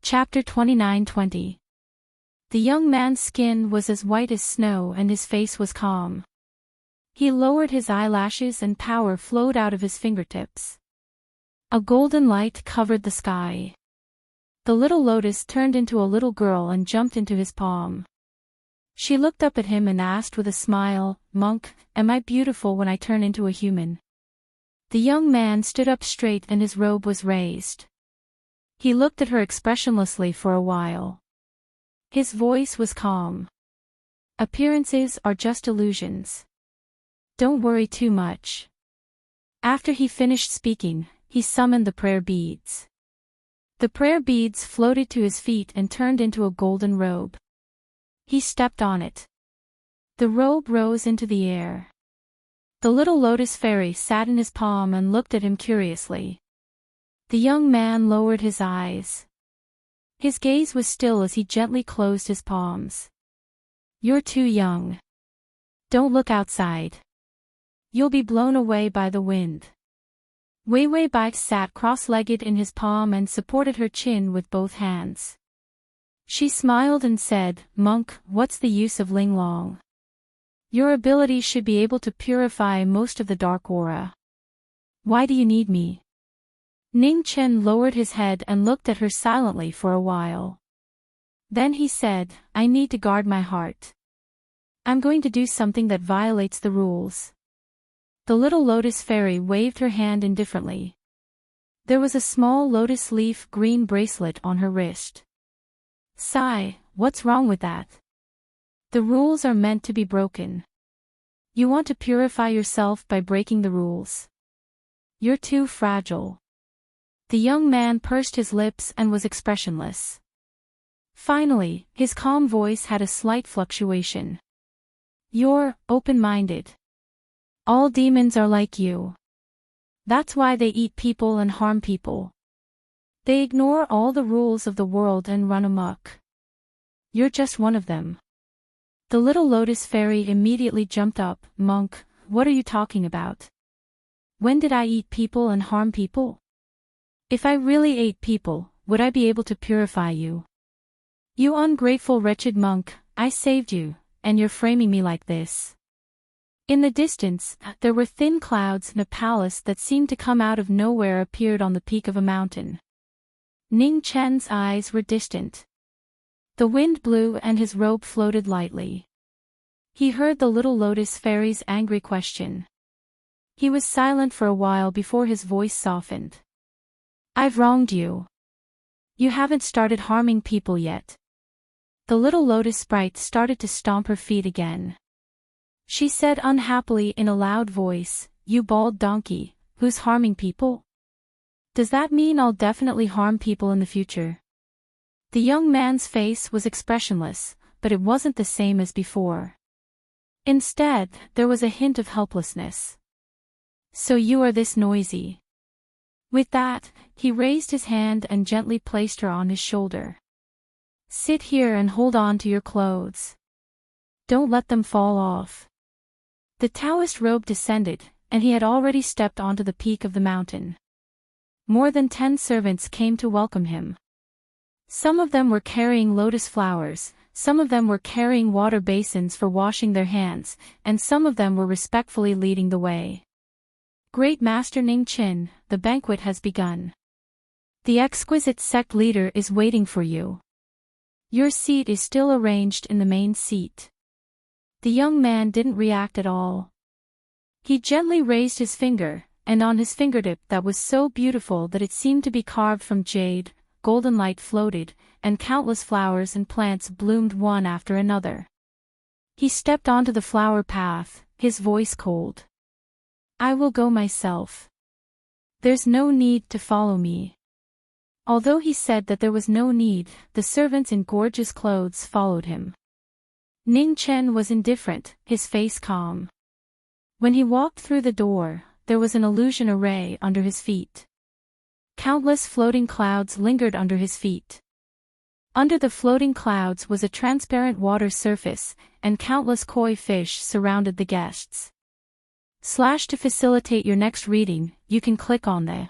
Chapter 29-20. The young man's skin was as white as snow and his face was calm. He lowered his eyelashes and power flowed out of his fingertips. A golden light covered the sky. The little lotus turned into a little girl and jumped into his palm. She looked up at him and asked with a smile, "Monk, am I beautiful when I turn into a human?" The young man stood up straight and his robe was raised. He looked at her expressionlessly for a while. His voice was calm. "Appearances are just illusions. Don't worry too much." After he finished speaking, he summoned the prayer beads. The prayer beads floated to his feet and turned into a golden robe. He stepped on it. The robe rose into the air. The little lotus fairy sat in his palm and looked at him curiously. The young man lowered his eyes. His gaze was still as he gently closed his palms. "You're too young. Don't look outside. You'll be blown away by the wind." Wei Wei Bai sat cross-legged in his palm and supported her chin with both hands. She smiled and said, "Monk, what's the use of Ling Long? Your ability should be able to purify most of the dark aura. Why do you need me?" Ning Chen lowered his head and looked at her silently for a while. Then he said, "I need to guard my heart. I'm going to do something that violates the rules." The little lotus fairy waved her hand indifferently. There was a small lotus leaf green bracelet on her wrist. "Sigh, what's wrong with that? The rules are meant to be broken. You want to purify yourself by breaking the rules. You're too fragile." The young man pursed his lips and was expressionless. Finally, his calm voice had a slight fluctuation. You're open-minded. All demons are like you. That's why they eat people and harm people. They ignore all the rules of the world and run amok. You're just one of them. The little lotus fairy immediately jumped up. Monk, what are you talking about? When did I eat people and harm people? If I really ate people, would I be able to purify you? You ungrateful wretched monk, I saved you, and you're framing me like this. In the distance, there were thin clouds and a palace that seemed to come out of nowhere appeared on the peak of a mountain. Ning Chen's eyes were distant. The wind blew and his robe floated lightly. He heard the little lotus fairy's angry question. He was silent for a while before his voice softened. I've wronged you. You haven't started harming people yet. The little lotus sprite started to stomp her feet again. She said unhappily in a loud voice, You bald donkey, who's harming people? Does that mean I'll definitely harm people in the future? The young man's face was expressionless, but it wasn't the same as before. Instead, there was a hint of helplessness. So you are this noisy. With that, he raised his hand and gently placed her on his shoulder. Sit here and hold on to your clothes. Don't let them fall off. The Taoist robe descended, and he had already stepped onto the peak of the mountain. More than 10 servants came to welcome him. Some of them were carrying lotus flowers, some of them were carrying water basins for washing their hands, and some of them were respectfully leading the way. Great Master Ning Chin, the banquet has begun. The exquisite sect leader is waiting for you. Your seat is still arranged in the main seat. The young man didn't react at all. He gently raised his finger, and on his fingertip that was so beautiful that it seemed to be carved from jade, golden light floated, and countless flowers and plants bloomed one after another. He stepped onto the flower path, his voice cold. I will go myself. There's no need to follow me. Although he said that there was no need, the servants in gorgeous clothes followed him. Ning Chen was indifferent, his face calm. When he walked through the door, there was an illusion array under his feet. Countless floating clouds lingered under his feet. Under the floating clouds was a transparent water surface, and countless koi fish surrounded the guests. To facilitate your next reading, you can click on the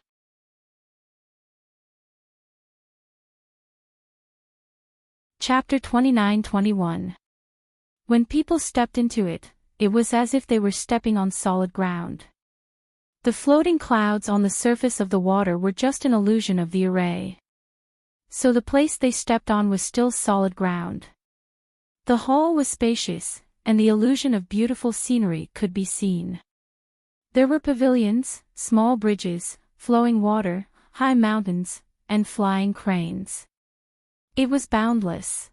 Chapter 29-21. When people stepped into it, it was as if they were stepping on solid ground. The floating clouds on the surface of the water were just an illusion of the array. So the place they stepped on was still solid ground. The hall was spacious, and the illusion of beautiful scenery could be seen. There were pavilions, small bridges, flowing water, high mountains, and flying cranes. It was boundless.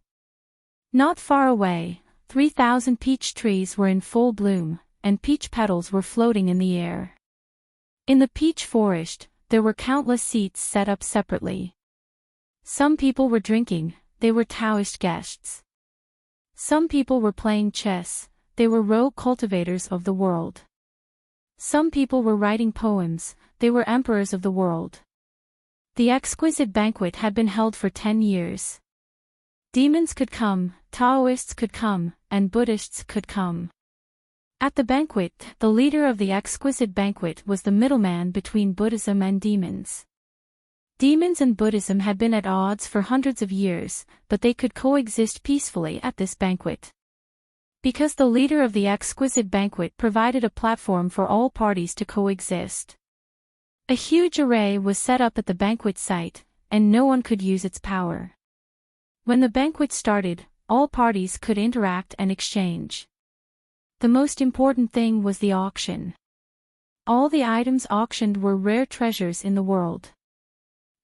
Not far away, 3,000 peach trees were in full bloom, and peach petals were floating in the air. In the peach forest, there were countless seats set up separately. Some people were drinking, they were Taoist guests. Some people were playing chess, they were rogue cultivators of the world. Some people were writing poems, they were emperors of the world. The exquisite banquet had been held for 10 years. Demons could come, Taoists could come, and Buddhists could come. At the banquet, the leader of the exquisite banquet was the middleman between Buddhism and demons. Demons and Buddhism had been at odds for hundreds of years, but they could coexist peacefully at this banquet. Because the leader of the exquisite banquet provided a platform for all parties to coexist. A huge array was set up at the banquet site, and no one could use its power. When the banquet started, all parties could interact and exchange. The most important thing was the auction. All the items auctioned were rare treasures in the world.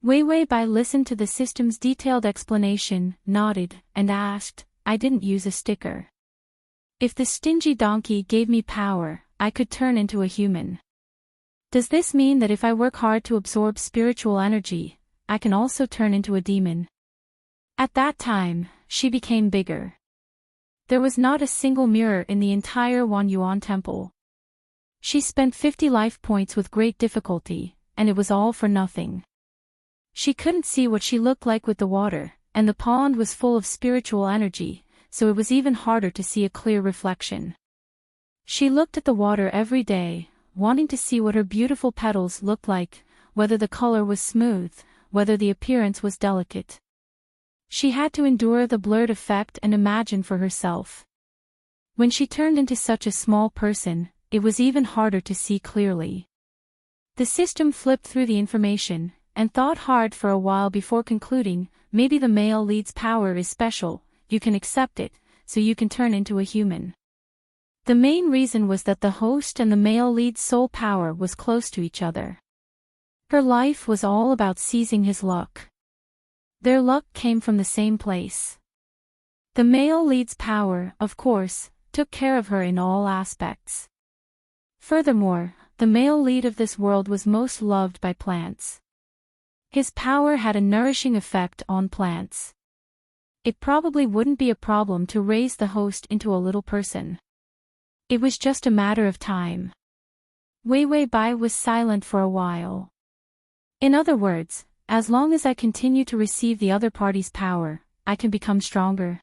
Wei Bai listened to the system's detailed explanation, nodded, and asked, I didn't use a sticker. If the stingy donkey gave me power, I could turn into a human. Does this mean that if I work hard to absorb spiritual energy, I can also turn into a demon? At that time, she became bigger. There was not a single mirror in the entire Wanyuan temple. She spent 50 life points with great difficulty, and it was all for nothing. She couldn't see what she looked like with the water, and the pond was full of spiritual energy, so it was even harder to see a clear reflection. She looked at the water every day, wanting to see what her beautiful petals looked like, whether the color was smooth, whether the appearance was delicate. She had to endure the blurred effect and imagine for herself. When she turned into such a small person, it was even harder to see clearly. The system flipped through the information, and thought hard for a while before concluding, maybe the male lead's power is special, you can accept it, so you can turn into a human. The main reason was that the host and the male lead's soul power was close to each other. Her life was all about seizing his luck. Their luck came from the same place. The male lead's power, of course, took care of her in all aspects. Furthermore, the male lead of this world was most loved by plants. His power had a nourishing effect on plants. It probably wouldn't be a problem to raise the host into a little person. It was just a matter of time. Wei Wei Bai was silent for a while. In other words, as long as I continue to receive the other party's power, I can become stronger.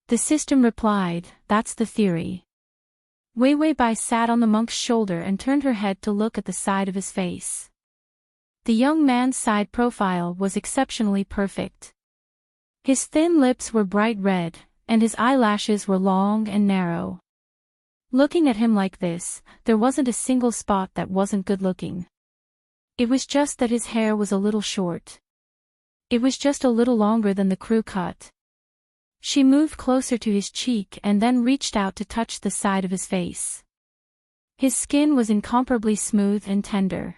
The system replied, that's the theory. Wei Wei Bai sat on the monk's shoulder and turned her head to look at the side of his face. The young man's side profile was exceptionally perfect. His thin lips were bright red, and his eyelashes were long and narrow. Looking at him like this, there wasn't a single spot that wasn't good-looking. It was just that his hair was a little short. It was just a little longer than the crew cut. She moved closer to his cheek and then reached out to touch the side of his face. His skin was incomparably smooth and tender.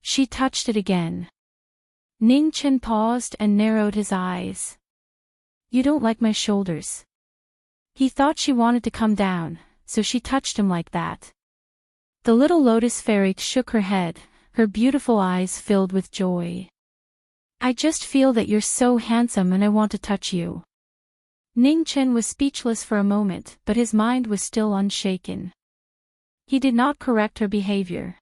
She touched it again. Ning Chen paused and narrowed his eyes. You don't like my shoulders. He thought she wanted to come down, so she touched him like that. The little lotus fairy shook her head, her beautiful eyes filled with joy. I just feel that you're so handsome and I want to touch you. Ning Chen was speechless for a moment, but his mind was still unshaken. He did not correct her behavior.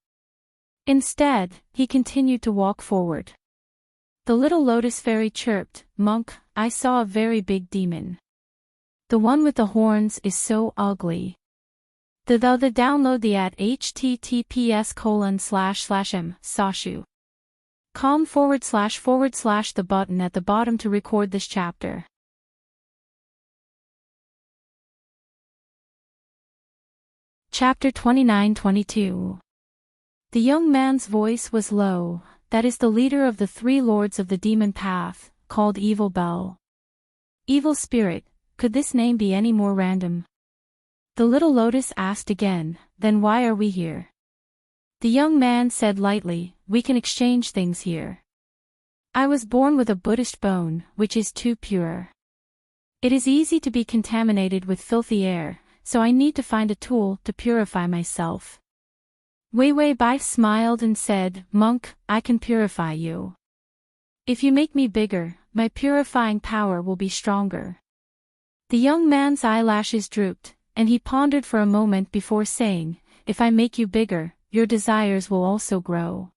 Instead, he continued to walk forward. The little lotus fairy chirped, Monk, I saw a very big demon. The one with the horns is so ugly. The download the at https://m sashu. com// the button at the bottom to record this chapter. Chapter 29-22. The young man's voice was low, that is the leader of the three lords of the demon path, called Evil Bell. Evil Spirit, could this name be any more random? The little lotus asked again, then why are we here? The young man said lightly, we can exchange things here. I was born with a Buddhist bone, which is too pure. It is easy to be contaminated with filthy air, so I need to find a tool to purify myself. Wei Wei Bai smiled and said, Monk, I can purify you. If you make me bigger, my purifying power will be stronger. The young man's eyelashes drooped, and he pondered for a moment before saying, if I make you bigger, your desires will also grow.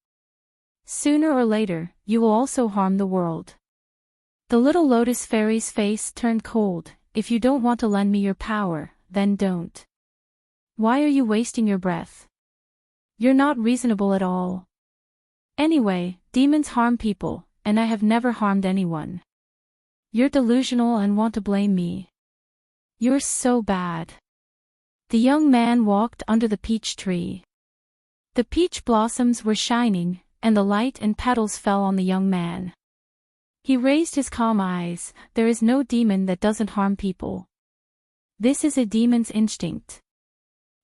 Sooner or later, you will also harm the world. The little lotus fairy's face turned cold. If you don't want to lend me your power, then don't. Why are you wasting your breath? You're not reasonable at all. Anyway, demons harm people, and I have never harmed anyone. You're delusional and want to blame me. You're so bad. The young man walked under the peach tree. The peach blossoms were shining, and the light and petals fell on the young man. He raised his calm eyes. There is no demon that doesn't harm people. This is a demon's instinct.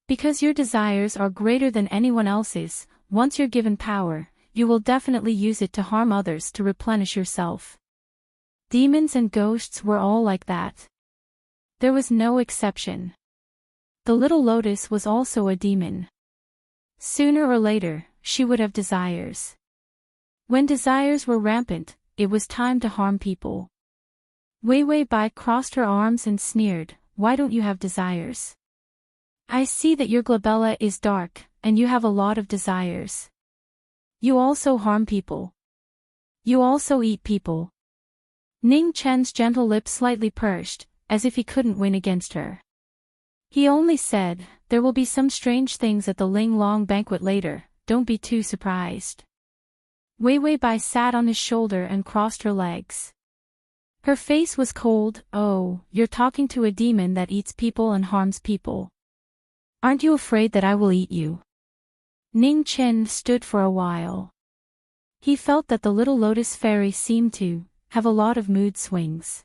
Because your desires are greater than anyone else's, once you're given power, you will definitely use it to harm others to replenish yourself. Demons and ghosts were all like that. There was no exception. The little lotus was also a demon. Sooner or later, she would have desires. When desires were rampant, it was time to harm people. Wei Wei Bai crossed her arms and sneered, "Why don't you have desires? I see that your glabella is dark, and you have a lot of desires. You also harm people. You also eat people." Ning Chen's gentle lips slightly pursed, as if he couldn't win against her. He only said, "There will be some strange things at the Ling Long banquet later, don't be too surprised." Wei Wei Bai sat on his shoulder and crossed her legs. Her face was cold. "Oh, you're talking to a demon that eats people and harms people. Aren't you afraid that I will eat you?" Ning Chen stood for a while. He felt that the little lotus fairy seemed to have a lot of mood swings.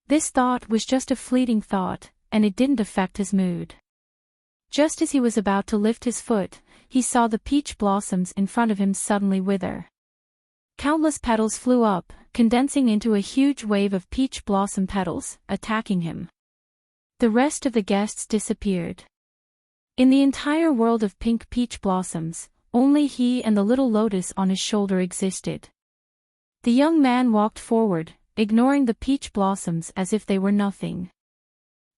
This thought was just a fleeting thought, and it didn't affect his mood. Just as he was about to lift his foot, he saw the peach blossoms in front of him suddenly wither. Countless petals flew up, condensing into a huge wave of peach blossom petals, attacking him. The rest of the guests disappeared. In the entire world of pink peach blossoms, only he and the little lotus on his shoulder existed. The young man walked forward, ignoring the peach blossoms as if they were nothing.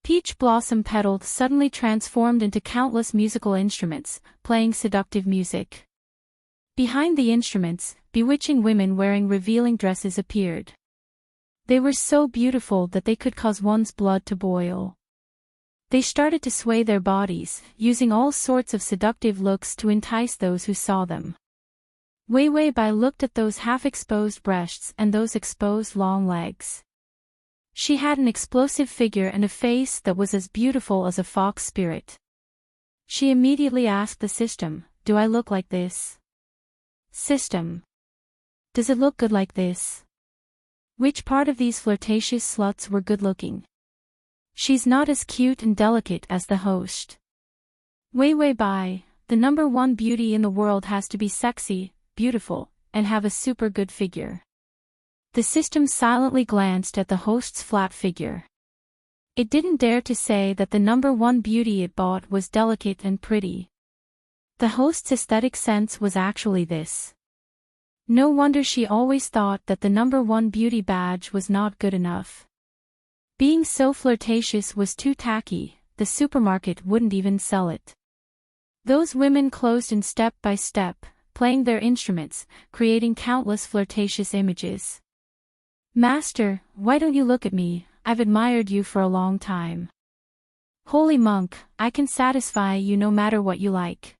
Peach blossom petals suddenly transformed into countless musical instruments, playing seductive music. Behind the instruments, bewitching women wearing revealing dresses appeared. They were so beautiful that they could cause one's blood to boil. They started to sway their bodies, using all sorts of seductive looks to entice those who saw them. Wei Wei Bai looked at those half-exposed breasts and those exposed long legs. She had an explosive figure and a face that was as beautiful as a fox spirit. She immediately asked the system, "Do I look like this? System. Does it look good like this? Which part of these flirtatious sluts were good-looking? She's not as cute and delicate as the host." Wei Wei Bai, the #1 beauty in the world, has to be sexy, beautiful, and have a super good figure. The system silently glanced at the host's flat figure. It didn't dare to say that the #1 beauty it bought was delicate and pretty. The host's aesthetic sense was actually this. No wonder she always thought that the #1 beauty badge was not good enough. Being so flirtatious was too tacky, the supermarket wouldn't even sell it. Those women closed in step by step, playing their instruments, creating countless flirtatious images. "Master, why don't you look at me? I've admired you for a long time. Holy monk, I can satisfy you no matter what you like."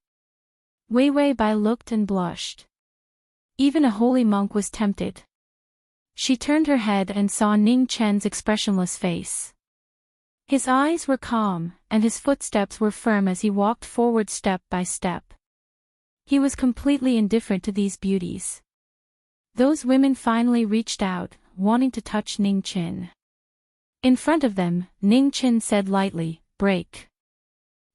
Wei Wei Bai looked and blushed. Even a holy monk was tempted. She turned her head and saw Ning Chen's expressionless face. His eyes were calm, and his footsteps were firm as he walked forward step by step. He was completely indifferent to these beauties. Those women finally reached out, wanting to touch Ning Chen. In front of them, Ning Chen said lightly, "Break."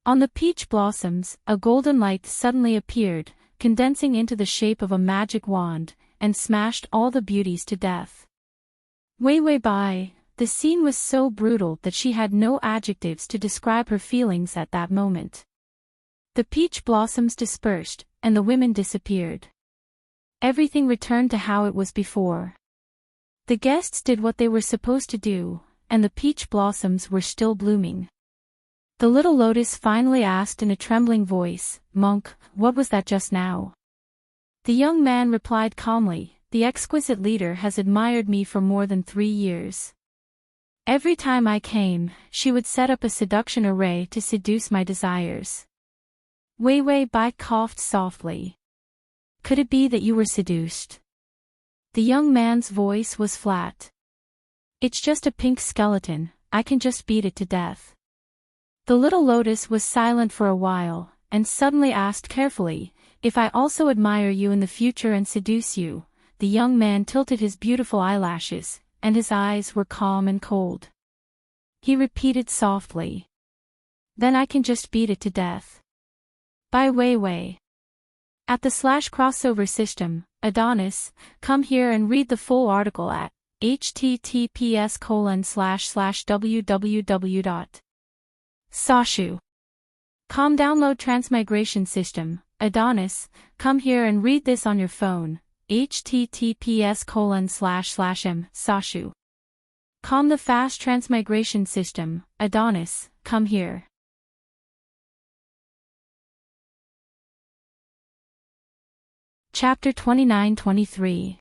On the peach blossoms, a golden light suddenly appeared, condensing into the shape of a magic wand, and smashed all the beauties to death. Wei Wei Bai, the scene was so brutal that she had no adjectives to describe her feelings at that moment. The peach blossoms dispersed, and the women disappeared. Everything returned to how it was before. The guests did what they were supposed to do, and the peach blossoms were still blooming. The little lotus finally asked in a trembling voice, "Monk, what was that just now?" The young man replied calmly, "The exquisite leader has admired me for more than 3 years. Every time I came, she would set up a seduction array to seduce my desires." Wei Wei Bai coughed softly. "Could it be that you were seduced?" The young man's voice was flat. "It's just a pink skeleton, I can just beat it to death." The little lotus was silent for a while, and suddenly asked carefully, "If I also admire you in the future and seduce you?" The young man tilted his beautiful eyelashes, and his eyes were calm and cold. He repeated softly, "Then I can just beat it to death." By Wei Wei. At the /crossover system, Adonis, come here and read the full article at https://www.sashu.com. Download Transmigration system, Adonis, come here and read this on your phone. https://m. Sashu. Com the fast transmigration system. Adonis, come here. Chapter 29-23.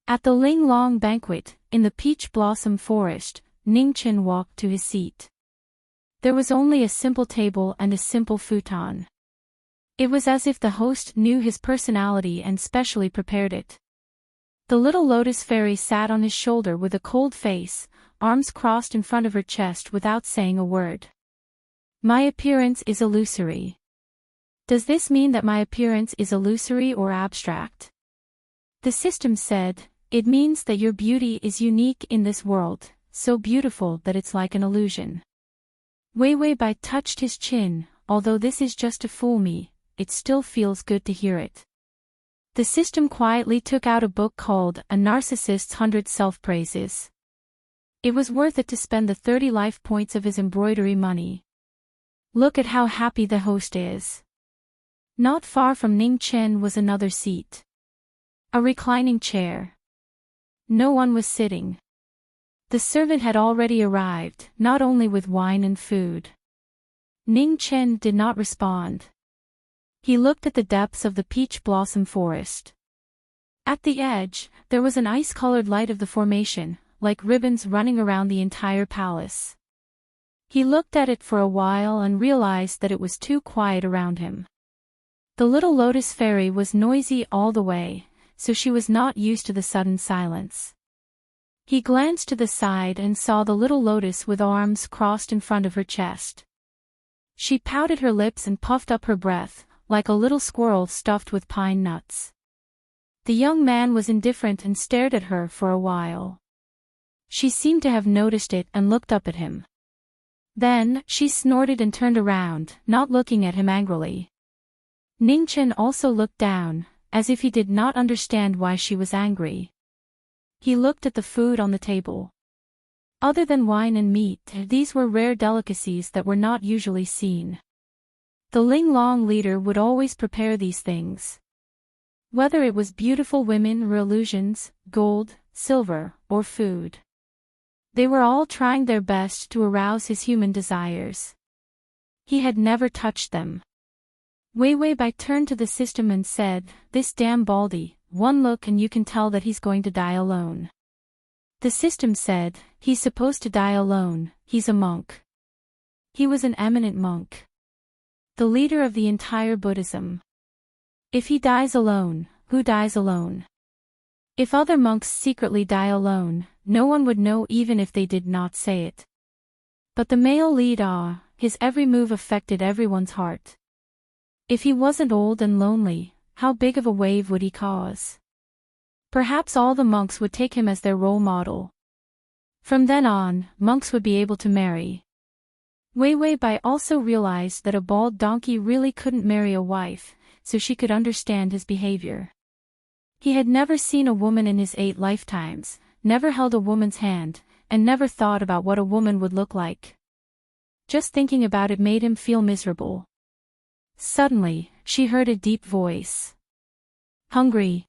At the Ling Long banquet, in the peach blossom forest, Ning Chen walked to his seat. There was only a simple table and a simple futon. It was as if the host knew his personality and specially prepared it. The little lotus fairy sat on his shoulder with a cold face, arms crossed in front of her chest without saying a word. My appearance is illusory. Does this mean that my appearance is illusory or abstract? The system said, it means that your beauty is unique in this world, so beautiful that it's like an illusion. Wei Wei Bai touched his chin. Although this is just to fool me, it still feels good to hear it. The system quietly took out a book called A Narcissist's 100 Self-Praises. It was worth it to spend the 30 life points of his embroidery money. Look at how happy the host is. Not far from Ning Chen was another seat. A reclining chair. No one was sitting. The servant had already arrived, not only with wine and food. Ning Chen did not respond. He looked at the depths of the peach blossom forest. At the edge, there was an ice-colored light of the formation, like ribbons running around the entire palace. He looked at it for a while and realized that it was too quiet around him. The little lotus fairy was noisy all the way, so she was not used to the sudden silence. He glanced to the side and saw the little lotus with arms crossed in front of her chest. She pouted her lips and puffed up her breath, like a little squirrel stuffed with pine nuts. The young man was indifferent and stared at her for a while. She seemed to have noticed it and looked up at him. Then, she snorted and turned around, not looking at him angrily. Ning Chen also looked down, as if he did not understand why she was angry. He looked at the food on the table. Other than wine and meat, these were rare delicacies that were not usually seen. The Ling Long leader would always prepare these things. Whether it was beautiful women or illusions, gold, silver, or food. They were all trying their best to arouse his human desires. He had never touched them. Wei Wei Bai turned to the system and said, "This damn baldy, one look and you can tell that he's going to die alone." The system said, "He's supposed to die alone, he's a monk." He was an eminent monk. The leader of the entire Buddhism. If he dies alone, who dies alone? If other monks secretly die alone, no one would know even if they did not say it. But the male leader, his every move affected everyone's heart. If he wasn't old and lonely, how big of a wave would he cause? Perhaps all the monks would take him as their role model. From then on, monks would be able to marry. Wei Wei Bai also realized that a bald donkey really couldn't marry a wife, so she could understand his behavior. He had never seen a woman in his 8 lifetimes, never held a woman's hand, and never thought about what a woman would look like. Just thinking about it made him feel miserable. Suddenly, she heard a deep voice. "Hungry?"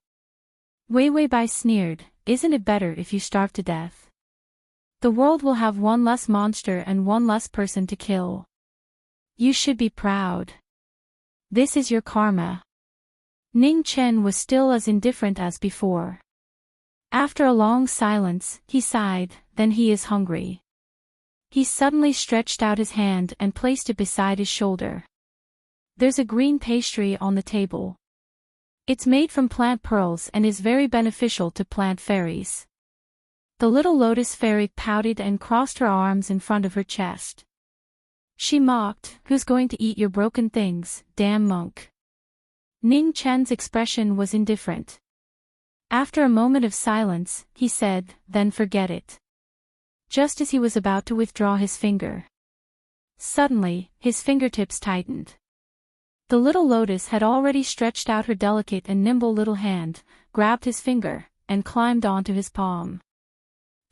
Wei Wei Bai sneered, "Isn't it better if you starve to death? The world will have one less monster and one less person to kill. You should be proud. This is your karma." Ning Chen was still as indifferent as before. After a long silence, he sighed, "Then he is hungry." He suddenly stretched out his hand and placed it beside his shoulder. "There's a green pastry on the table. It's made from plant pearls and is very beneficial to plant fairies." The little lotus fairy pouted and crossed her arms in front of her chest. She mocked, "Who's going to eat your broken things, damn monk?" Ning Chen's expression was indifferent. After a moment of silence, he said, "Then forget it." Just as he was about to withdraw his finger. Suddenly, his fingertips tightened. The little lotus had already stretched out her delicate and nimble little hand, grabbed his finger, and climbed onto his palm. //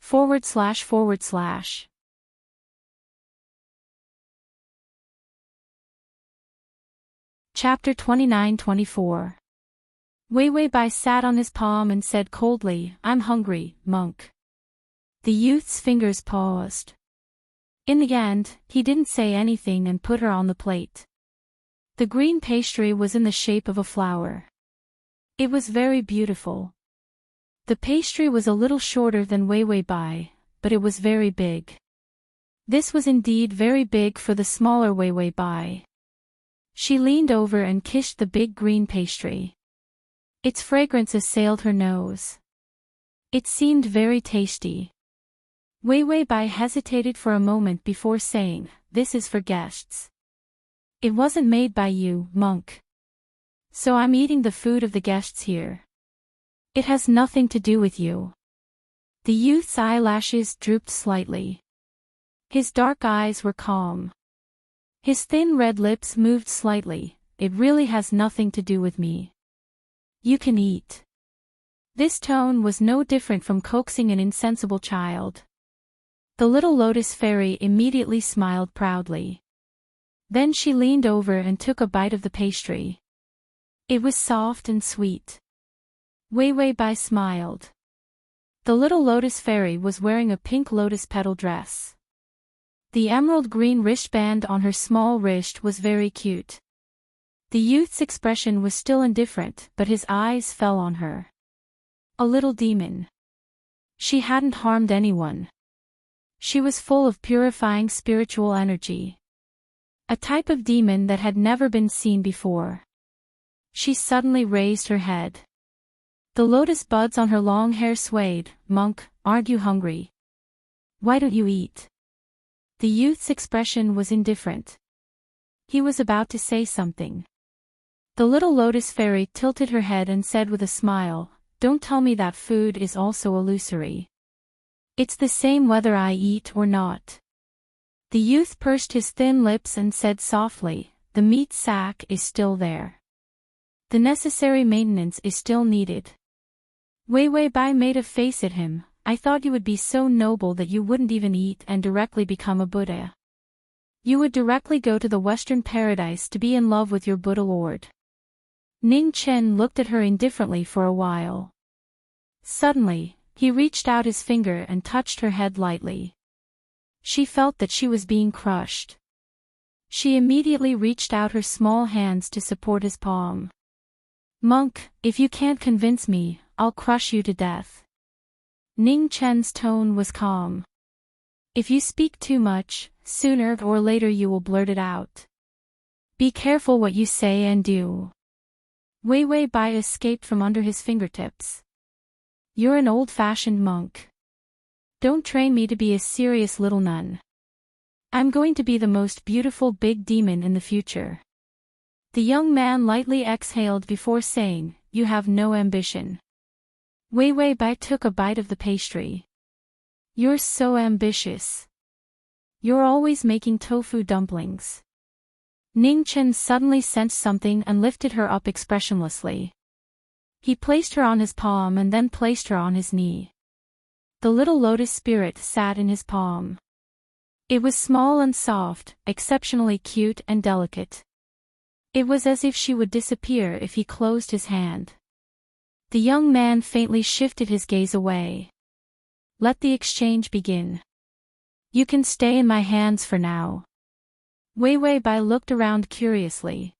Chapter 29-24. Wei Wei Bai sat on his palm and said coldly, "I'm hungry, monk." The youth's fingers paused. In the end, he didn't say anything and put her on the plate. The green pastry was in the shape of a flower. It was very beautiful. The pastry was a little shorter than Wei Wei Bai, but it was very big. This was indeed very big for the smaller Wei Wei Bai. She leaned over and kissed the big green pastry. Its fragrance assailed her nose. It seemed very tasty. Wei Wei Bai hesitated for a moment before saying, "This is for guests. It wasn't made by you, monk. So I'm eating the food of the guests here. It has nothing to do with you." The youth's eyelashes drooped slightly. His dark eyes were calm. His thin red lips moved slightly. "It really has nothing to do with me. You can eat." This tone was no different from coaxing an insensible child. The little lotus fairy immediately smiled proudly. Then she leaned over and took a bite of the pastry. It was soft and sweet. Wei Wei Bai smiled. The little lotus fairy was wearing a pink lotus petal dress. The emerald green wristband on her small wrist was very cute. The youth's expression was still indifferent, but his eyes fell on her. A little demon. She hadn't harmed anyone. She was full of purifying spiritual energy. A type of demon that had never been seen before. She suddenly raised her head. The lotus buds on her long hair swayed. "Monk, aren't you hungry? Why don't you eat?" The youth's expression was indifferent. He was about to say something. The little lotus fairy tilted her head and said with a smile, "Don't tell me that food is also illusory. It's the same whether I eat or not." The youth pursed his thin lips and said softly, "The meat sack is still there. The necessary maintenance is still needed." Wei Wei Bai made a face at him. "I thought you would be so noble that you wouldn't even eat and directly become a Buddha. You would directly go to the Western paradise to be in love with your Buddha Lord." Ning Chen looked at her indifferently for a while. Suddenly, he reached out his finger and touched her head lightly. She felt that she was being crushed. She immediately reached out her small hands to support his palm. "Monk, if you can't convince me, I'll crush you to death." Ning Chen's tone was calm. "If you speak too much, sooner or later you will blurt it out. Be careful what you say and do." Wei Wei Bai escaped from under his fingertips. "You're an old-fashioned monk. Don't train me to be a serious little nun. I'm going to be the most beautiful big demon in the future." The young man lightly exhaled before saying, "You have no ambition." Wei Wei Bai took a bite of the pastry. "You're so ambitious. You're always making tofu dumplings." Ning Chen suddenly sensed something and lifted her up expressionlessly. He placed her on his palm and then placed her on his knee. The little lotus spirit sat in his palm. It was small and soft, exceptionally cute and delicate. It was as if she would disappear if he closed his hand. The young man faintly shifted his gaze away. "Let the exchange begin. You can stay in my hands for now." Wei Wei Bai looked around curiously.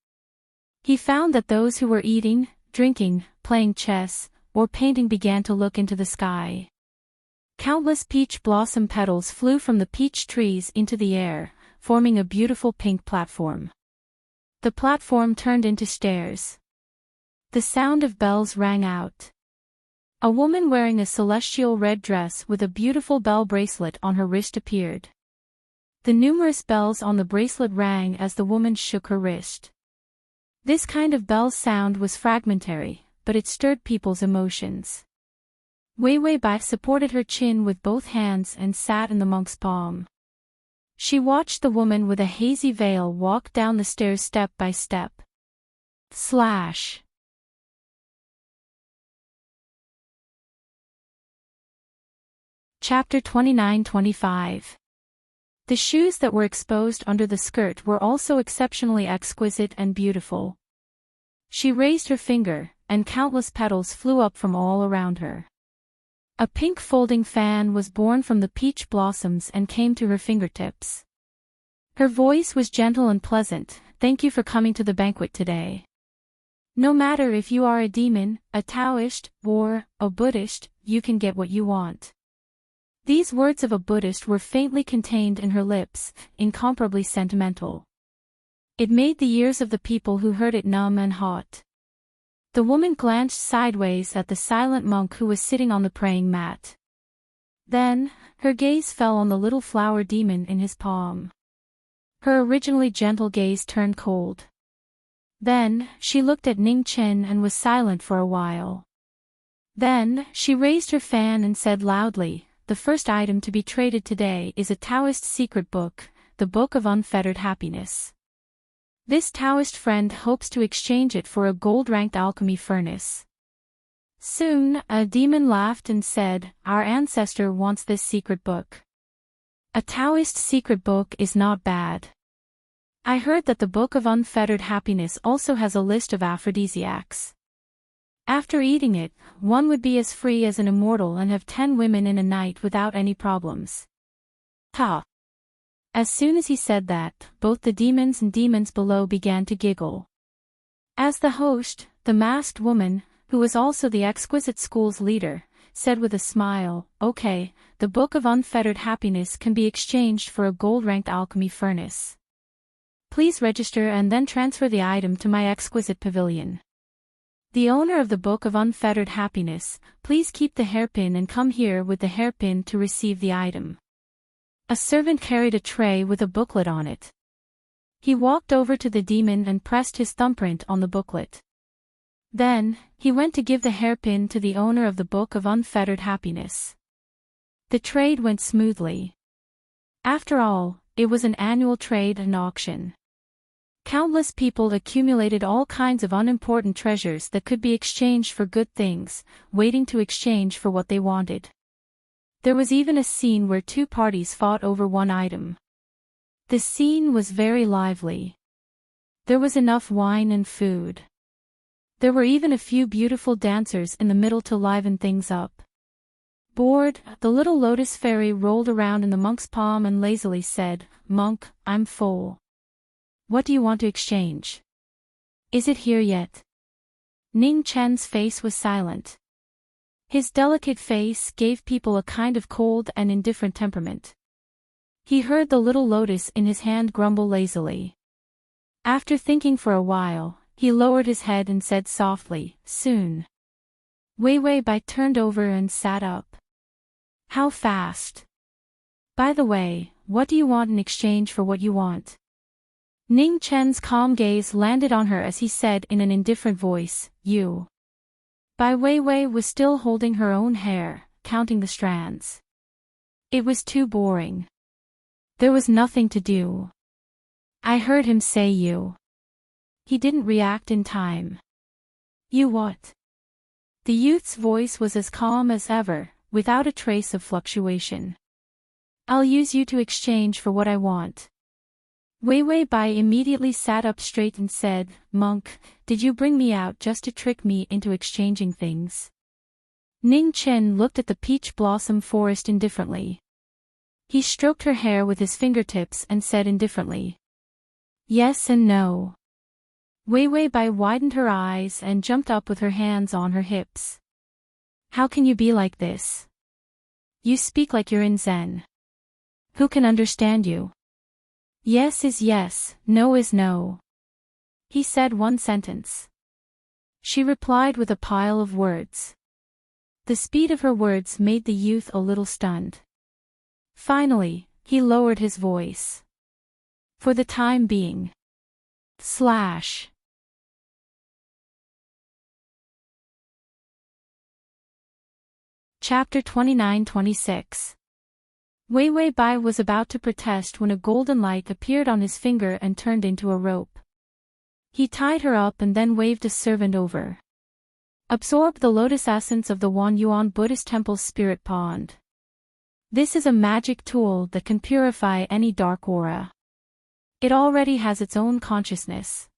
He found that those who were eating, drinking, playing chess, or painting began to look into the sky. Countless peach blossom petals flew from the peach trees into the air, forming a beautiful pink platform. The platform turned into stairs. The sound of bells rang out. A woman wearing a celestial red dress with a beautiful bell bracelet on her wrist appeared. The numerous bells on the bracelet rang as the woman shook her wrist. This kind of bell sound was fragmentary, but it stirred people's emotions. Wei Wei Bai supported her chin with both hands and sat in the monk's palm. She watched the woman with a hazy veil walk down the stairs step by step. Slash. Chapter 29-25. The shoes that were exposed under the skirt were also exceptionally exquisite and beautiful. She raised her finger, and countless petals flew up from all around her. A pink folding fan was born from the peach blossoms and came to her fingertips. Her voice was gentle and pleasant. Thank you for coming to the banquet today. No matter if you are a demon, a Taoist, or a Buddhist, you can get what you want. These words of a Buddhist were faintly contained in her lips, incomparably sentimental. It made the ears of the people who heard it numb and hot. The woman glanced sideways at the silent monk who was sitting on the praying mat. Then, her gaze fell on the little flower demon in his palm. Her originally gentle gaze turned cold. Then, she looked at Ning Chen and was silent for a while. Then, she raised her fan and said loudly, "The first item to be traded today is a Taoist secret book, the Book of Unfettered Happiness. This Taoist friend hopes to exchange it for a gold-ranked alchemy furnace." Soon, a demon laughed and said, "Our ancestor wants this secret book. A Taoist secret book is not bad. I heard that the Book of Unfettered Happiness also has a list of aphrodisiacs. After eating it, one would be as free as an immortal and have 10 women in a night without any problems." Ha! As soon as he said that, both the demons and demons below began to giggle. As the host, the masked woman, who was also the exquisite school's leader, said with a smile, "Okay, the Book of Unfettered Happiness can be exchanged for a gold-ranked alchemy furnace. Please register and then transfer the item to my exquisite pavilion. The owner of the Book of Unfettered Happiness, please keep the hairpin and come here with the hairpin to receive the item." A servant carried a tray with a booklet on it. He walked over to the demon and pressed his thumbprint on the booklet. Then, he went to give the hairpin to the owner of the Book of Unfettered Happiness. The trade went smoothly. After all, it was an annual trade and auction. Countless people accumulated all kinds of unimportant treasures that could be exchanged for good things, waiting to exchange for what they wanted. There was even a scene where two parties fought over one item. The scene was very lively. There was enough wine and food. There were even a few beautiful dancers in the middle to liven things up. Bored, the little lotus fairy rolled around in the monk's palm and lazily said, "Monk, I'm full. What do you want to exchange? Is it here yet?" Ning Chen's face was silent. His delicate face gave people a kind of cold and indifferent temperament. He heard the little lotus in his hand grumble lazily. After thinking for a while, he lowered his head and said softly, "Soon." Wei Wei Bai turned over and sat up. "How fast? By the way, what do you want in exchange for what you want?" Ning Chen's calm gaze landed on her as he said in an indifferent voice, "You." Bai Weiwei was still holding her own hair, counting the strands. It was too boring. There was nothing to do. I heard him say you. He didn't react in time. You what? The youth's voice was as calm as ever, without a trace of fluctuation. I'll use you to exchange for what I want. Wei Wei Bai immediately sat up straight and said, "Monk, did you bring me out just to trick me into exchanging things?" Ning Chen looked at the peach blossom forest indifferently. He stroked her hair with his fingertips and said indifferently, "Yes and no." Wei Wei Bai widened her eyes and jumped up with her hands on her hips. "How can you be like this? You speak like you're in Zen. Who can understand you? Yes is yes, no is no." He said one sentence. She replied with a pile of words. The speed of her words made the youth a little stunned. Finally, he lowered his voice. "For the time being. Slash." Chapter 29-26. Wei Wei Bai was about to protest when a golden light appeared on his finger and turned into a rope. He tied her up and then waved a servant over. Absorb the lotus essence of the Wanyuan Buddhist Temple's spirit pond. This is a magic tool that can purify any dark aura. It already has its own consciousness.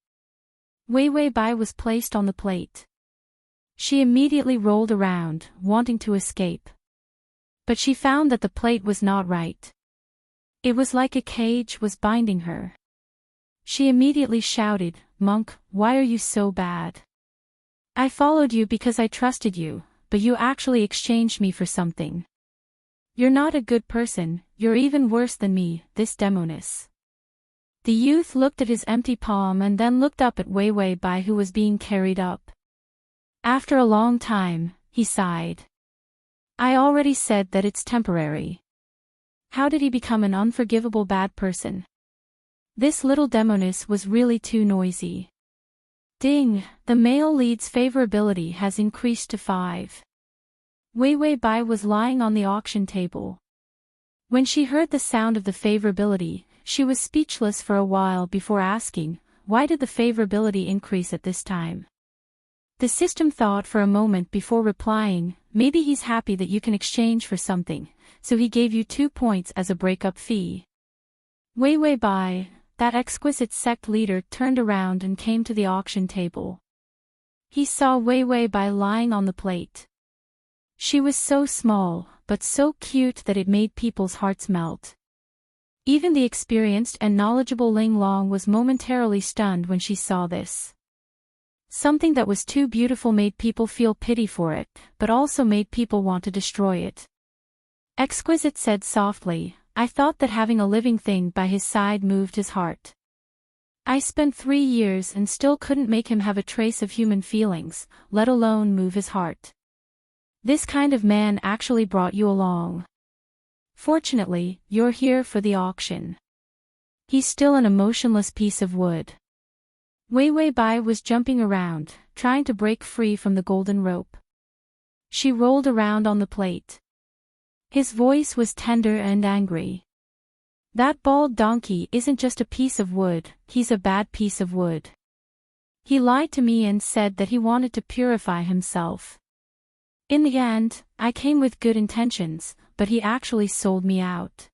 Wei Wei Bai was placed on the plate. She immediately rolled around, wanting to escape. But she found that the plate was not right. It was like a cage was binding her. She immediately shouted, "Monk, why are you so bad? I followed you because I trusted you, but you actually exchanged me for something. You're not a good person, you're even worse than me, this demoness." The youth looked at his empty palm and then looked up at Wei Wei Bai, who was being carried up. After a long time, he sighed. I already said that it's temporary. How did he become an unforgivable bad person? This little demoness was really too noisy. Ding, the male lead's favorability has increased to 5. Wei Wei Bai was lying on the auction table. When she heard the sound of the favorability, she was speechless for a while before asking, why did the favorability increase at this time? The system thought for a moment before replying, maybe he's happy that you can exchange for something, so he gave you 2 points as a breakup fee. Wei Wei Bai, that exquisite sect leader, turned around and came to the auction table. He saw Wei Wei Bai lying on the plate. She was so small, but so cute that it made people's hearts melt. Even the experienced and knowledgeable Ling Long was momentarily stunned when she saw this. Something that was too beautiful made people feel pity for it, but also made people want to destroy it. Exquisite said softly, I thought that having a living thing by his side moved his heart. I spent 3 years and still couldn't make him have a trace of human feelings, let alone move his heart. This kind of man actually brought you along. Fortunately, you're here for the auction. He's still an emotionless piece of wood. Wei Wei Bai was jumping around, trying to break free from the golden rope. She rolled around on the plate. His voice was tender and angry. That bald donkey isn't just a piece of wood, he's a bad piece of wood. He lied to me and said that he wanted to purify himself. In the end, I came with good intentions, but he actually sold me out.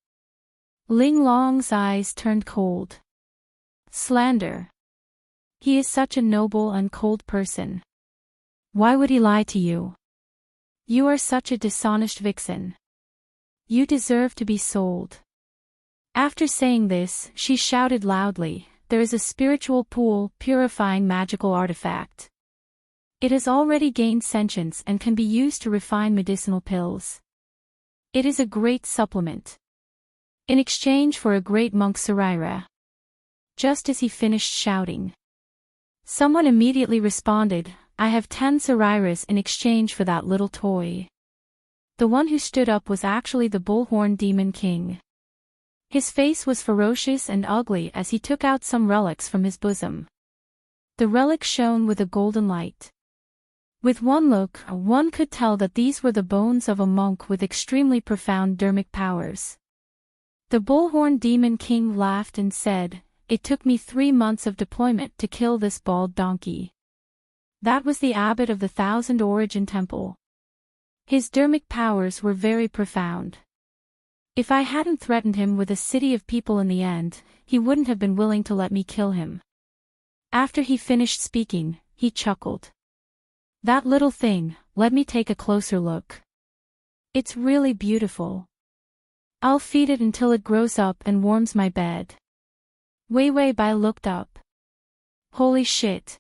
Ling Long's eyes turned cold. Slander. He is such a noble and cold person. Why would he lie to you? You are such a dishonest vixen. You deserve to be sold. After saying this, she shouted loudly, there is a spiritual pool purifying magical artifact. It has already gained sentience and can be used to refine medicinal pills. It is a great supplement. In exchange for a great monk Saraira. Just as he finished shouting, someone immediately responded, I have 10 Sarairas in exchange for that little toy. The one who stood up was actually the Bullhorn Demon King. His face was ferocious and ugly as he took out some relics from his bosom. The relics shone with a golden light. With one look, one could tell that these were the bones of a monk with extremely profound dermic powers. The Bullhorn Demon King laughed and said, it took me 3 months of deployment to kill this bald donkey. That was the abbot of the Thousand Origin Temple. His dermic powers were very profound. If I hadn't threatened him with a city of people in the end, he wouldn't have been willing to let me kill him. After he finished speaking, he chuckled. That little thing, let me take a closer look. It's really beautiful. I'll feed it until it grows up and warms my bed. Wei Wei Bai looked up. Holy shit.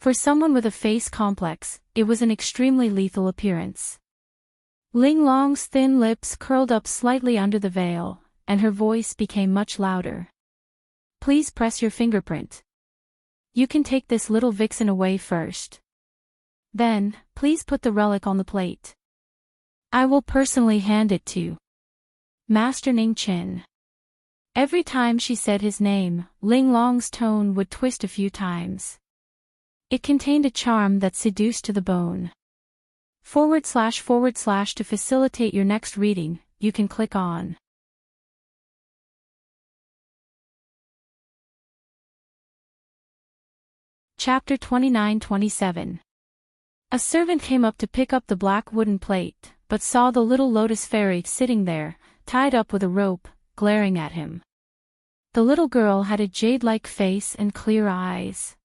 For someone with a face complex, it was an extremely lethal appearance. Ling Long's thin lips curled up slightly under the veil, and her voice became much louder. Please press your fingerprint. You can take this little vixen away first. Then, please put the relic on the plate. I will personally hand it to Master Ning Qin. Every time she said his name, Ling Long's tone would twist a few times. It contained a charm that seduced to the bone. / to facilitate your next reading, you can click on Chapter 29-27. A servant came up to pick up the black wooden plate, but saw the little lotus fairy sitting there, tied up with a rope, glaring at him. The little girl had a jade-like face and clear eyes.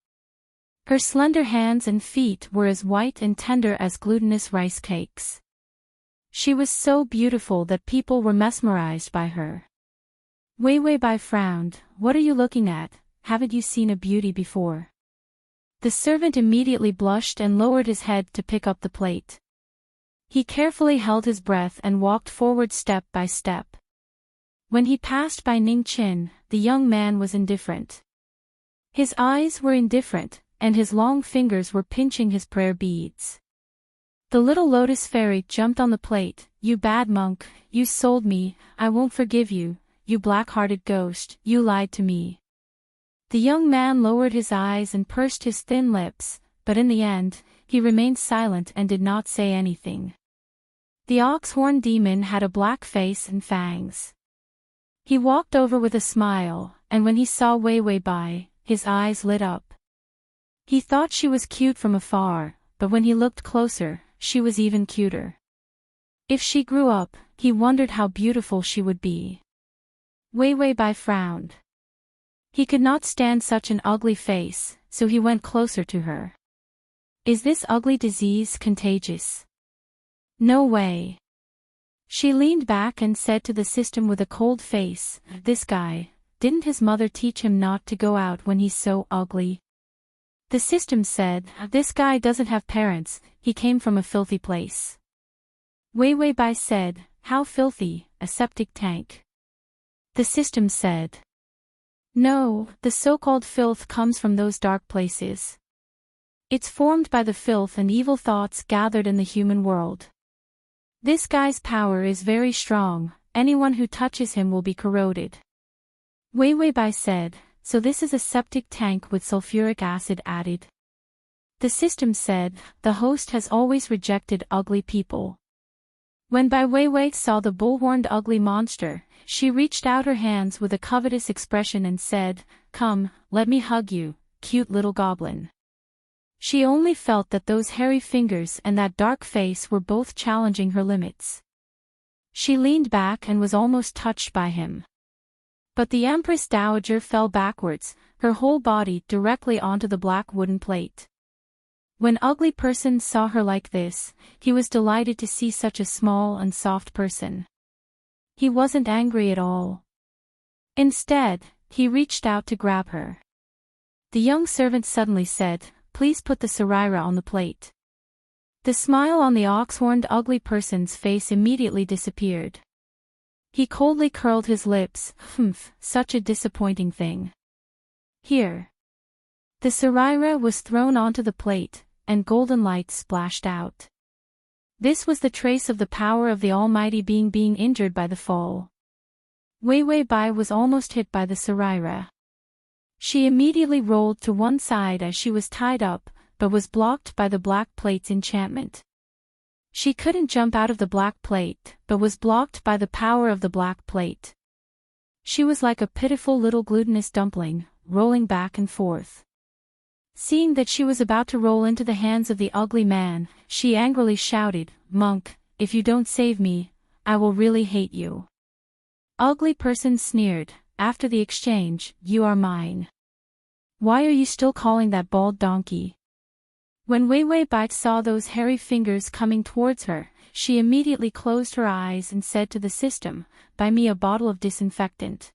Her slender hands and feet were as white and tender as glutinous rice cakes. She was so beautiful that people were mesmerized by her. Wei Wei Bai frowned. "What are you looking at? Haven't you seen a beauty before?" The servant immediately blushed and lowered his head to pick up the plate. He carefully held his breath and walked forward step by step. When he passed by Ning Qin, the young man was indifferent. His eyes were indifferent, and his long fingers were pinching his prayer beads. The little lotus fairy jumped on the plate. "You bad monk, you sold me, I won't forgive you, you black-hearted ghost, you lied to me." The young man lowered his eyes and pursed his thin lips, but in the end, he remained silent and did not say anything. The ox-horn demon had a black face and fangs. He walked over with a smile, and when he saw Wei Wei Bai, his eyes lit up. He thought she was cute from afar, but when he looked closer, she was even cuter. If she grew up, he wondered how beautiful she would be. Wei Wei Bai frowned. He could not stand such an ugly face, so he went closer to her. "Is this ugly disease contagious?" "No way." She leaned back and said to the system with a cold face, "This guy, didn't his mother teach him not to go out when he's so ugly?" The system said, "This guy doesn't have parents, he came from a filthy place." Wei Wei Bai said, "How filthy, a septic tank?" The system said, "No, the so-called filth comes from those dark places. It's formed by the filth and evil thoughts gathered in the human world. This guy's power is very strong, anyone who touches him will be corroded." Wei Wei Bai said, "So this is a septic tank with sulfuric acid added?" The system said, "The host has always rejected ugly people." When Bai Weiwei saw the bull-horned ugly monster, she reached out her hands with a covetous expression and said, "Come, let me hug you, cute little goblin." She only felt that those hairy fingers and that dark face were both challenging her limits. She leaned back and was almost touched by him. But the Empress Dowager fell backwards, her whole body directly onto the black wooden plate. When ugly person saw her like this, he was delighted to see such a small and soft person. He wasn't angry at all. Instead, he reached out to grab her. The young servant suddenly said, "Please put the sarira on the plate." The smile on the ox-horned ugly person's face immediately disappeared. He coldly curled his lips. Such a disappointing thing. "Here." The sarira was thrown onto the plate, and golden light splashed out. This was the trace of the power of the Almighty being injured by the fall. Wei Wei Bai was almost hit by the sarira. She immediately rolled to one side as she was tied up, but was blocked by the black plate's enchantment. She couldn't jump out of the black plate, but was blocked by the power of the black plate. She was like a pitiful little glutinous dumpling, rolling back and forth. Seeing that she was about to roll into the hands of the ugly man, she angrily shouted, "Monk, if you don't save me, I will really hate you." Ugly person sneered, "After the exchange, you are mine. Why are you still calling that bald donkey?" When Wei Wei Bai saw those hairy fingers coming towards her, she immediately closed her eyes and said to the system, "Buy me a bottle of disinfectant.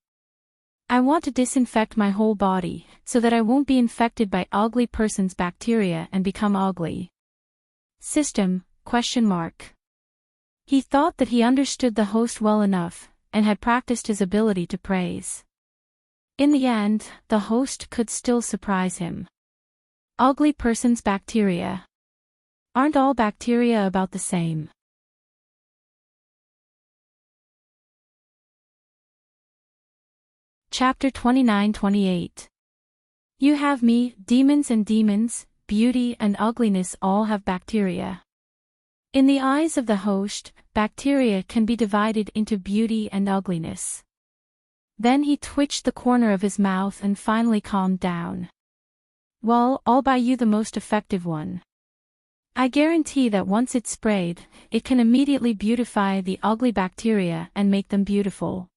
I want to disinfect my whole body, so that I won't be infected by ugly person's bacteria and become ugly." System? He thought that he understood the host well enough, and had practiced his ability to praise. In the end, the host could still surprise him. Ugly person's bacteria. Aren't all bacteria about the same? Chapter 29-28. You have me, demons and demons, beauty and ugliness all have bacteria. In the eyes of the host, bacteria can be divided into beauty and ugliness. Then he twitched the corner of his mouth and finally calmed down. "Well, I'll buy you the most effective one. I guarantee that once it's sprayed, it can immediately beautify the ugly bacteria and make them beautiful.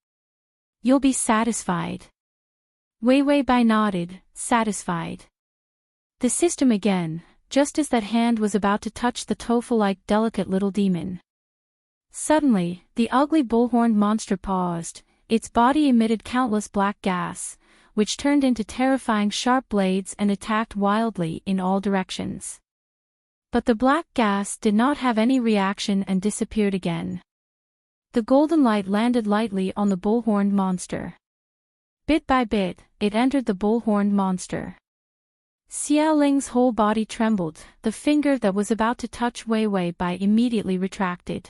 You'll be satisfied." Wei Wei Bai nodded, satisfied. The system again, just as that hand was about to touch the tofu-like delicate little demon. Suddenly, the ugly bullhorned monster paused, its body emitted countless black gas, which turned into terrifying sharp blades and attacked wildly in all directions. But the black gas did not have any reaction and disappeared again. The golden light landed lightly on the bullhorned monster. Bit by bit, it entered the bullhorned monster. Xiao Ling's whole body trembled, the finger that was about to touch Wei Wei Bai immediately retracted.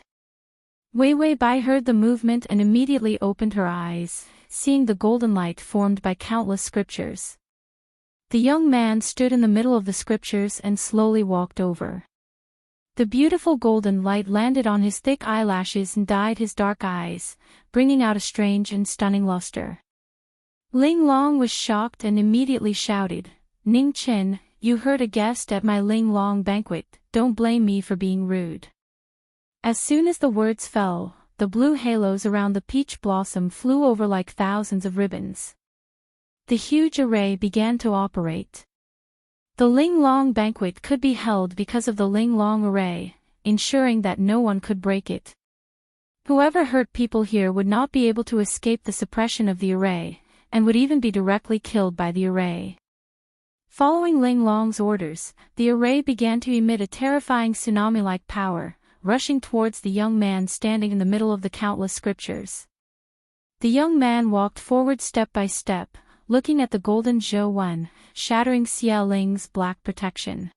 Wei Wei Bai heard the movement and immediately opened her eyes, seeing the golden light formed by countless scriptures. The young man stood in the middle of the scriptures and slowly walked over. The beautiful golden light landed on his thick eyelashes and dyed his dark eyes, bringing out a strange and stunning luster. Ling Long was shocked and immediately shouted, "Ning Chen, you heard a guest at my Ling Long banquet, don't blame me for being rude." As soon as the words fell, the blue halos around the peach blossom flew over like thousands of ribbons. The huge array began to operate. The Ling Long banquet could be held because of the Ling Long array, ensuring that no one could break it. Whoever hurt people here would not be able to escape the suppression of the array, and would even be directly killed by the array. Following Ling Long's orders, the array began to emit a terrifying tsunami-like power, rushing towards the young man standing in the middle of the countless scriptures. The young man walked forward step by step, looking at the golden Zhou Wen, shattering Xiao Ling's black protection.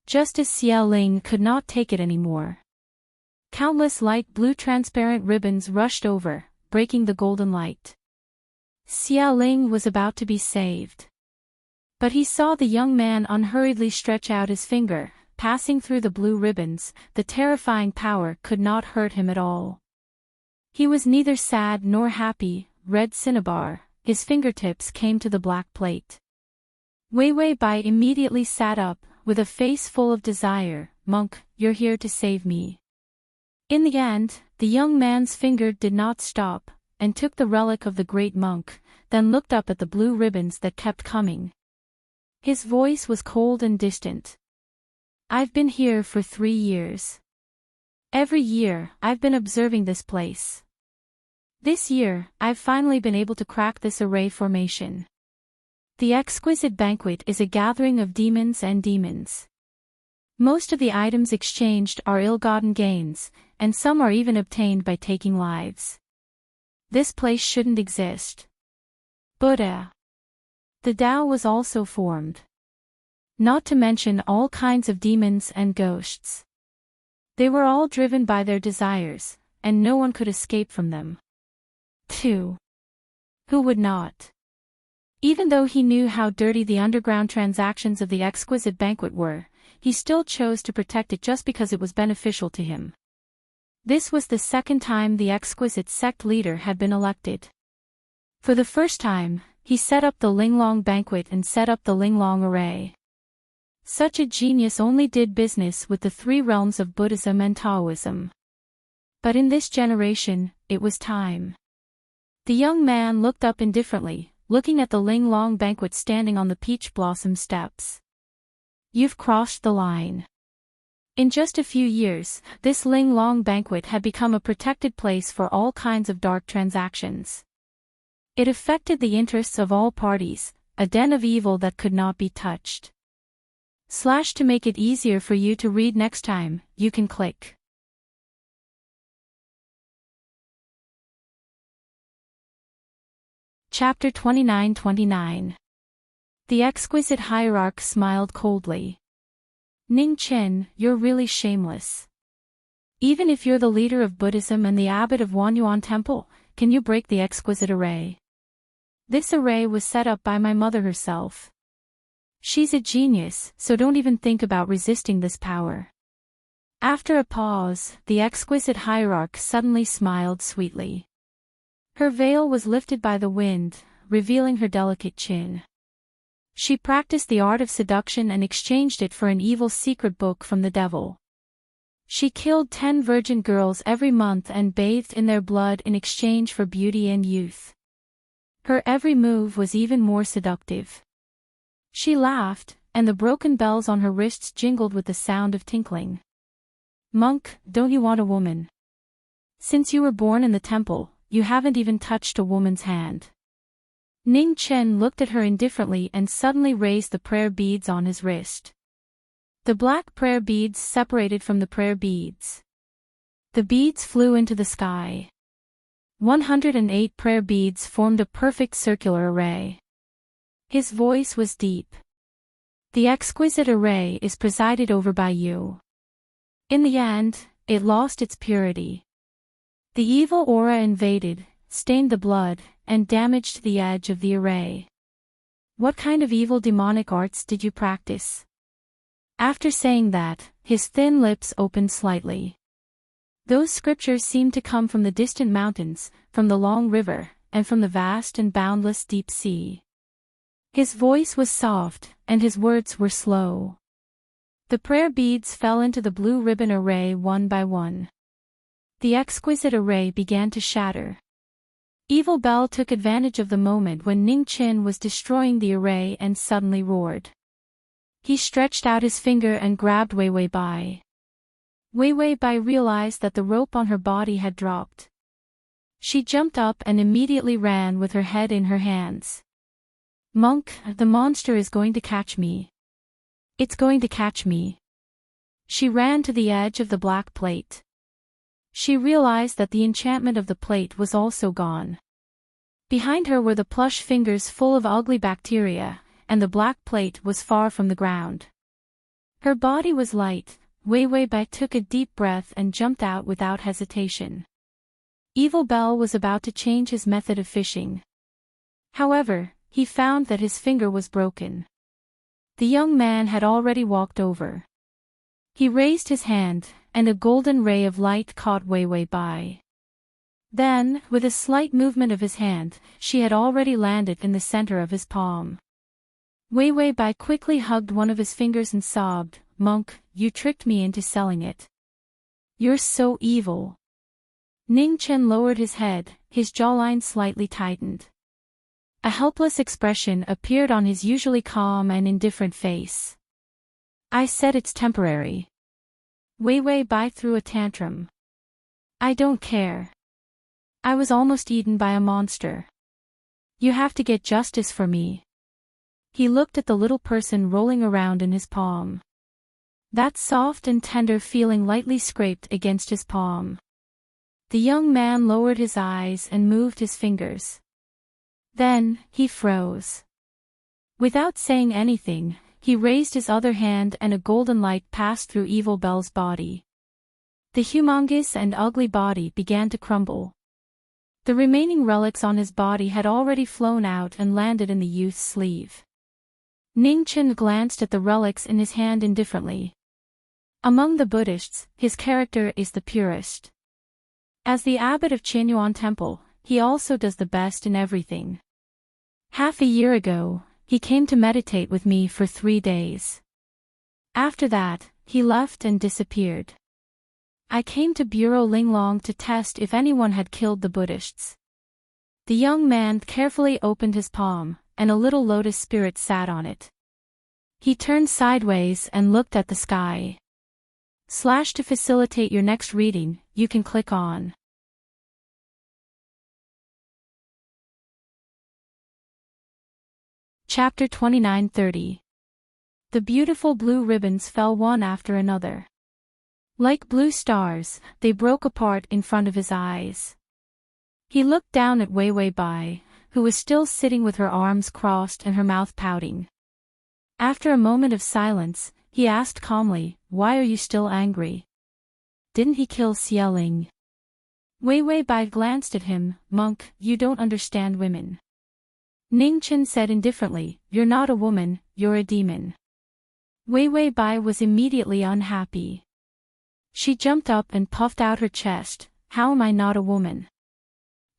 Just as Xiao Ling could not take it anymore. Countless light blue transparent ribbons rushed over, breaking the golden light. Xiao Ling was about to be saved. But he saw the young man unhurriedly stretch out his finger, passing through the blue ribbons. The terrifying power could not hurt him at all. He was neither sad nor happy, red cinnabar. His fingertips came to the black plate. Wei Wei Bai immediately sat up, with a face full of desire. "Monk, you're here to save me." In the end, the young man's finger did not stop, and took the relic of the great monk, then looked up at the blue ribbons that kept coming. His voice was cold and distant. "I've been here for 3 years. Every year, I've been observing this place. This year, I've finally been able to crack this array formation. The exquisite banquet is a gathering of demons and demons. Most of the items exchanged are ill-gotten gains, and some are even obtained by taking lives. This place shouldn't exist. Buddha. The Tao was also formed. Not to mention all kinds of demons and ghosts. They were all driven by their desires, and no one could escape from them. 2. Who would not? Even though he knew how dirty the underground transactions of the exquisite banquet were, he still chose to protect it just because it was beneficial to him. This was the second time the exquisite sect leader had been elected. For the first time, he set up the Linglong banquet and set up the Linglong array. Such a genius only did business with the 3 realms of Buddhism and Taoism. But in this generation, it was time. The young man looked up indifferently, looking at the Linglong banquet standing on the peach blossom steps. "You've crossed the line." In just a few years, this Linglong banquet had become a protected place for all kinds of dark transactions. It affected the interests of all parties, a den of evil that could not be touched. To make it easier for you to read next time, you can click. Chapter 29-29. The exquisite hierarch smiled coldly. "Ning Chen, you're really shameless. Even if you're the leader of Buddhism and the abbot of Wanyuan Temple, can you break the exquisite array? This array was set up by my mother herself. She's a genius, so don't even think about resisting this power." After a pause, the exquisite hierarch suddenly smiled sweetly. Her veil was lifted by the wind, revealing her delicate chin. She practiced the art of seduction and exchanged it for an evil secret book from the devil. She killed 10 virgin girls every month and bathed in their blood in exchange for beauty and youth. Her every move was even more seductive. She laughed, and the broken bells on her wrists jingled with the sound of tinkling. "Monk, don't you want a woman? Since you were born in the temple, you haven't even touched a woman's hand." Ning Chen looked at her indifferently and suddenly raised the prayer beads on his wrist. The black prayer beads separated from the prayer beads. The beads flew into the sky. 108 prayer beads formed a perfect circular array. His voice was deep. "The exquisite array is presided over by you." In the end, it lost its purity. The evil aura invaded, stained the blood, and damaged the edge of the array. "What kind of evil demonic arts did you practice?" After saying that, his thin lips opened slightly. Those scriptures seemed to come from the distant mountains, from the long river, and from the vast and boundless deep sea. His voice was soft, and his words were slow. The prayer beads fell into the blue ribbon array one by one. The exquisite array began to shatter. Evil Bell took advantage of the moment when Ning Chin was destroying the array and suddenly roared. He stretched out his finger and grabbed Wei Wei Bai. Wei Wei Bai realized that the rope on her body had dropped. She jumped up and immediately ran with her head in her hands. "Monk, the monster is going to catch me. It's going to catch me." She ran to the edge of the black plate. She realized that the enchantment of the plate was also gone. Behind her were the plush fingers full of ugly bacteria, and the black plate was far from the ground. Her body was light. Wei Wei Bai took a deep breath and jumped out without hesitation. Evil Bell was about to change his method of fishing. However, he found that his finger was broken. The young man had already walked over. He raised his hand, and a golden ray of light caught Wei Wei Bai. Then, with a slight movement of his hand, she had already landed in the center of his palm. Wei Wei Bai quickly hugged one of his fingers and sobbed, "Monk, you tricked me into selling it. You're so evil." Ning Chen lowered his head, his jawline slightly tightened. A helpless expression appeared on his usually calm and indifferent face. "I said it's temporary." Wei Wei Bai threw a tantrum. "I don't care. I was almost eaten by a monster. You have to get justice for me." He looked at the little person rolling around in his palm. That soft and tender feeling lightly scraped against his palm. The young man lowered his eyes and moved his fingers. Then, he froze. Without saying anything, he raised his other hand and a golden light passed through Evil Bell's body. The humongous and ugly body began to crumble. The remaining relics on his body had already flown out and landed in the youth's sleeve. Ning Chen glanced at the relics in his hand indifferently. Among the Buddhists, his character is the purest. As the abbot of Qianyuan Temple, he also does the best in everything. Half a year ago, he came to meditate with me for 3 days. After that, he left and disappeared. I came to Bureau Linglong to test if anyone had killed the Buddhists. The young man carefully opened his palm, and a little lotus spirit sat on it. He turned sideways and looked at the sky. To facilitate your next reading, you can click on Chapter 29:30. The beautiful blue ribbons fell one after another. Like blue stars, they broke apart in front of his eyes. He looked down at Wei Wei Bai, who was still sitting with her arms crossed and her mouth pouting. After a moment of silence, he asked calmly, "Why are you still angry? Didn't he kill Xie Ling?" Wei Wei Bai glanced at him. "Monk, you don't understand women." Ning Chen said indifferently, "You're not a woman, you're a demon." Wei Wei Bai was immediately unhappy. She jumped up and puffed out her chest. "How am I not a woman?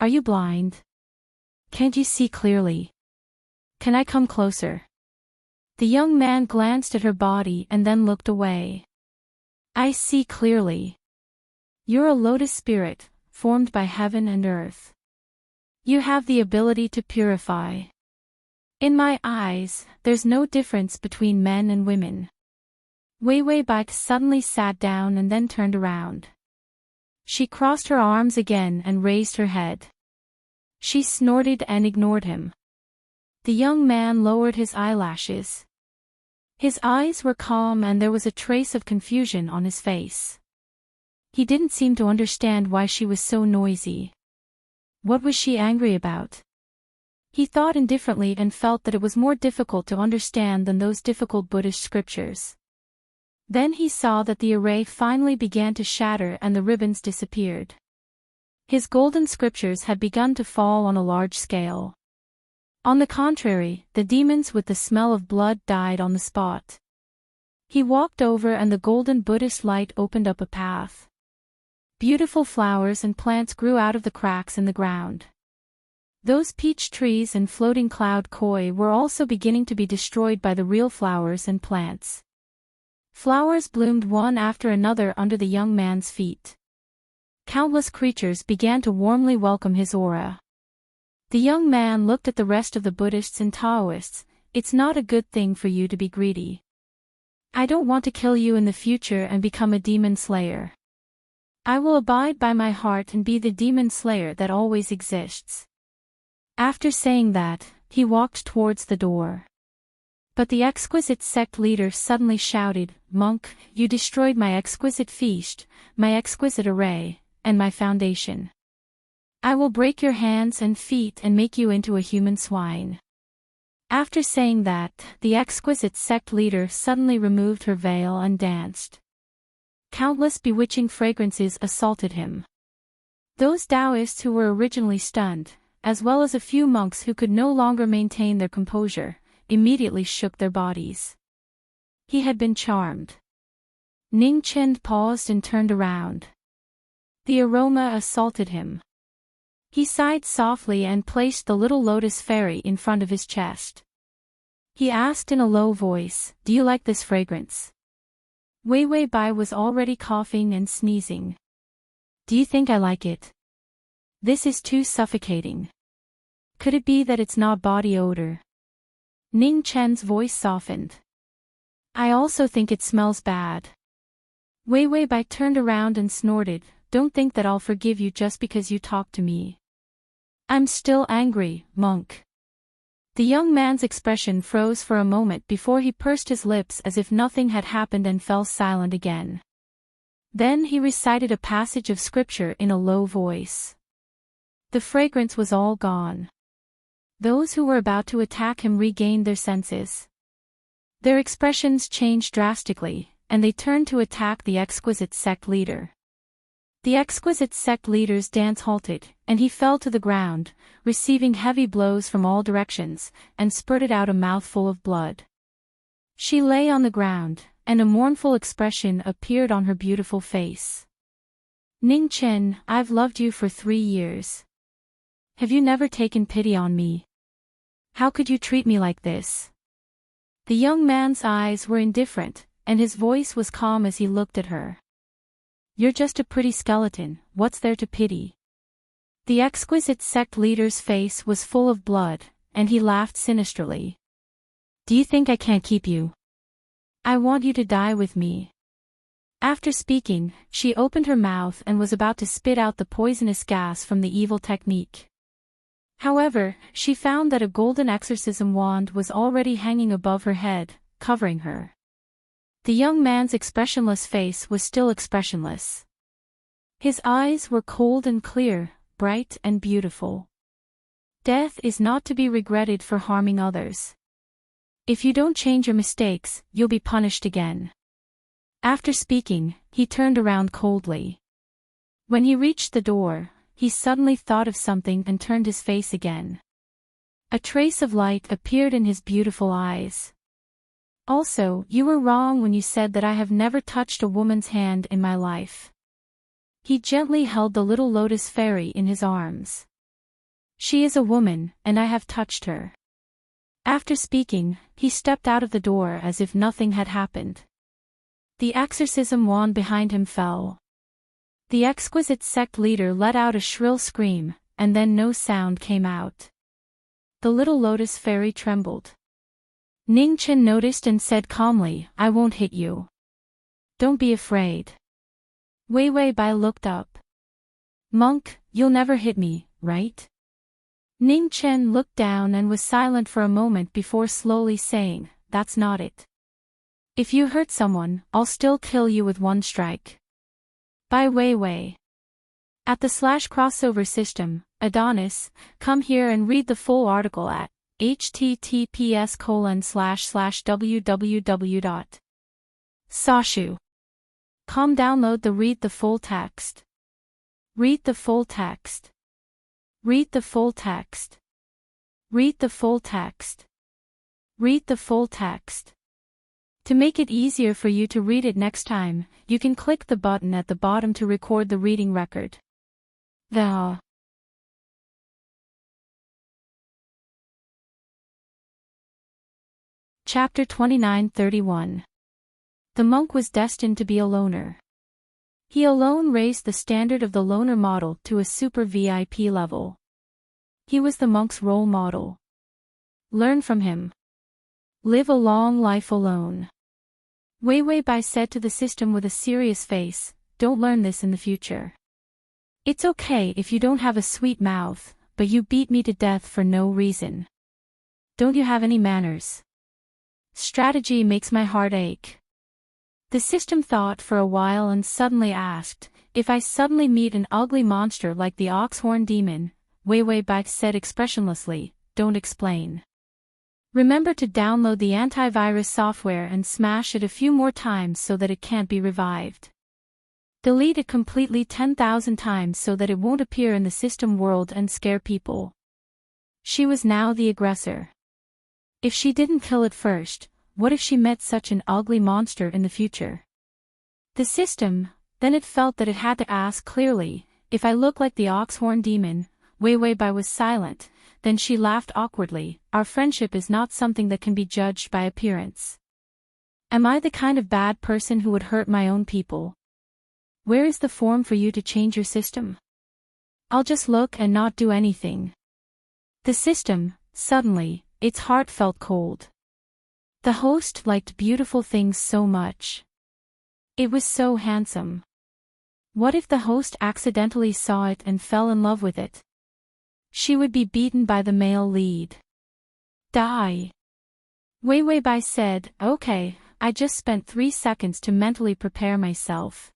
Are you blind? Can't you see clearly? Can I come closer?" The young man glanced at her body and then looked away. "I see clearly. You're a lotus spirit, formed by heaven and earth. You have the ability to purify. In my eyes, there's no difference between men and women. Wei Wei Bike suddenly sat down and then turned around. She crossed her arms again and raised her head. She snorted and ignored him. The young man lowered his eyelashes. His eyes were calm and there was a trace of confusion on his face. He didn't seem to understand why she was so noisy. What was she angry about? He thought indifferently and felt that it was more difficult to understand than those difficult Buddhist scriptures. Then he saw that the array finally began to shatter and the ribbons disappeared. His golden scriptures had begun to fall on a large scale. On the contrary, the demons with the smell of blood died on the spot. He walked over and the golden Buddhist light opened up a path. Beautiful flowers and plants grew out of the cracks in the ground. Those peach trees and floating cloud koi were also beginning to be destroyed by the real flowers and plants. Flowers bloomed one after another under the young man's feet. Countless creatures began to warmly welcome his aura. The young man looked at the rest of the Buddhists and Taoists. It's not a good thing for you to be greedy. I don't want to kill you in the future and become a demon slayer. I will abide by my heart and be the demon slayer that always exists. After saying that, he walked towards the door. But the exquisite sect leader suddenly shouted, "Monk, you destroyed my exquisite feast, my exquisite array, and my foundation. I will break your hands and feet and make you into a human swine." After saying that, the exquisite sect leader suddenly removed her veil and danced. Countless bewitching fragrances assaulted him. Those Taoists who were originally stunned, as well as a few monks who could no longer maintain their composure, immediately shook their bodies. He had been charmed. Ning Chen paused and turned around. The aroma assaulted him. He sighed softly and placed the little lotus fairy in front of his chest. He asked in a low voice, "Do you like this fragrance?" Wei Wei Bai was already coughing and sneezing. "Do you think I like it? This is too suffocating. Could it be that it's not body odor?" Ning Chen's voice softened. "I also think it smells bad." Wei Wei Bai turned around and snorted, "Don't think that I'll forgive you just because you talked to me. I'm still angry, monk." The young man's expression froze for a moment before he pursed his lips as if nothing had happened and fell silent again. Then he recited a passage of scripture in a low voice. The fragrance was all gone. Those who were about to attack him regained their senses. Their expressions changed drastically, and they turned to attack the exquisite sect leader. The exquisite sect leader's dance halted, and he fell to the ground, receiving heavy blows from all directions, and spurted out a mouthful of blood. She lay on the ground, and a mournful expression appeared on her beautiful face. "Ning Chen, I've loved you for 3 years. Have you never taken pity on me? How could you treat me like this?" The young man's eyes were indifferent, and his voice was calm as he looked at her. "You're just a pretty skeleton, what's there to pity?" The exquisite sect leader's face was full of blood, and he laughed sinisterly. "Do you think I can't keep you? I want you to die with me." After speaking, she opened her mouth and was about to spit out the poisonous gas from the evil technique. However, she found that a golden exorcism wand was already hanging above her head, covering her. The young man's expressionless face was still expressionless. His eyes were cold and clear, bright and beautiful. Death is not to be regretted for harming others. If you don't change your mistakes, you'll be punished again. After speaking, he turned around coldly. When he reached the door, he suddenly thought of something and turned his face again. A trace of light appeared in his beautiful eyes. "Also, you were wrong when you said that I have never touched a woman's hand in my life." He gently held the little lotus fairy in his arms. "She is a woman, and I have touched her." After speaking, he stepped out of the door as if nothing had happened. The exorcism wand behind him fell. The exquisite sect leader let out a shrill scream, and then no sound came out. The little lotus fairy trembled. Ning Chen noticed and said calmly, "I won't hit you. Don't be afraid." Wei Wei Bai looked up. "Monk, you'll never hit me, right?" Ning Chen looked down and was silent for a moment before slowly saying, "That's not it. If you hurt someone, I'll still kill you with one strike." By Wei Wei. At the /crossover system, Adonis, come here and read the full article at https://www. Sashu. Com. Download the read the full text. Read the full text. Read the full text. Read the full text. Read the full text. To make it easier for you to read it next time, you can click the button at the bottom to record the reading record. Chapter 29-31. The monk was destined to be a loner. He alone raised the standard of the loner model to a super VIP level. He was the monk's role model. Learn from him. Live a long life alone. Wei Wei Bai said to the system with a serious face, "Don't learn this in the future. It's okay if you don't have a sweet mouth, but you beat me to death for no reason. Don't you have any manners? Strategy makes my heart ache." The system thought for a while and suddenly asked, "If I suddenly meet an ugly monster like the Oxhorn Demon," Wei Wei Bai said expressionlessly, "Don't explain. Remember to download the antivirus software and smash it a few more times so that it can't be revived. Delete it completely 10,000 times so that it won't appear in the system world and scare people." She was now the aggressor. If she didn't kill it first, what if she met such an ugly monster in the future? The system, then it felt that it had to ask clearly, "If I look like the Oxhorn Demon?" Wei Wei Bai was silent, then she laughed awkwardly. "Our friendship is not something that can be judged by appearance. Am I the kind of bad person who would hurt my own people? Where is the form for you to change your system? I'll just look and not do anything." The system, suddenly, its heart felt cold. The host liked beautiful things so much. It was so handsome. What if the host accidentally saw it and fell in love with it? She would be beaten by the male lead. Die. Wei Wei Bai said, "Okay, I just spent 3 seconds to mentally prepare myself.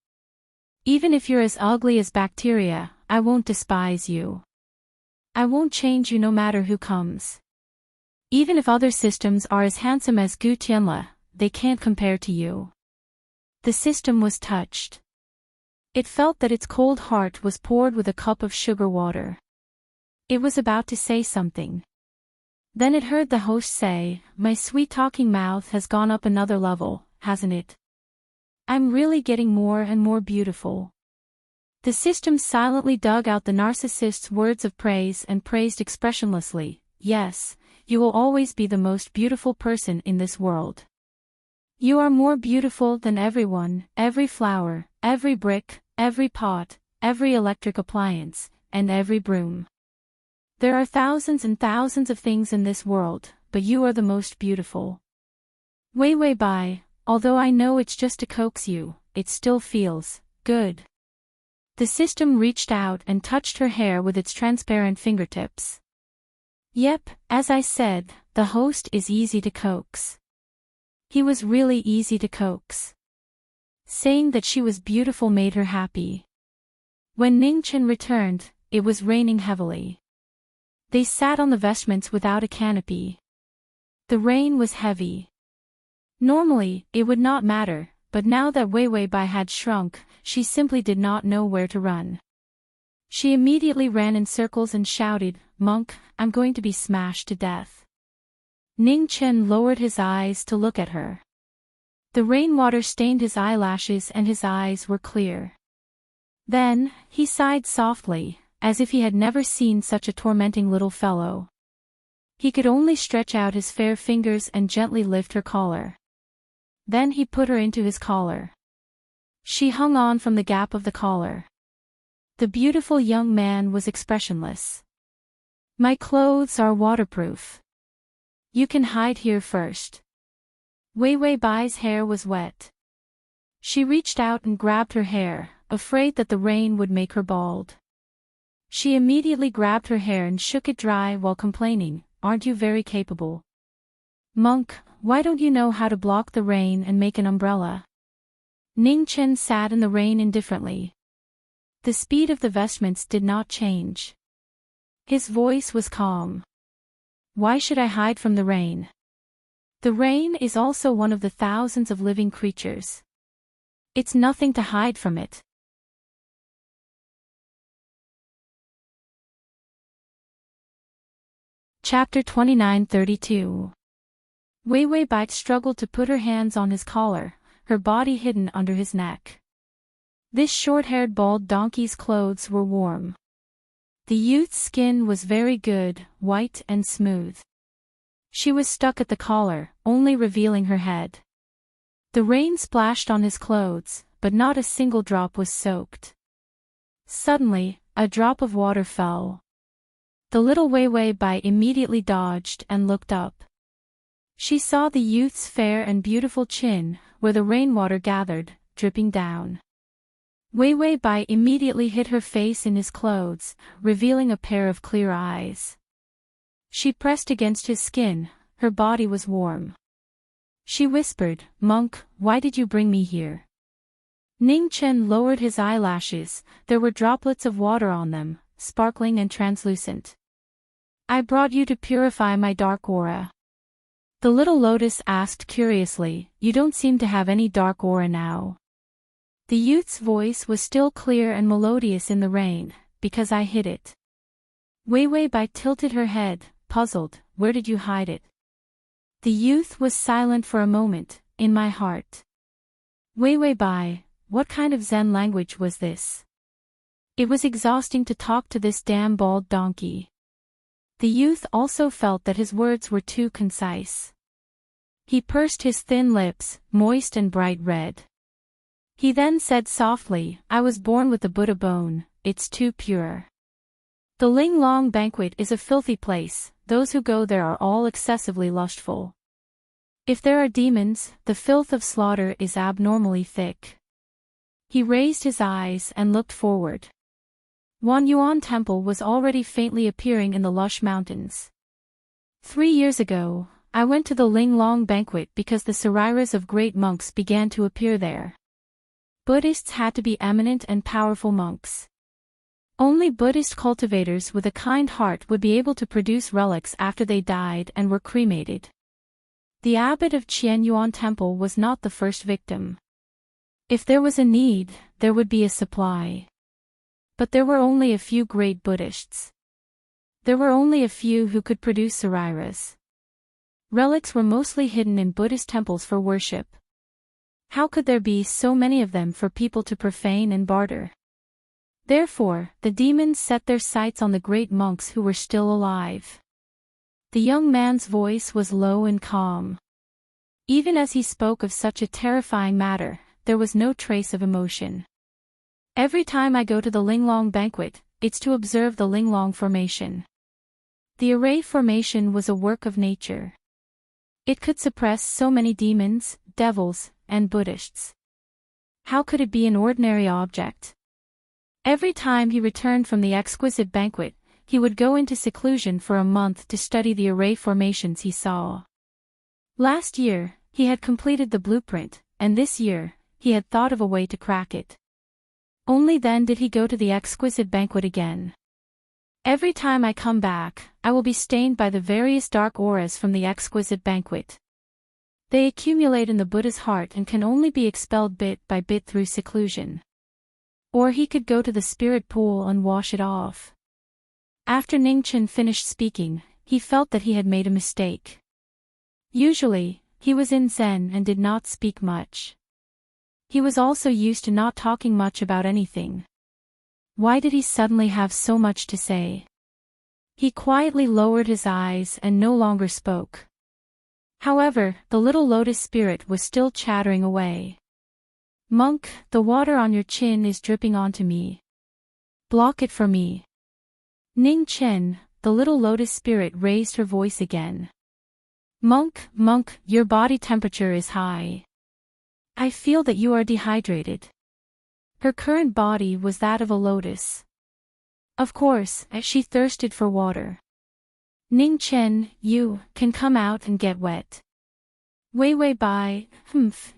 Even if you're as ugly as bacteria, I won't despise you. I won't change you no matter who comes. Even if other systems are as handsome as Gu Tianle, they can't compare to you." The system was touched. It felt that its cold heart was poured with a cup of sugar water. It was about to say something. Then it heard the host say, "My sweet-talking mouth has gone up another level, hasn't it? I'm really getting more and more beautiful." The system silently dug out the narcissist's words of praise and praised expressionlessly, "Yes, you will always be the most beautiful person in this world. You are more beautiful than everyone, every flower, every brick, every pot, every electric appliance, and every broom. There are thousands and thousands of things in this world, but you are the most beautiful." Wei Wei Bai, although I know it's just to coax you, it still feels good. The system reached out and touched her hair with its transparent fingertips. Yep, as I said, the host is easy to coax. He was really easy to coax. Saying that she was beautiful made her happy. When Ning Chen returned, it was raining heavily. They sat on the vestments without a canopy. The rain was heavy. Normally, it would not matter, but now that Wei Wei Bai had shrunk, she simply did not know where to run. She immediately ran in circles and shouted, "Monk, I'm going to be smashed to death." Ning Chen lowered his eyes to look at her. The rainwater stained his eyelashes and his eyes were clear. Then, he sighed softly, as if he had never seen such a tormenting little fellow. He could only stretch out his fair fingers and gently lift her collar. Then he put her into his collar. She hung on from the gap of the collar. The beautiful young man was expressionless. My clothes are waterproof. You can hide here first. Wei Wei Bai's hair was wet. She reached out and grabbed her hair, afraid that the rain would make her bald. She immediately grabbed her hair and shook it dry while complaining, "Aren't you very capable? Monk, why don't you know how to block the rain and make an umbrella?" Ning Chen sat in the rain indifferently. The speed of the vestments did not change. His voice was calm. Why should I hide from the rain? The rain is also one of the thousands of living creatures. It's nothing to hide from it. Chapter 29-32. Wei Wei Bai struggled to put her hands on his collar, her body hidden under his neck. This short-haired bald donkey's clothes were warm. The youth's skin was very good, white and smooth. She was stuck at the collar, only revealing her head. The rain splashed on his clothes, but not a single drop was soaked. Suddenly, a drop of water fell. The little Wei Wei Bai immediately dodged and looked up. She saw the youth's fair and beautiful chin, where the rainwater gathered, dripping down. Wei Wei Bai immediately hid her face in his clothes, revealing a pair of clear eyes. She pressed against his skin, her body was warm. She whispered, "Monk, why did you bring me here?" Ning Chen lowered his eyelashes, there were droplets of water on them, sparkling and translucent. "I brought you to purify my dark aura." The little lotus asked curiously, "You don't seem to have any dark aura now." The youth's voice was still clear and melodious in the rain, "Because I hid it." Wei Wei Bai tilted her head, puzzled, "Where did you hide it?" The youth was silent for a moment, "In my heart." Wei Wei Bai, what kind of Zen language was this? It was exhausting to talk to this damn bald donkey. The youth also felt that his words were too concise. He pursed his thin lips, moist and bright red. He then said softly, "I was born with the Buddha bone, it's too pure. The Ling Long banquet is a filthy place, those who go there are all excessively lustful. If there are demons, the filth of slaughter is abnormally thick." He raised his eyes and looked forward. Wan Yuan Temple was already faintly appearing in the lush mountains. 3 years ago, I went to the Ling Long banquet because the sariras of great monks began to appear there. Buddhists had to be eminent and powerful monks. Only Buddhist cultivators with a kind heart would be able to produce relics after they died and were cremated. The abbot of Qianyuan Temple was not the first victim. If there was a need, there would be a supply. But there were only a few great Buddhists. There were only a few who could produce sariras. Relics were mostly hidden in Buddhist temples for worship. How could there be so many of them for people to profane and barter? Therefore, the demons set their sights on the great monks who were still alive. The young man's voice was low and calm. Even as he spoke of such a terrifying matter, there was no trace of emotion. "Every time I go to the Linglong banquet, it's to observe the Linglong formation." The array formation was a work of nature. It could suppress so many demons, devils, and Buddhists. How could it be an ordinary object? Every time he returned from the exquisite banquet, he would go into seclusion for a month to study the array formations he saw. Last year, he had completed the blueprint, and this year, he had thought of a way to crack it. Only then did he go to the exquisite banquet again. "Every time I come back, I will be stained by the various dark auras from the exquisite banquet. They accumulate in the Buddha's heart and can only be expelled bit by bit through seclusion." Or he could go to the spirit pool and wash it off. After Ningchen finished speaking, he felt that he had made a mistake. Usually, he was in Zen and did not speak much. He was also used to not talking much about anything. Why did he suddenly have so much to say? He quietly lowered his eyes and no longer spoke. However, the little lotus spirit was still chattering away. "Monk, the water on your chin is dripping onto me. Block it for me." Ning Chen, the little lotus spirit raised her voice again. Monk, your body temperature is high. I feel that you are dehydrated. Her current body was that of a lotus. Of course, as she thirsted for water. Ning Chen, you can come out and get wet. Wei Bai,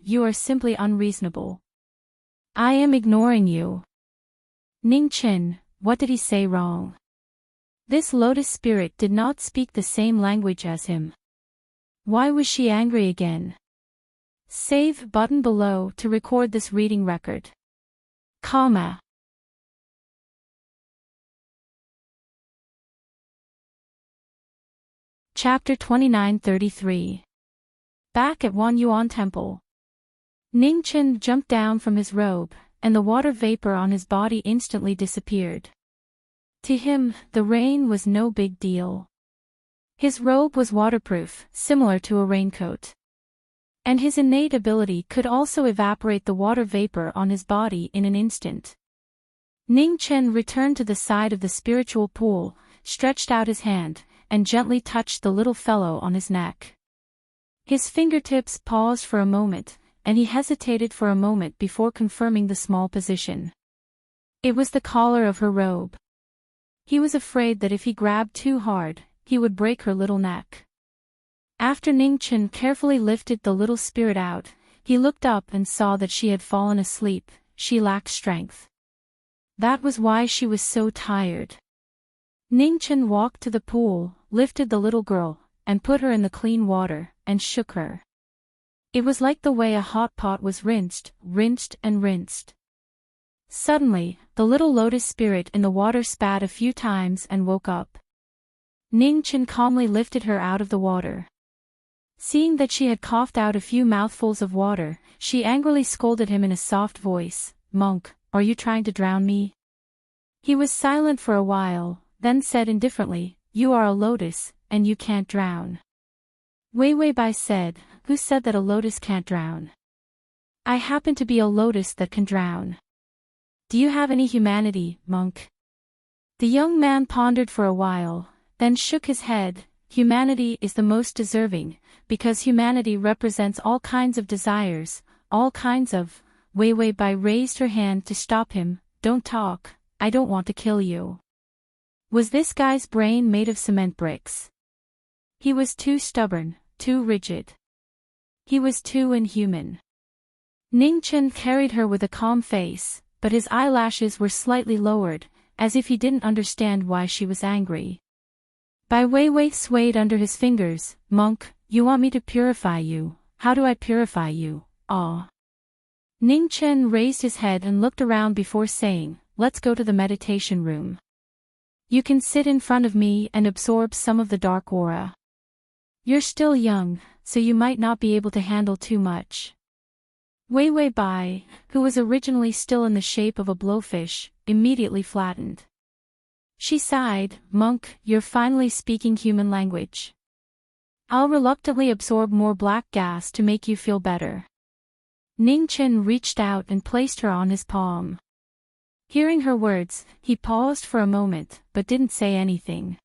you are simply unreasonable. I am ignoring you. Ning Chen, what did he say wrong? This lotus spirit did not speak the same language as him. Why was she angry again? Save button below to record this reading record. Comma. Chapter 2933. Back at Wan Yuan Temple. Ning Chen jumped down from his robe, and the water vapor on his body instantly disappeared. To him, the rain was no big deal. His robe was waterproof, similar to a raincoat. And his innate ability could also evaporate the water vapor on his body in an instant. Ning Chen returned to the side of the spiritual pool, stretched out his hand, and gently touched the little fellow on his neck. His fingertips paused for a moment, and he hesitated for a moment before confirming the small position. It was the collar of her robe. He was afraid that if he grabbed too hard, he would break her little neck. After Ning Chen carefully lifted the little spirit out, he looked up and saw that she had fallen asleep. She lacked strength. That was why she was so tired. Ning Chen walked to the pool, lifted the little girl, and put her in the clean water, and shook her. It was like the way a hot pot was rinsed, and rinsed. Suddenly, the little lotus spirit in the water spat a few times and woke up. Ning Chen calmly lifted her out of the water. Seeing that she had coughed out a few mouthfuls of water, she angrily scolded him in a soft voice, "Monk, are you trying to drown me?" He was silent for a while, then said indifferently, "You are a lotus, and you can't drown." Wei Bai said, "Who said that a lotus can't drown?" "I happen to be a lotus that can drown. Do you have any humanity, monk?" The young man pondered for a while, then shook his head. Humanity is the most deserving, because humanity represents all kinds of desires, all kinds of. Wei Bai raised her hand to stop him. "Don't talk, I don't want to kill you." Was this guy's brain made of cement bricks? He was too stubborn, too rigid. He was too inhuman. Ning Chen carried her with a calm face, but his eyelashes were slightly lowered, as if he didn't understand why she was angry. Bai Wei swayed under his fingers. "Monk, you want me to purify you. How do I purify you?" "Ah." Ning Chen raised his head and looked around before saying, "Let's go to the meditation room. You can sit in front of me and absorb some of the dark aura. You're still young, so you might not be able to handle too much." Wei Bai, who was originally still in the shape of a blowfish, immediately flattened. She sighed, "Monk, you're finally speaking human language. I'll reluctantly absorb more black gas to make you feel better." Ning Chen reached out and placed her on his palm. Hearing her words, he paused for a moment, but didn't say anything.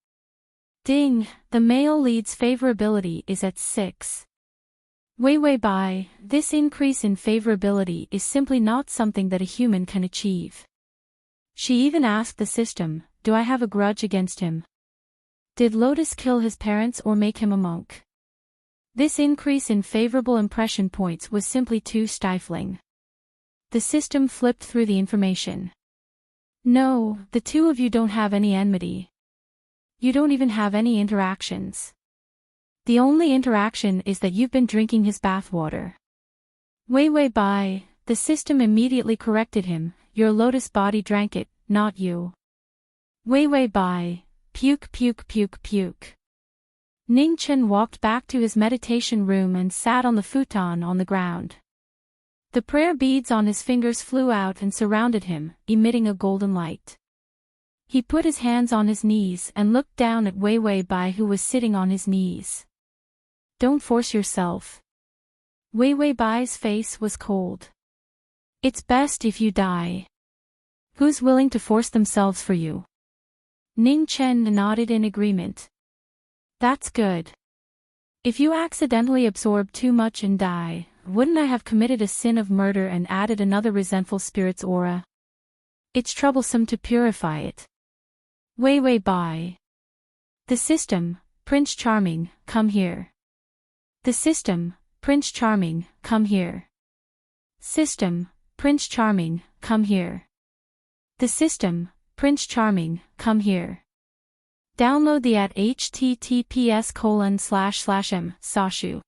Ding, the male lead's favorability is at 6. Wei Bai, this increase in favorability is simply not something that a human can achieve. She even asked the system, "Do I have a grudge against him? Did Lotus kill his parents or make him a monk?" This increase in favorable impression points was simply too stifling. The system flipped through the information. "No, the two of you don't have any enmity. You don't even have any interactions. The only interaction is that you've been drinking his bathwater." Wei Bai, the system immediately corrected him, "Your lotus body drank it, not you." Wei Bai, puke. Ning Chen walked back to his meditation room and sat on the futon on the ground. The prayer beads on his fingers flew out and surrounded him, emitting a golden light. He put his hands on his knees and looked down at Wei Bai, who was sitting on his knees. "Don't force yourself." Wei Bai's face was cold. "It's best if you die. Who's willing to force themselves for you?" Ning Chen nodded in agreement. That's good. If you accidentally absorb too much and die, wouldn't I have committed a sin of murder and added another resentful spirit's aura? It's troublesome to purify it. Wei Bai. The system, Prince Charming, come here. The system, Prince Charming, come here. System, Prince Charming, come here. The system, Prince Charming, come here. Download the at https://m Sashu.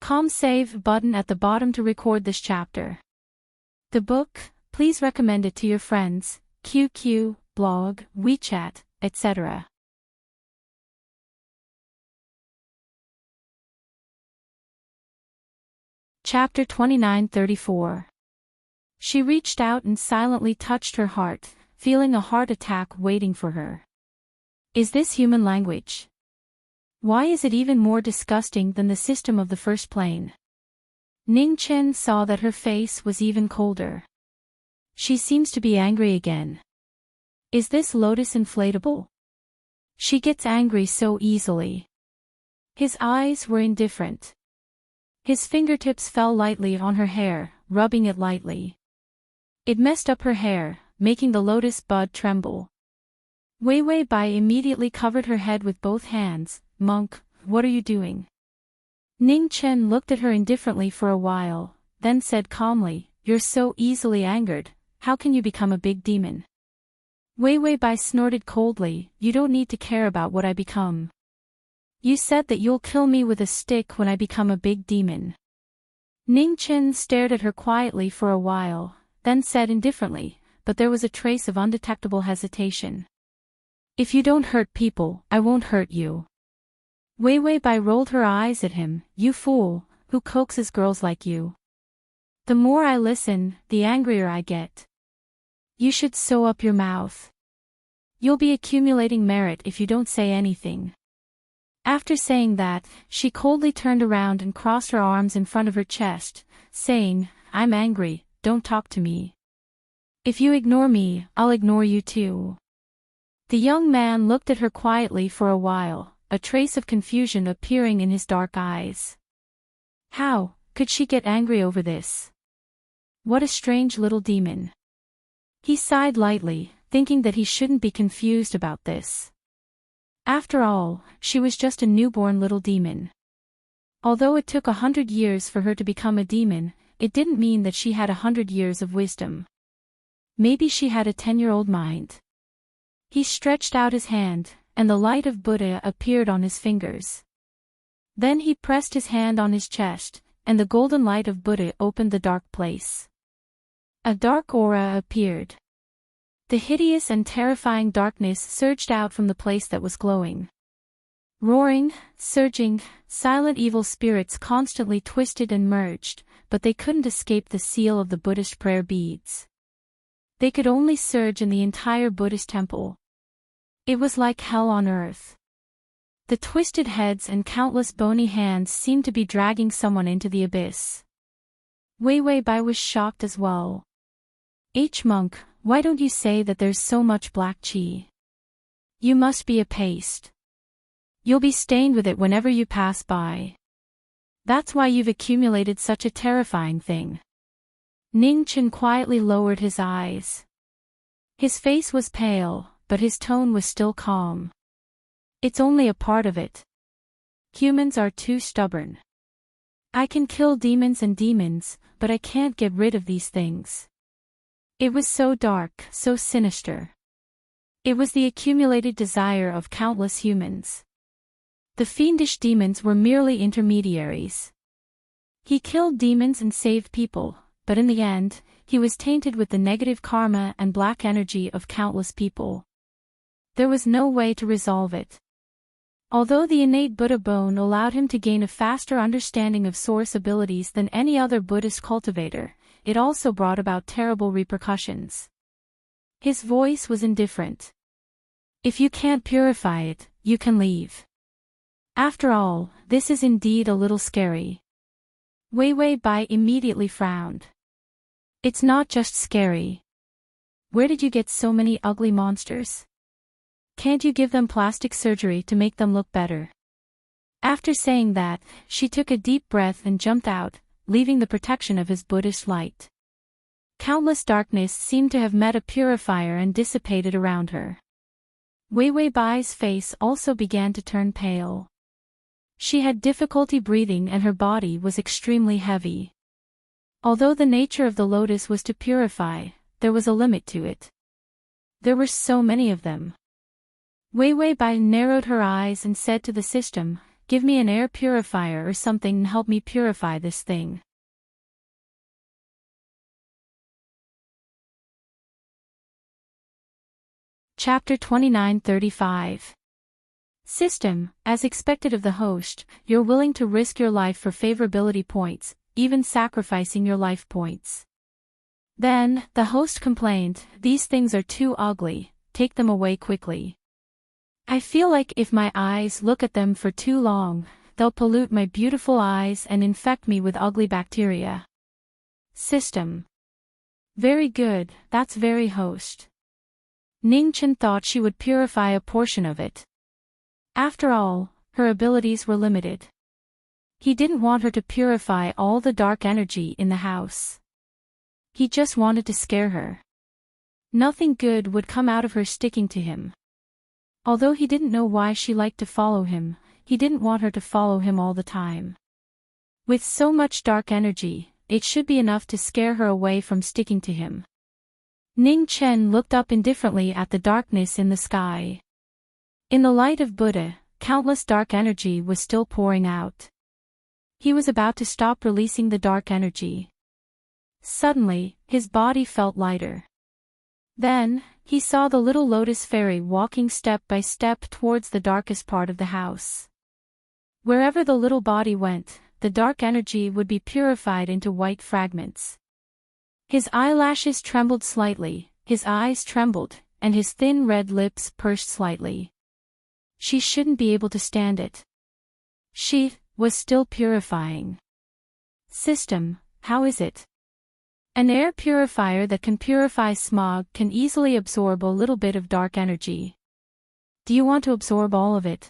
Com save button at the bottom to record this chapter. The book, please recommend it to your friends, QQ, blog, WeChat, etc. Chapter 29:34. She reached out and silently touched her heart, feeling a heart attack waiting for her. Is this human language? Why is it even more disgusting than the system of the first plane? Ning Chen saw that her face was even colder. She seems to be angry again. Is this lotus inflatable? She gets angry so easily. His eyes were indifferent. His fingertips fell lightly on her hair, rubbing it lightly. It messed up her hair, making the lotus bud tremble. Wei Bai immediately covered her head with both hands. Monk, what are you doing? Ning Chen looked at her indifferently for a while, then said calmly, You're so easily angered, how can you become a big demon? Wei Bai snorted coldly, You don't need to care about what I become. You said that you'll kill me with a stick when I become a big demon. Ning Chen stared at her quietly for a while, then said indifferently, but there was a trace of undetectable hesitation. If you don't hurt people, I won't hurt you. Wei Bai rolled her eyes at him, You fool, who coaxes girls like you? The more I listen, the angrier I get. You should sew up your mouth. You'll be accumulating merit if you don't say anything. After saying that, she coldly turned around and crossed her arms in front of her chest, saying, I'm angry, don't talk to me. If you ignore me, I'll ignore you too. The young man looked at her quietly for a while, a trace of confusion appearing in his dark eyes. How could she get angry over this? What a strange little demon. He sighed lightly, thinking that he shouldn't be confused about this. After all, she was just a newborn little demon. Although it took 100 years for her to become a demon, it didn't mean that she had 100 years of wisdom. Maybe she had a 10-year-old mind. He stretched out his hand, and the light of Buddha appeared on his fingers. Then he pressed his hand on his chest, and the golden light of Buddha opened the dark place. A dark aura appeared. The hideous and terrifying darkness surged out from the place that was glowing. Roaring, surging, silent evil spirits constantly twisted and merged, but they couldn't escape the seal of the Buddhist prayer beads. They could only surge in the entire Buddhist temple. It was like hell on earth. The twisted heads and countless bony hands seemed to be dragging someone into the abyss. Wei Bai was shocked as well. Monk, why don't you say that there's so much black qi? You must be a paste. You'll be stained with it whenever you pass by. That's why you've accumulated such a terrifying thing. Ning Chen quietly lowered his eyes. His face was pale, but his tone was still calm. It's only a part of it. Humans are too stubborn. I can kill demons and demons, but I can't get rid of these things. It was so dark, so sinister. It was the accumulated desire of countless humans. The fiendish demons were merely intermediaries. He killed demons and saved people, but in the end, he was tainted with the negative karma and black energy of countless people. There was no way to resolve it. Although the innate Buddha bone allowed him to gain a faster understanding of source abilities than any other Buddhist cultivator, it also brought about terrible repercussions. His voice was indifferent. If you can't purify it, you can leave. After all, this is indeed a little scary. Wei Bai immediately frowned. It's not just scary. Where did you get so many ugly monsters? Can't you give them plastic surgery to make them look better? After saying that, she took a deep breath and jumped out, leaving the protection of his Buddhist light. Countless darkness seemed to have met a purifier and dissipated around her. Wei Wei Bai's face also began to turn pale. She had difficulty breathing and her body was extremely heavy. Although the nature of the lotus was to purify, there was a limit to it. There were so many of them. Wei Wei Bai narrowed her eyes and said to the system, "Give me an air purifier or something and help me purify this thing." Chapter 29:35. System, as expected of the host, you're willing to risk your life for favorability points, even sacrificing your life points. Then, the host complained, "These things are too ugly, take them away quickly. I feel like if my eyes look at them for too long, they'll pollute my beautiful eyes and infect me with ugly bacteria." System. Very good, that's very host. Ning Chen thought she would purify a portion of it. After all, her abilities were limited. He didn't want her to purify all the dark energy in the house. He just wanted to scare her. Nothing good would come out of her sticking to him. Although he didn't know why she liked to follow him, he didn't want her to follow him all the time. With so much dark energy, it should be enough to scare her away from sticking to him. Ning Chen looked up indifferently at the darkness in the sky. In the light of Buddha, countless dark energy was still pouring out. He was about to stop releasing the dark energy. Suddenly, his body felt lighter. Then, he saw the little lotus fairy walking step by step towards the darkest part of the house. Wherever the little body went, the dark energy would be purified into white fragments. His eyelashes trembled slightly, his eyes trembled, and his thin red lips pursed slightly. She shouldn't be able to stand it. She was still purifying. System, how is it? An air purifier that can purify smog can easily absorb a little bit of dark energy. Do you want to absorb all of it?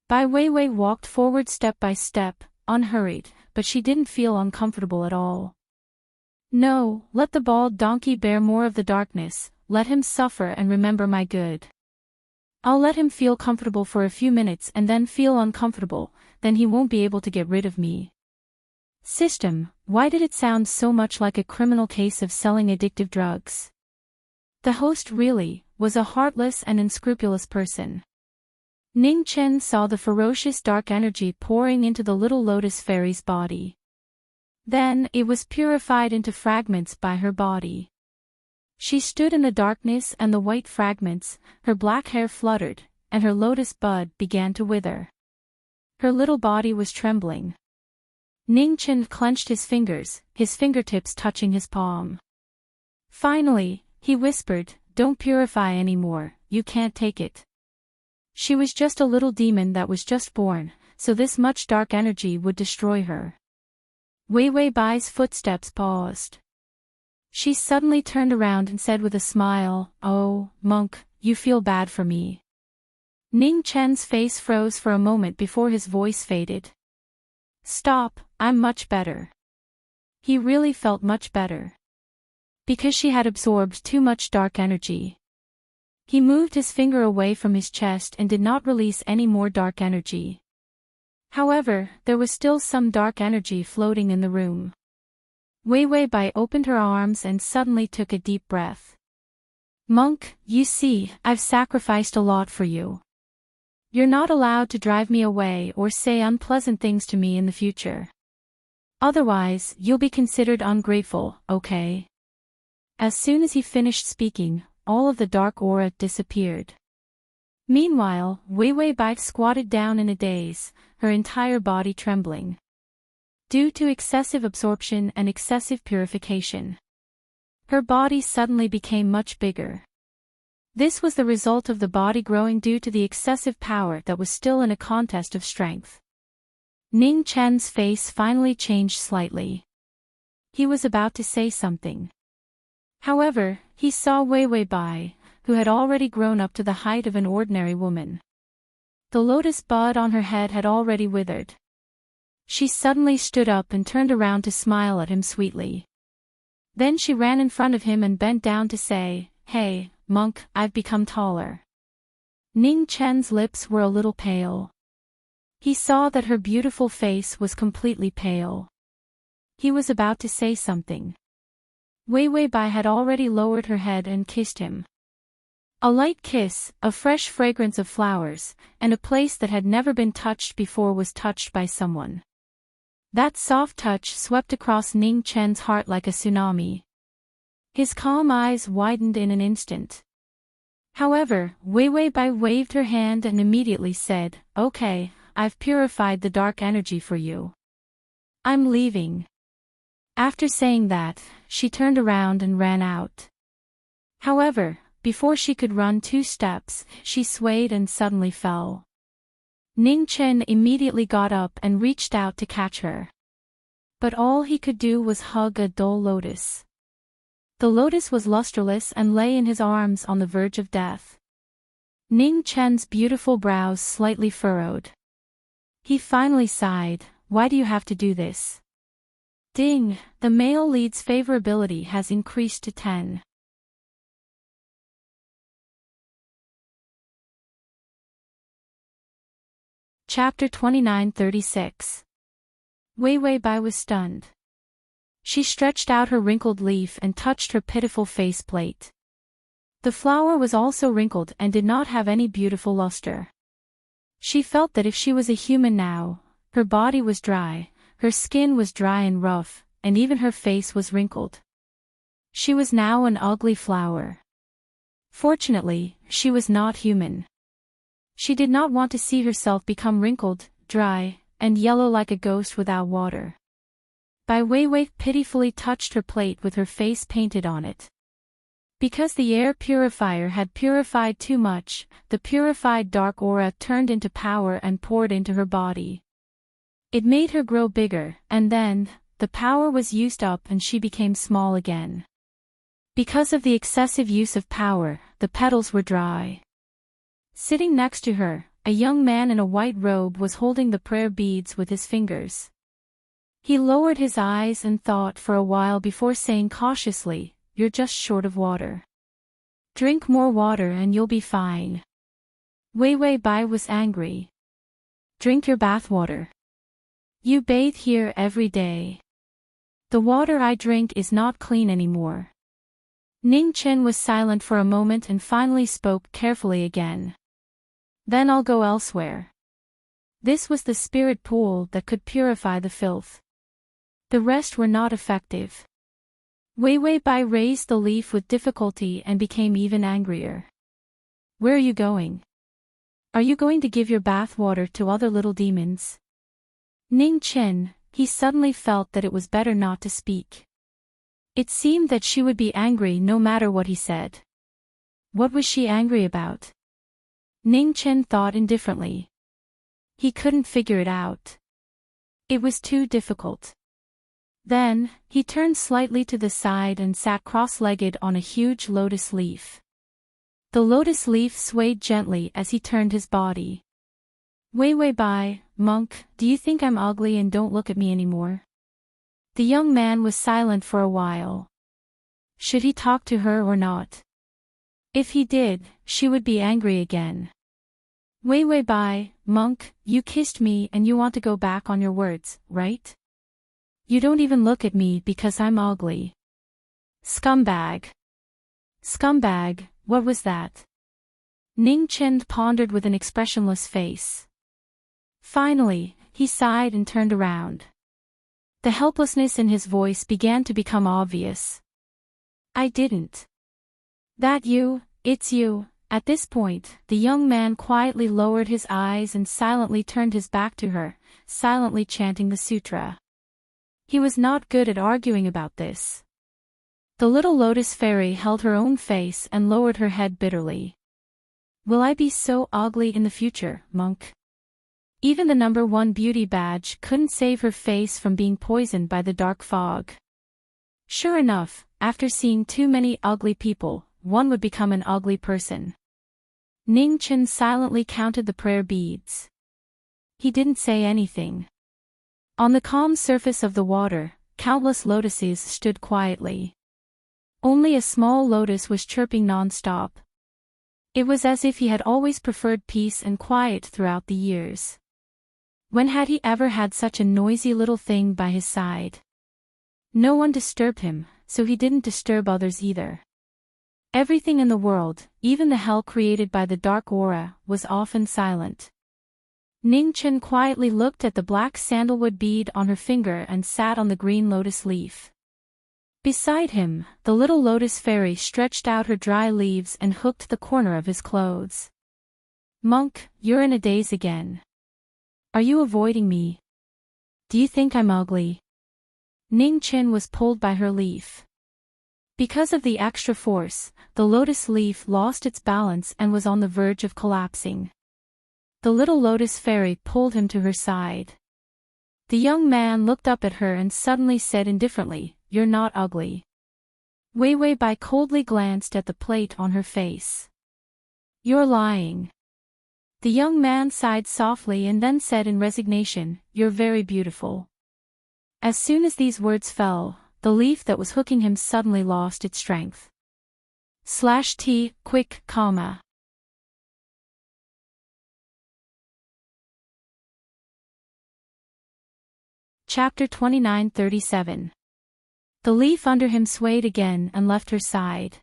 Bai Weiwei walked forward step by step, unhurried, but she didn't feel uncomfortable at all. No, let the bald donkey bear more of the darkness, let him suffer and remember my good. I'll let him feel comfortable for a few minutes and then feel uncomfortable, then he won't be able to get rid of me. System, why did it sound so much like a criminal case of selling addictive drugs? The host really was a heartless and unscrupulous person. Ning Chen saw the ferocious dark energy pouring into the little lotus fairy's body. Then it was purified into fragments by her body. She stood in the darkness and the white fragments, her black hair fluttered, and her lotus bud began to wither. Her little body was trembling. Ning Chen clenched his fingers, his fingertips touching his palm. Finally, he whispered, "Don't purify anymore, you can't take it." She was just a little demon that was just born, so this much dark energy would destroy her. Wei Wei Bai's footsteps paused. She suddenly turned around and said with a smile, "Oh, monk, you feel bad for me." Ning Chen's face froze for a moment before his voice faded. "Stop, I'm much better." He really felt much better. Because she had absorbed too much dark energy. He moved his finger away from his chest and did not release any more dark energy. However, there was still some dark energy floating in the room. Wei Wei Bai opened her arms and suddenly took a deep breath. "Monk, you see, I've sacrificed a lot for you. You're not allowed to drive me away or say unpleasant things to me in the future. Otherwise, you'll be considered ungrateful, okay?" As soon as he finished speaking, all of the dark aura disappeared. Meanwhile, Wei Wei Bai squatted down in a daze, her entire body trembling. Due to excessive absorption and excessive purification. Her body suddenly became much bigger. This was the result of the body growing due to the excessive power that was still in a contest of strength. Ning Chen's face finally changed slightly. He was about to say something. However, he saw Wei Wei Bai, who had already grown up to the height of an ordinary woman. The lotus bud on her head had already withered. She suddenly stood up and turned around to smile at him sweetly. Then she ran in front of him and bent down to say, "Hey, monk, I've become taller." Ning Chen's lips were a little pale. He saw that her beautiful face was completely pale. He was about to say something. Wei Wei Bai had already lowered her head and kissed him. A light kiss, a fresh fragrance of flowers, and a place that had never been touched before was touched by someone. That soft touch swept across Ning Chen's heart like a tsunami. His calm eyes widened in an instant. However, Wei Wei Bai waved her hand and immediately said, "Okay, I've purified the dark energy for you. I'm leaving." After saying that, she turned around and ran out. However, before she could run 2 steps, she swayed and suddenly fell. Ning Chen immediately got up and reached out to catch her. But all he could do was hug a dull lotus. The lotus was lusterless and lay in his arms on the verge of death. Ning Chen's beautiful brows slightly furrowed. He finally sighed, "Why do you have to do this?" Ding, the male lead's favorability has increased to 10. Chapter 29-36. Wei Wei Bai was stunned. She stretched out her wrinkled leaf and touched her pitiful faceplate. The flower was also wrinkled and did not have any beautiful luster. She felt that if she was a human now, her body was dry, her skin was dry and rough, and even her face was wrinkled. She was now an ugly flower. Fortunately, she was not human. She did not want to see herself become wrinkled, dry, and yellow like a ghost without water. Bai Weiwei pitifully touched her plate with her face painted on it. Because the air purifier had purified too much, the purified dark aura turned into power and poured into her body. It made her grow bigger, and then, the power was used up and she became small again. Because of the excessive use of power, the petals were dry. Sitting next to her, a young man in a white robe was holding the prayer beads with his fingers. He lowered his eyes and thought for a while before saying cautiously, "You're just short of water. Drink more water and you'll be fine." Wei Wei Bai was angry. "Drink your bathwater. You bathe here every day. The water I drink is not clean anymore." Ning Chen was silent for a moment and finally spoke carefully again. "Then I'll go elsewhere." This was the spirit pool that could purify the filth. The rest were not effective. Wei Wei Bai raised the leaf with difficulty and became even angrier. "Where are you going? Are you going to give your bathwater to other little demons?" Ning Chen, he suddenly felt that it was better not to speak. It seemed that she would be angry no matter what he said. What was she angry about? Ning Chen thought indifferently. He couldn't figure it out. It was too difficult. Then, he turned slightly to the side and sat cross-legged on a huge lotus leaf. The lotus leaf swayed gently as he turned his body. "Wei Wei Bai, monk, do you think I'm ugly and don't look at me anymore?" The young man was silent for a while. Should he talk to her or not? If he did, she would be angry again. "Wei Wei Bai, monk, you kissed me and you want to go back on your words, right? You don't even look at me because I'm ugly. Scumbag." Scumbag, what was that? Ning Chen pondered with an expressionless face. Finally, he sighed and turned around. The helplessness in his voice began to become obvious. "I didn't." "That you, it's you." At this point, the young man quietly lowered his eyes and silently turned his back to her, silently chanting the sutra. He was not good at arguing about this. The little lotus fairy held her own face and lowered her head bitterly. "Will I be so ugly in the future, monk?" Even the #1 beauty badge couldn't save her face from being poisoned by the dark fog. Sure enough, after seeing too many ugly people, one would become an ugly person. Ning Chen silently counted the prayer beads. He didn't say anything. On the calm surface of the water, countless lotuses stood quietly. Only a small lotus was chirping non-stop. It was as if he had always preferred peace and quiet throughout the years. When had he ever had such a noisy little thing by his side? No one disturbed him, so he didn't disturb others either. Everything in the world, even the hell created by the dark aura, was often silent. Ning Chen quietly looked at the black sandalwood bead on her finger and sat on the green lotus leaf. Beside him, the little lotus fairy stretched out her dry leaves and hooked the corner of his clothes. "Monk, you're in a daze again. Are you avoiding me? Do you think I'm ugly?" Ning Chen was pulled by her leaf. Because of the extra force, the lotus leaf lost its balance and was on the verge of collapsing. The little lotus fairy pulled him to her side. The young man looked up at her and suddenly said indifferently, "You're not ugly." Wei Wei Bai coldly glanced at the plate on her face. "You're lying." The young man sighed softly and then said in resignation, "You're very beautiful." As soon as these words fell, the leaf that was hooking him suddenly lost its strength. /T, quick, comma. Chapter 29:37. The leaf under him swayed again and left her side.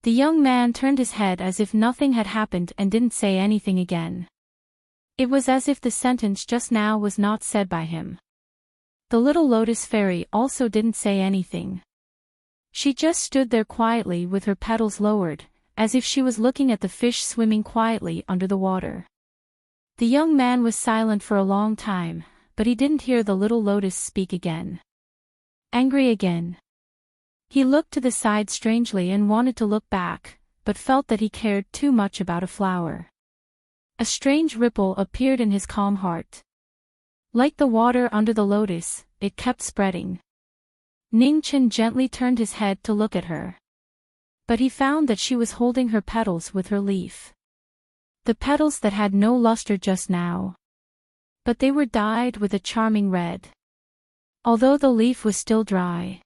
The young man turned his head as if nothing had happened and didn't say anything again. It was as if the sentence just now was not said by him. The little lotus fairy also didn't say anything. She just stood there quietly with her petals lowered, as if she was looking at the fish swimming quietly under the water. The young man was silent for a long time, but he didn't hear the little lotus speak again. Angry again. He looked to the side strangely and wanted to look back, but felt that he cared too much about a flower. A strange ripple appeared in his calm heart. Like the water under the lotus, it kept spreading. Ning Chen gently turned his head to look at her. But he found that she was holding her petals with her leaf. The petals that had no luster just now. But they were dyed with a charming red. Although the leaf was still dry.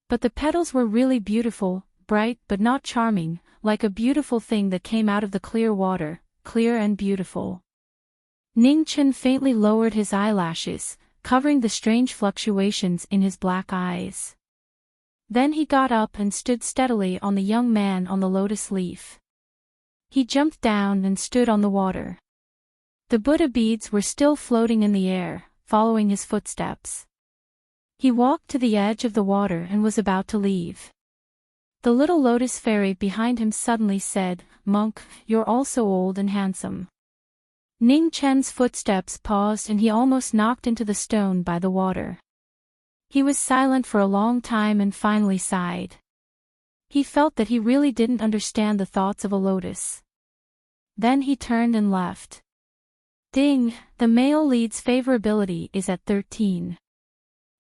But the petals were really beautiful, bright but not charming, like a beautiful thing that came out of the clear water, clear and beautiful. Ning Chen faintly lowered his eyelashes, covering the strange fluctuations in his black eyes. Then he got up and stood steadily on the young man on the lotus leaf. He jumped down and stood on the water. The Buddha beads were still floating in the air, following his footsteps. He walked to the edge of the water and was about to leave. The little lotus fairy behind him suddenly said, "Monk, you're also old and handsome." Ning Chen's footsteps paused and he almost knocked into the stone by the water. He was silent for a long time and finally sighed. He felt that he really didn't understand the thoughts of a lotus. Then he turned and left. Ding, the male lead's favorability is at 13.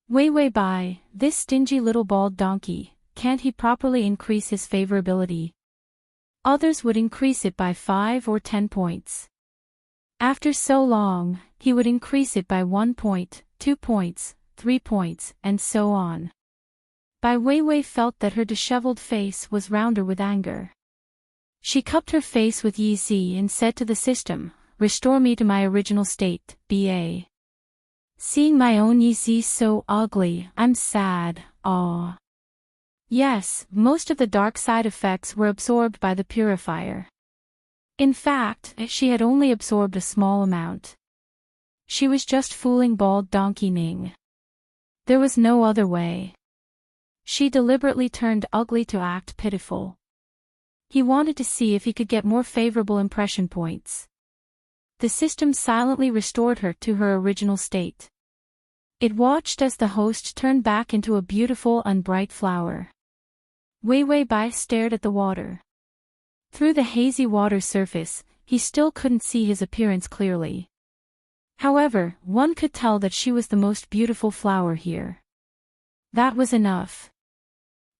Wei Wei Bai, this stingy little bald donkey, can't he properly increase his favorability? Others would increase it by 5 or 10 points. After so long, he would increase it by 1 point, 2 points, 3 points, and so on. Bai Weiwei felt that her disheveled face was rounder with anger. She cupped her face with Yi Zi and said to the system, "Restore me to my original state, BA. Seeing my own Yi Zi so ugly, I'm sad, aw." Yes, most of the dark side effects were absorbed by the purifier. In fact, she had only absorbed a small amount. She was just fooling bald donkey Ning. There was no other way. She deliberately turned ugly to act pitiful. He wanted to see if he could get more favorable impression points. The system silently restored her to her original state. It watched as the host turned back into a beautiful and bright flower. Wei Wei Bai stared at the water. Through the hazy water surface, he still couldn't see his appearance clearly. However, one could tell that she was the most beautiful flower here. That was enough.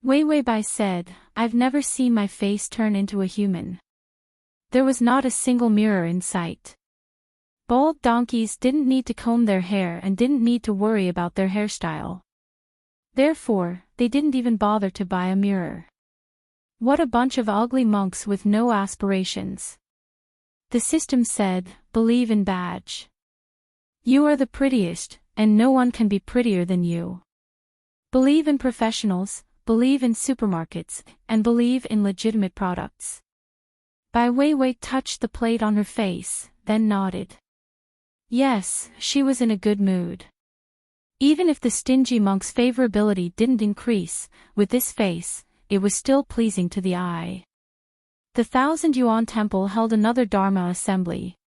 Wei Weibai said, I've never seen my face turn into a human. There was not a single mirror in sight. Bald donkeys didn't need to comb their hair and didn't need to worry about their hairstyle. Therefore, they didn't even bother to buy a mirror. What a bunch of ugly monks with no aspirations. The system said, believe in badge. You are the prettiest, and no one can be prettier than you. Believe in professionals, believe in supermarkets, and believe in legitimate products. Bai Weiwei touched the plate on her face, then nodded. Yes, she was in a good mood. Even if the stingy monk's favorability didn't increase, with this face, it was still pleasing to the eye. The 1,000 yuan temple held another Dharma assembly.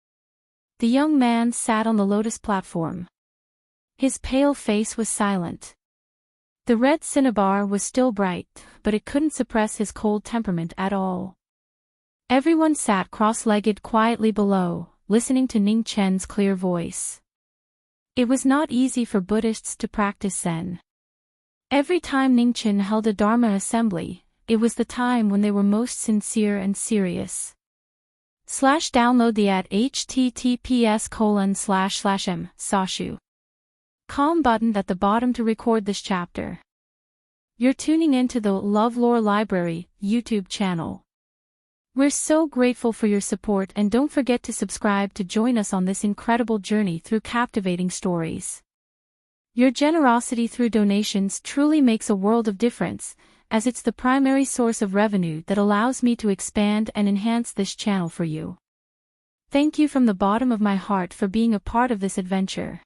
The young man sat on the lotus platform. His pale face was silent. The red cinnabar was still bright, but it couldn't suppress his cold temperament at all. Everyone sat cross-legged quietly below, listening to Ning Chen's clear voice. It was not easy for Buddhists to practice Zen. Every time Ning Chen held a Dharma assembly, it was the time when they were most sincere and serious. Download the at https://m/com button at the bottom to record this chapter. You're tuning into the LoveLore Library YouTube channel. We're so grateful for your support, and don't forget to subscribe to join us on this incredible journey through captivating stories. Your generosity through donations truly makes a world of difference, as it's the primary source of revenue that allows me to expand and enhance this channel for you. Thank you from the bottom of my heart for being a part of this adventure.